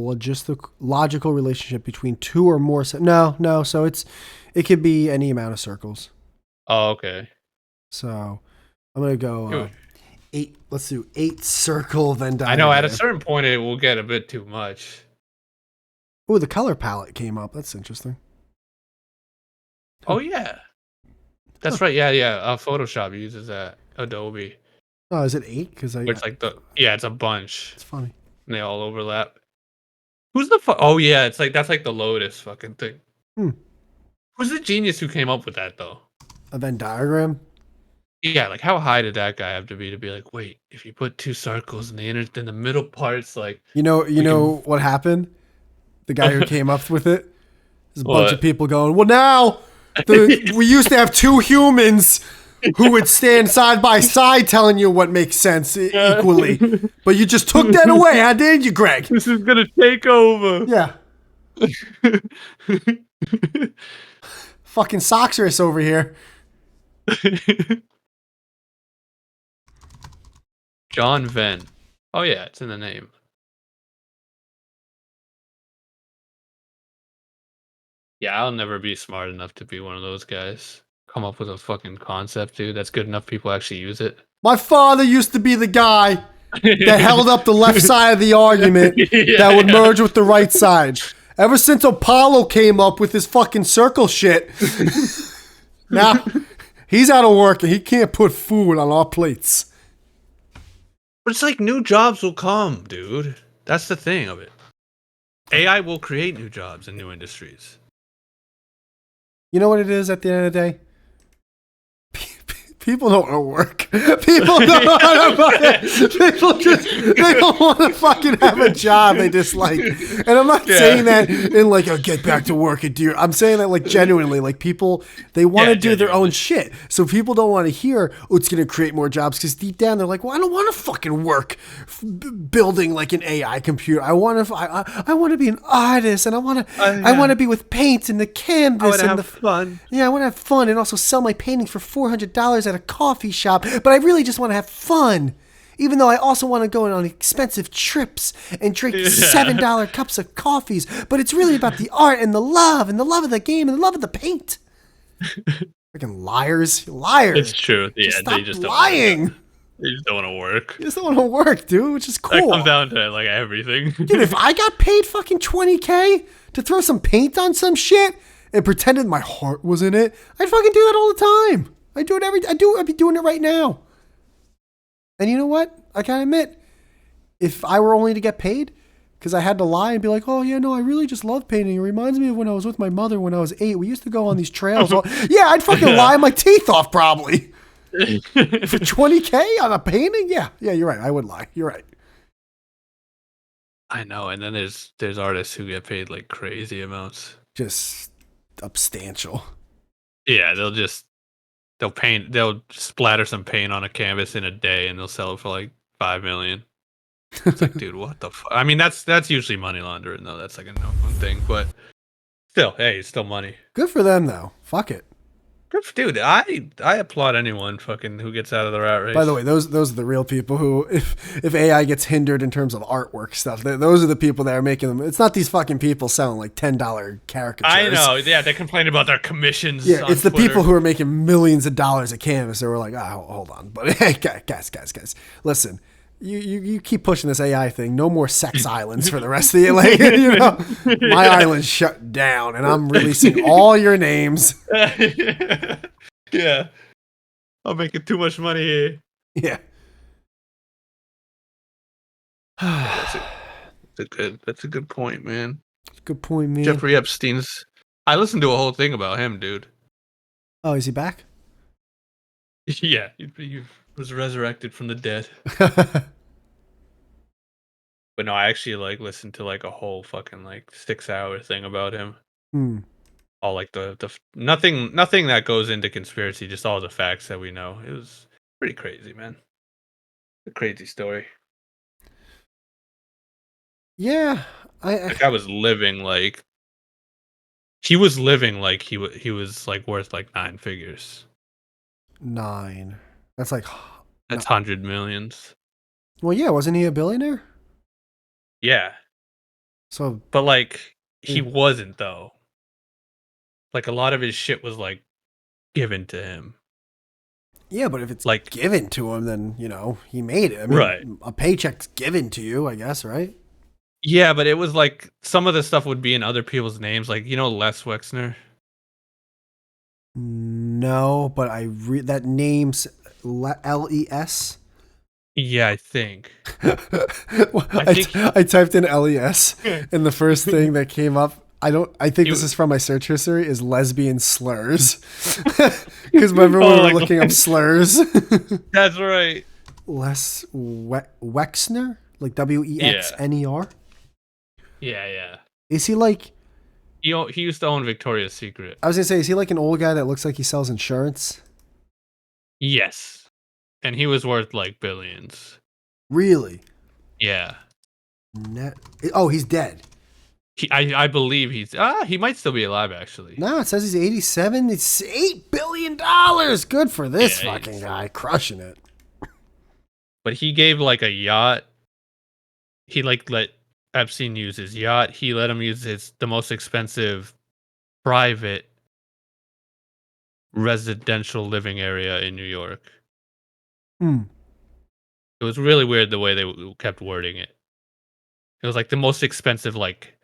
logical relationship between 2 or more. No. So it could be any amount of circles.
Oh, okay.
So I'm gonna go 8. Let's do 8 circle Venn diagram.
I know at a certain point it will get a bit too much.
Oh, the color palette came up. That's interesting.
Oh yeah, that's right. Yeah. Photoshop uses that. Adobe.
Oh, is it 8? Because
it's like it's a bunch.
It's funny.
And they all overlap. Who's the oh yeah, it's like that's like the Lotus fucking thing. Who's the genius who came up with that though?
A Venn diagram.
Yeah, like how high did that guy have to be like, wait, if you put 2 circles in the middle part's like,
you know what happened? The guy who came up with it. There's a bunch of people going, well, now we used to have 2 humans. who would stand side by side telling you what makes sense equally. But you just took that away, huh, didn't you, Greg?
This is gonna take over.
Yeah. Fucking Soxerus over here.
John Venn. Oh yeah, it's in the name. Yeah, I'll never be smart enough to be one of those guys. Come up with a fucking concept, dude. That's good enough people actually use it.
My father used to be the guy that held up the left side of the argument
Yeah,
that would merge with the right side. Ever since Apollo came up with his fucking circle shit, now he's out of work and he can't put food on our plates.
But it's like new jobs will come, dude. That's the thing of it. AI will create new jobs and new industries.
You know what it is at the end of the day? People don't want to work. People don't want to. People they don't want to fucking have a job they dislike. And I'm not saying that in like a get back to work and do. I'm saying that like genuinely, like people they want to do their own shit. So people don't want to hear, oh, it's going to create more jobs because deep down they're like, well, I don't want to fucking work building like an AI computer. I want to be an artist and I want to be with paint and the canvas and the
fun.
Yeah, I want to have fun and also sell my paintings for $400 at a coffee shop, but I really just want to have fun. Even though I also want to go on expensive trips and drink $7 cups of coffees, but it's really about the art and the love of the game and the love of the paint. Freaking liars.
It's true. Yeah,
just stop
they just
lying.
They just don't want to work.
You just don't want to work, dude, which is cool.
That comes down to like everything.
Dude, if I got paid fucking $20K to throw some paint on some shit and pretended my heart was in it, I'd fucking do that all the time. I'd be doing it right now. And you know what? I gotta admit, if I were only to get paid, because I had to lie and be like, oh yeah, no, I really just love painting. It reminds me of when I was with my mother when I was 8. We used to go on these trails. Yeah, I'd fucking lie my teeth off probably. For $20K on a painting? Yeah, you're right. I would lie. You're right.
I know, and then there's artists who get paid like crazy amounts.
Just substantial.
Yeah, they'll splatter some paint on a canvas in a day and they'll sell it for like $5 million. It's like, dude, what the fuck? I mean, that's usually money laundering though. That's like a known thing, but still, hey, it's still money.
Good for them though. Fuck it.
Dude, I applaud anyone fucking who gets out of the rat race.
By the way, those are the real people who, if AI gets hindered in terms of artwork stuff, those are the people that are making them. It's not these fucking people selling like $10 caricatures.
I know, yeah, they complain about their commissions.
Yeah, it's the
Twitter.
people who are making millions of dollars a canvas that were like, hold on, but hey, guys, listen. You keep pushing this AI thing. No more sex islands for the rest of the like, you know, my island's shut down, and I'm releasing all your names.
Yeah, I'm making too much money here.
Yeah.
That's a good point, man.
Good point, man.
Jeffrey Epstein's. I listened to a whole thing about him, dude.
Oh, is he back?
Yeah, he was resurrected from the dead. But no, I actually like listened to like a whole fucking like 6-hour thing about him. All like the nothing that goes into conspiracy, just all the facts that we know. It was pretty crazy, man. A crazy story.
Yeah,
I was living like he was living like he was like worth like 9 figures.
9. That's like
that's 100 millions.
Well, yeah, wasn't he a billionaire?
Yeah.
So,
but like he wasn't though. Like a lot of his shit was like given to him.
Yeah, but if it's
like
given to him, then you know he made it. I mean,
right.
A paycheck's given to you, I guess, right?
Yeah, but it was like some of the stuff would be in other people's names, like you know Les Wexner.
No, but that name's LES.
Yeah, I think.
Well, I typed in LES, and the first thing that came up, I think this is from my search history, is lesbian slurs. Because remember when we were looking up slurs?
That's right.
Les Wexner, like WEXNER.
Yeah.
Is he like?
He used to own Victoria's Secret.
I was gonna say, is he like an old guy that looks like he sells insurance?
Yes, and he was worth like billions.
Really?
Yeah.
Net. Oh, he's dead.
I believe he might still be alive actually.
No, it says he's 87. It's $8 billion. Good for this
Yeah,
fucking guy, crushing it.
but he gave like a yacht. He like let Epstein use his yacht. He let him use the most expensive private residential living area in New York.
Hmm.
It was really weird the way they kept wording it. It was like the most expensive like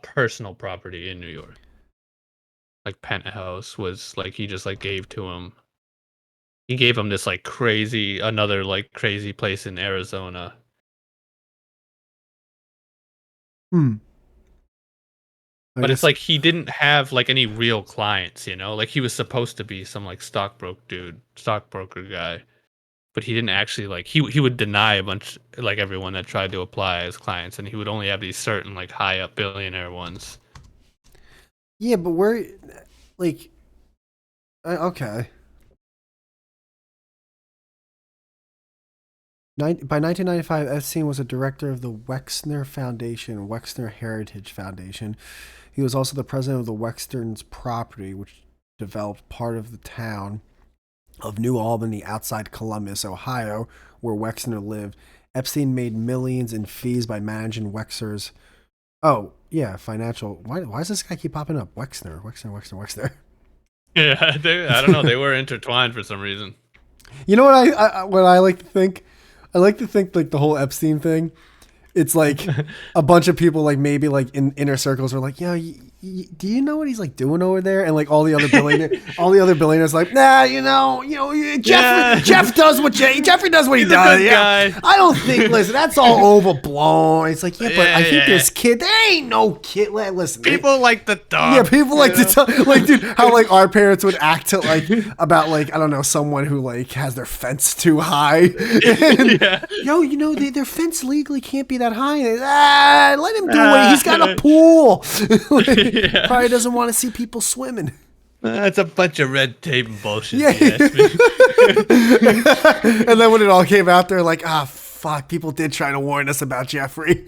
personal property in New York. Like penthouse was like he just like gave to him. He gave him this like another like crazy place in Arizona.
Hmm. I
But it's
guess.
like he didn't have like any real clients, you know? Like he was supposed to be some like stockbroker guy. But he didn't actually like he would deny a bunch like everyone that tried to apply as clients, and he would only have these certain like high up billionaire ones.
Yeah, but where, like, okay. By 1995, Epstein was a director of the Wexner Heritage Foundation. He was also the president of the Wexner's Property, which developed part of the town of New Albany outside Columbus, Ohio, where Wexner lived. Epstein made millions in fees by managing Wexner's. Oh, yeah, financial. Why does this guy keep popping up? Wexner.
Yeah, I don't know. They were intertwined for some reason.
You know what what I like to think? I like to think like the whole Epstein thing. It's like a bunch of people like maybe like in inner circles are like, yeah, do you know what he's like doing over there? And like all the other billionaires like, nah, Jeff does Jeffrey does what he
He's a
does.
good
Yeah,
guy.
I don't think. Listen, that's all overblown. It's like, yeah, but I think
Yeah.
this kid, there ain't no kid. Listen,
People like the dog.
yeah, people like to tell, like, dude, how like our parents would act to like about like I don't know someone who like has their fence too high. And,
Yeah.
yo, their fence legally can't be that high. Let him do it. He's got a pool. Like,
Yeah.
probably doesn't want to see people swimming.
That's a bunch of red tape and bullshit.
Yeah.
You ask me.
And then when it all came out, they're like, fuck, people did try to warn us about Jeffrey.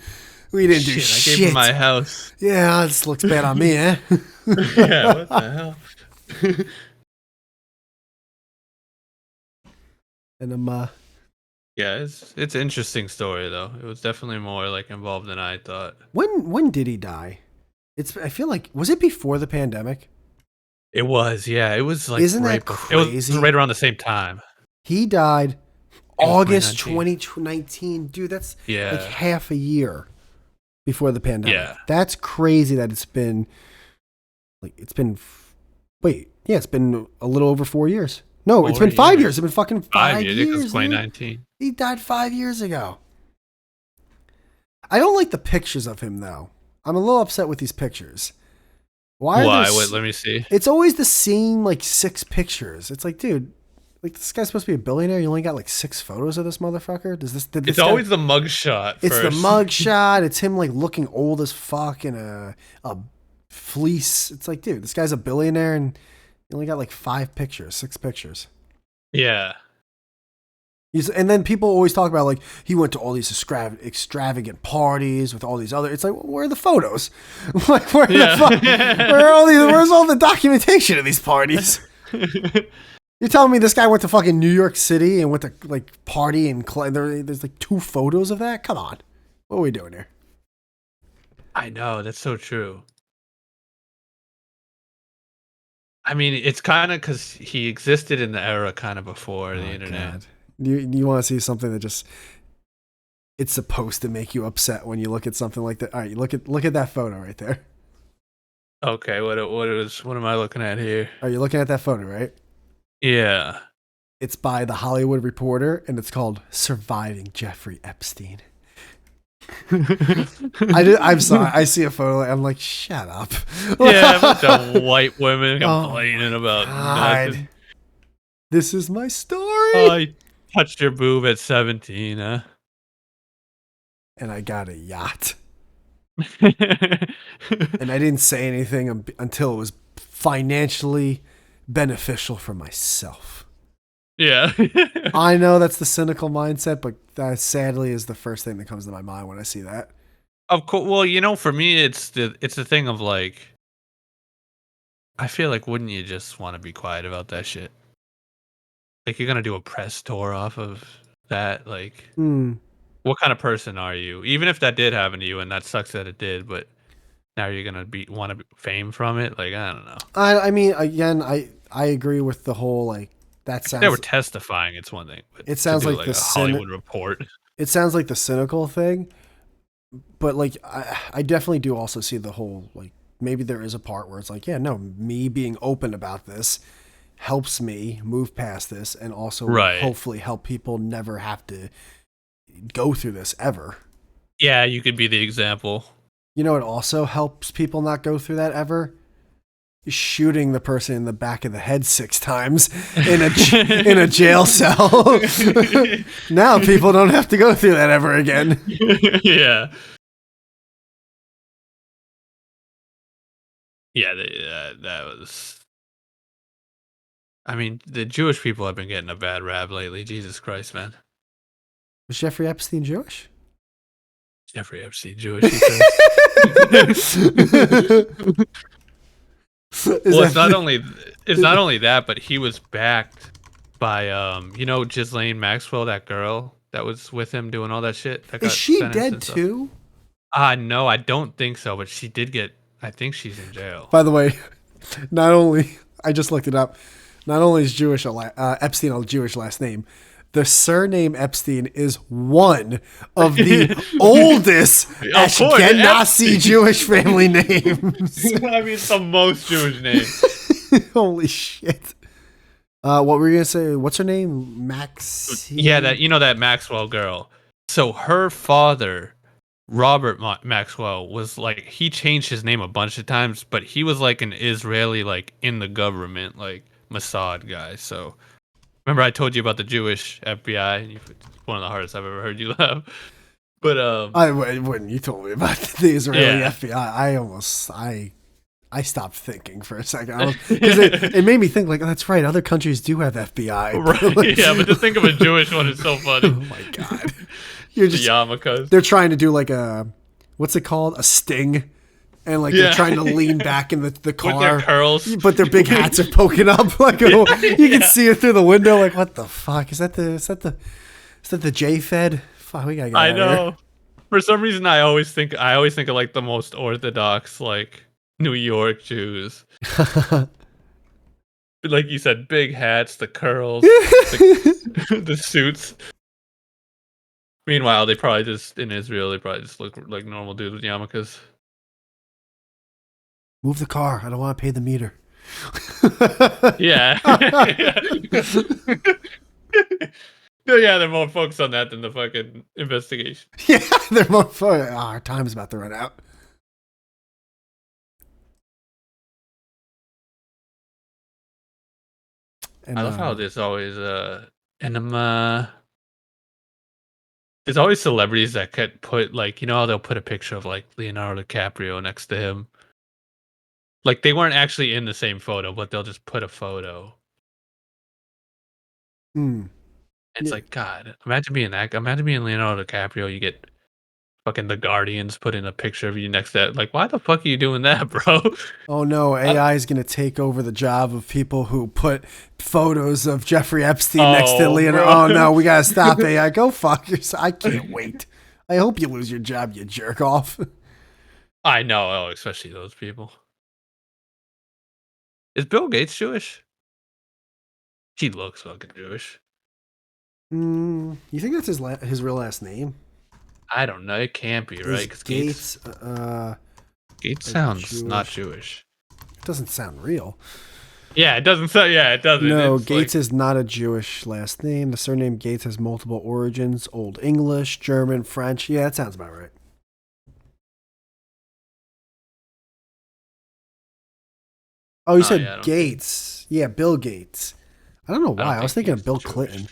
We didn't do shit.
I gave him my house.
Yeah, this looks bad on me, eh?
Yeah, what the hell?
And I'm
Yeah, it's an interesting story though. It was definitely more like involved than I thought.
when did he die? I feel like was it before the pandemic?
It was, yeah. It was like
Isn't
right
that
before. It
crazy?
was right around the same time.
He died
It was
August
2019.
2019. Dude, that's
Yeah.
like half a year before the pandemic.
Yeah.
That's crazy that it's been it's been a little over 4 years. No, it's
4
been 5
years.
years. It's been fucking 5
years.
years.
It was
Dude.
2019.
He died 5 years ago. I don't like the pictures of him though. I'm a little upset with these pictures. Why?
Wait, let me see.
It's always the same like 6 pictures. It's like, dude, like this guy's supposed to be a billionaire. You only got like 6 photos of this motherfucker. Did this
It's
guy-
always the mugshot.
It's the
first.
mug shot. It's him like looking old as fuck in a fleece. It's like, dude, this guy's a billionaire and he only got like 6 pictures.
Yeah.
And then people always talk about like he went to all these extravagant parties with all these other. It's like, well, where are the photos? Like where are all these? Where's all the documentation of these parties? You're telling me this guy went to fucking New York City and went to like party and there's like 2 photos of that? Come on, what are we doing here?
I know, that's so true. I mean, it's kind of because he existed in the era kind of before the internet.
God. You want to see something that just it's supposed to make you upset when you look at something like that. All right, look at that photo right there.
Okay, what am I looking at here?
Are you looking at that photo, right?
Yeah.
It's by the Hollywood Reporter, and it's called "Surviving Jeffrey Epstein." I'm sorry. I see a photo. I'm like, shut up.
Yeah, a bunch of white women complaining about nothing.
This is my story.
Oh, you touched your boob at 17, huh?
And I got a yacht. And I didn't say anything until it was financially beneficial for myself.
Yeah.
I know that's the cynical mindset, but that sadly is the first thing that comes to my mind when I see that.
Of course. Well, for me, it's the thing of like, I feel like wouldn't you just want to be quiet about that shit? Like you're gonna do a press tour off of that. Like,
Hmm.
what kind of person are you? Even if that did happen to you, and that sucks that it did, but now you're gonna be want to fame from it. Like, I don't know.
I mean, again, I agree with the whole like that
If they were
sounds.
testifying, it's one thing, but
It
to
sounds
do
like
like a Hollywood report,
It sounds like the cynical thing, but like I definitely do also see the whole like maybe there is a part where it's like, yeah, no, me being open about this helps me move past this and also
right?
hopefully help people never have to go through this ever.
Yeah, you could be the example.
You know, it also helps people not go through that ever. Shooting the person in the back of the head 6 times in a jail cell. Now people don't have to go through that ever again.
Yeah. Yeah, that was. I mean, the Jewish people have been getting a bad rap lately. Jesus Christ, man.
Was Jeffrey Epstein Jewish?
Jeffrey Epstein Jewish, he says.
Is
Well,
that
it's not only that, but he was backed by Ghislaine Maxwell, that girl that was with him doing all that shit that
is
got
she
sentenced
dead
and stuff.
too?
No, I don't think so, but she did get. I think she's in jail.
By the way, not only I just looked it up. Not only is Epstein a Jewish last name, the surname Epstein is one of the oldest
Of course,
Ashkenazi
Epstein.
Jewish family names.
I mean, it's the most Jewish name.
Holy shit! What were you gonna say? What's her name? Maxine.
Yeah, that Maxwell girl. So her father, Robert Maxwell, was like he changed his name a bunch of times, but he was like an Israeli, like in the government, like Mossad guy. So remember I told you about the Jewish FBI? It's one of the hardest I've ever heard you laugh. But
When you told me about the Israeli
yeah.
FBI, I stopped thinking for a second because it made me think like, oh, that's right. Other countries do have FBI.
Right.
Like,
Yeah, but to think of a Jewish one is so funny.
oh my god, you're
The
just
yarmulkes.
they're trying to do like what's it called, a sting, and like they're trying to lean back in the car
with their curls,
but their big hats are poking up like you can see it through the window. Like what the fuck is that? Is that the J Fed? Fuck, we gotta get
I
out of here.
know. For some reason, I always think of like the most orthodox, like New York Jews. Like you said, big hats, the curls, the suits. Meanwhile, in Israel, they probably just look like normal dudes with yarmulkes.
Move the car. I don't want to pay the meter.
Yeah. Yeah, they're more focused on that than the fucking investigation.
Yeah, they're more fun. Oh, our time's about to run out. And
I love how there's always enema. There's always celebrities that could put like how they'll put a picture of like Leonardo DiCaprio next to him. Like they weren't actually in the same photo, but they'll just put a photo. It's
yeah.
like God. Imagine being that. Imagine being Leonardo DiCaprio. You get fucking the Guardians put in a picture of you next to that. Like, why the fuck are you doing that, bro?
Oh no, AI is going to take over the job of people who put photos of Jeffrey Epstein next to Leonardo.
Bro.
Oh no, we got to stop AI. Go fuck yourself. I can't wait. I hope you lose your job, you jerk off.
I know. Oh, especially those people. Is Bill Gates Jewish? He looks fucking Jewish.
You think that's his real last name?
I don't know. It can't be, right?
Is
Because
Gates?
Gates sounds not Jewish.
It doesn't sound real.
Yeah, it doesn't sound. Yeah, it doesn't.
No,
It's
Gates
like,
is not a Jewish last name. The surname Gates has multiple origins: Old English, German, French. Yeah, that sounds about right. Oh, you said
yeah, I don't think.
Gates. Yeah, Bill Gates. I don't know
I don't
why. I was
think
thinking of
he's
Bill
Jewish.
Clinton.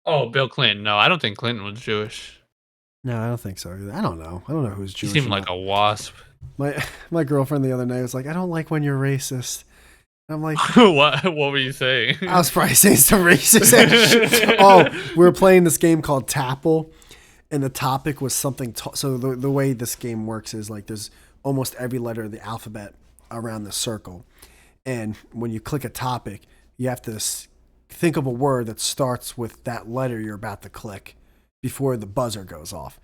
Oh, Bill Clinton. No, I don't think Clinton was Jewish.
No, I don't think so either. I don't know. I don't know who's
He
Jewish
seemed
or
like
not.
a wasp.
My girlfriend the other night was like, I don't like when you're racist. And I'm like,
What were you saying?
I was probably saying some racist ass shit. Oh, we were playing this game called Tapple, and the topic was something. So the way this game works is like there's almost every letter of the alphabet around the circle, and when you click a topic, you have to think of a word that starts with that letter you're about to click before the buzzer goes off.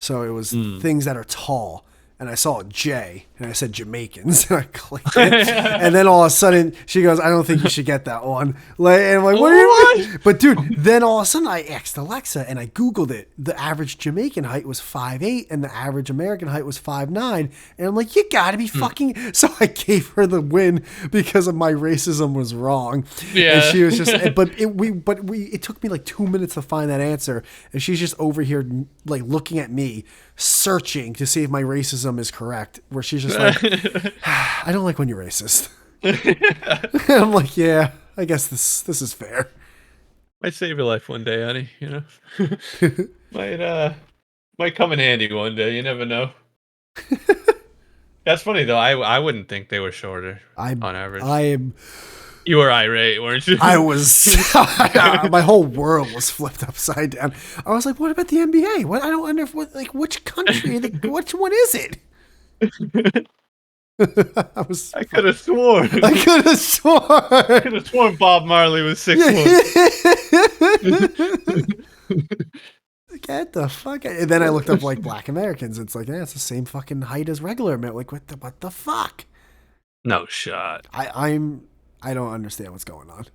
So it was things that are tall. And I saw a J, and I said Jamaicans, and I clicked it. And then all of a sudden, she goes, "I don't think you should get that one." Like, and I'm like, "What are you?" But dude, then all of a sudden, I asked Alexa, and I Googled it. The average Jamaican height was 5'8", and the average American height was 5'9". And I'm like, "You gotta be fucking!" So I gave her the win because of my racism was wrong.
Yeah.
And she was just, it took me like 2 minutes to find that answer, and she's just over here like looking at me, searching to see if my racism is correct, where she's just like, I don't like when you're racist. And I'm like, yeah, I guess this is fair.
Might save your life one day, honey, you know? Might come in handy one day, you never know. That's funny though. I wouldn't think they were shorter on average. You were irate, weren't you?
I was. My whole world was flipped upside down. I was like, "What about the NBA? What? I don't understand. Which country? Which one is it?"
I could have sworn.
I could have sworn.
I could have sworn Bob Marley was 6'1".
Get the fuck out. And then I looked up like Black Americans. It's like, yeah, it's the same fucking height as regular Americans. Like, what the fuck?
No shot.
I don't understand what's going on.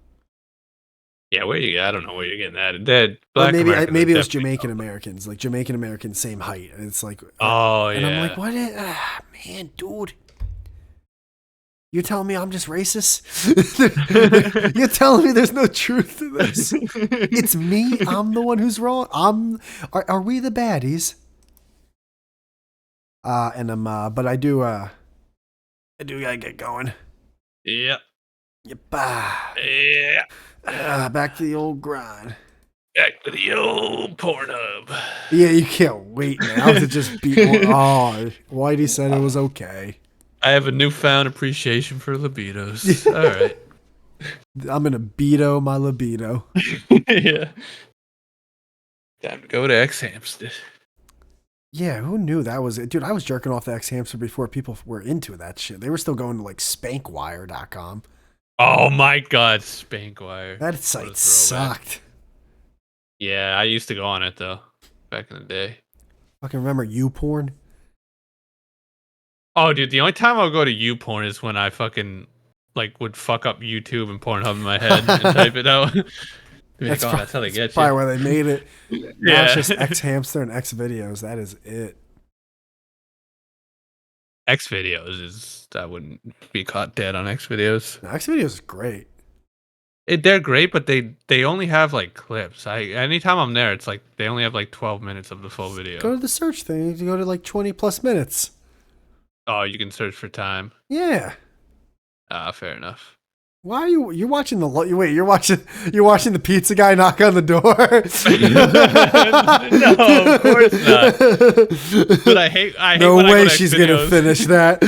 Yeah, I don't know where you're getting at. Dead.
Maybe it was Jamaican Americans. Like Jamaican Americans, same height. And it's like,
oh yeah.
And I'm like, what? Man, dude. You're telling me I'm just racist? You're telling me there's no truth to this? It's me. I'm the one who's wrong. Are we the baddies? But I do gotta get going.
Yep.
Yep.
Yeah.
Back to the old grind.
Back to the old Pornhub.
Yeah, you can't wait now to just beat one. Oh, Whitey said it was okay.
I have a newfound appreciation for libidos. All right.
I'm gonna beto my libido.
Yeah. Time to go to X-Hamster.
Yeah, who knew that was it? Dude, I was jerking off the X-Hamster before people were into that shit. They were still going to like spankwire.com.
Oh my god, Spankwire.
That site sucked.
Yeah, I used to go on it though, back in the day.
Fucking remember YouPorn?
Oh, dude, the only time I'll go to YouPorn is when I fucking would fuck up YouTube and Pornhub in my head and type it out. That's how they get you.
Probably where they made it.
Yeah.
Now it's just X-Hamster and X-Videos. That is it.
X-Videos I wouldn't be caught dead on X-Videos.
No, X-Videos is great.
They're great, but they only have like clips. Anytime I'm there, it's like they only have like 12 minutes of the full video.
Go to the search thing. You go to like 20 plus minutes.
Oh, you can search for time.
Yeah.
Fair enough.
Why are you're watching you're watching the pizza guy knock on the door?
No, of course not. But I hate
no way she's gonna finish that.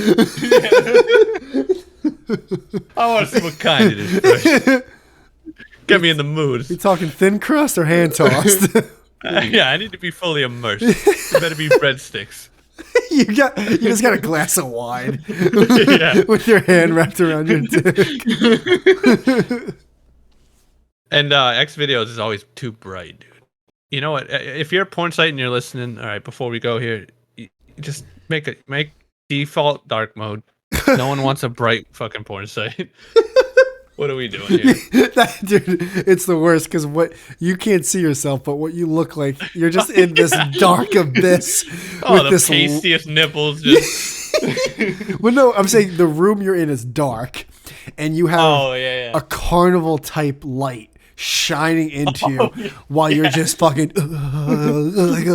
I want to see what kind it is first. Get me in the mood.
You talking thin crust or hand tossed?
Yeah, I need to be fully immersed. It better be breadsticks.
You just got a glass of wine with your hand wrapped around your dick. And
X-Videos is always too bright, dude. You know what? If you're a porn site and you're listening, all right, before we go here, you just make default dark mode. No one wants a bright fucking porn site. What are we doing here?
Dude, it's the worst because what you can't see yourself, but what you look like, you're just in this dark abyss.
Oh, the pastiest nipples. Just...
Well, no, I'm saying the room you're in is dark, and you have a carnival type light shining into you while you're just fucking. Like,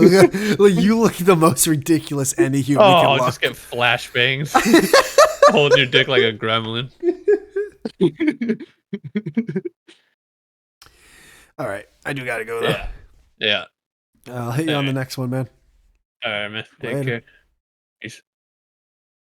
you look the most ridiculous any human can look.
Just get flashbangs, holding your dick like a gremlin.
All right, I do gotta go though.
Yeah.
I'll hit you on the next one, man.
All right, man. Take care. Peace.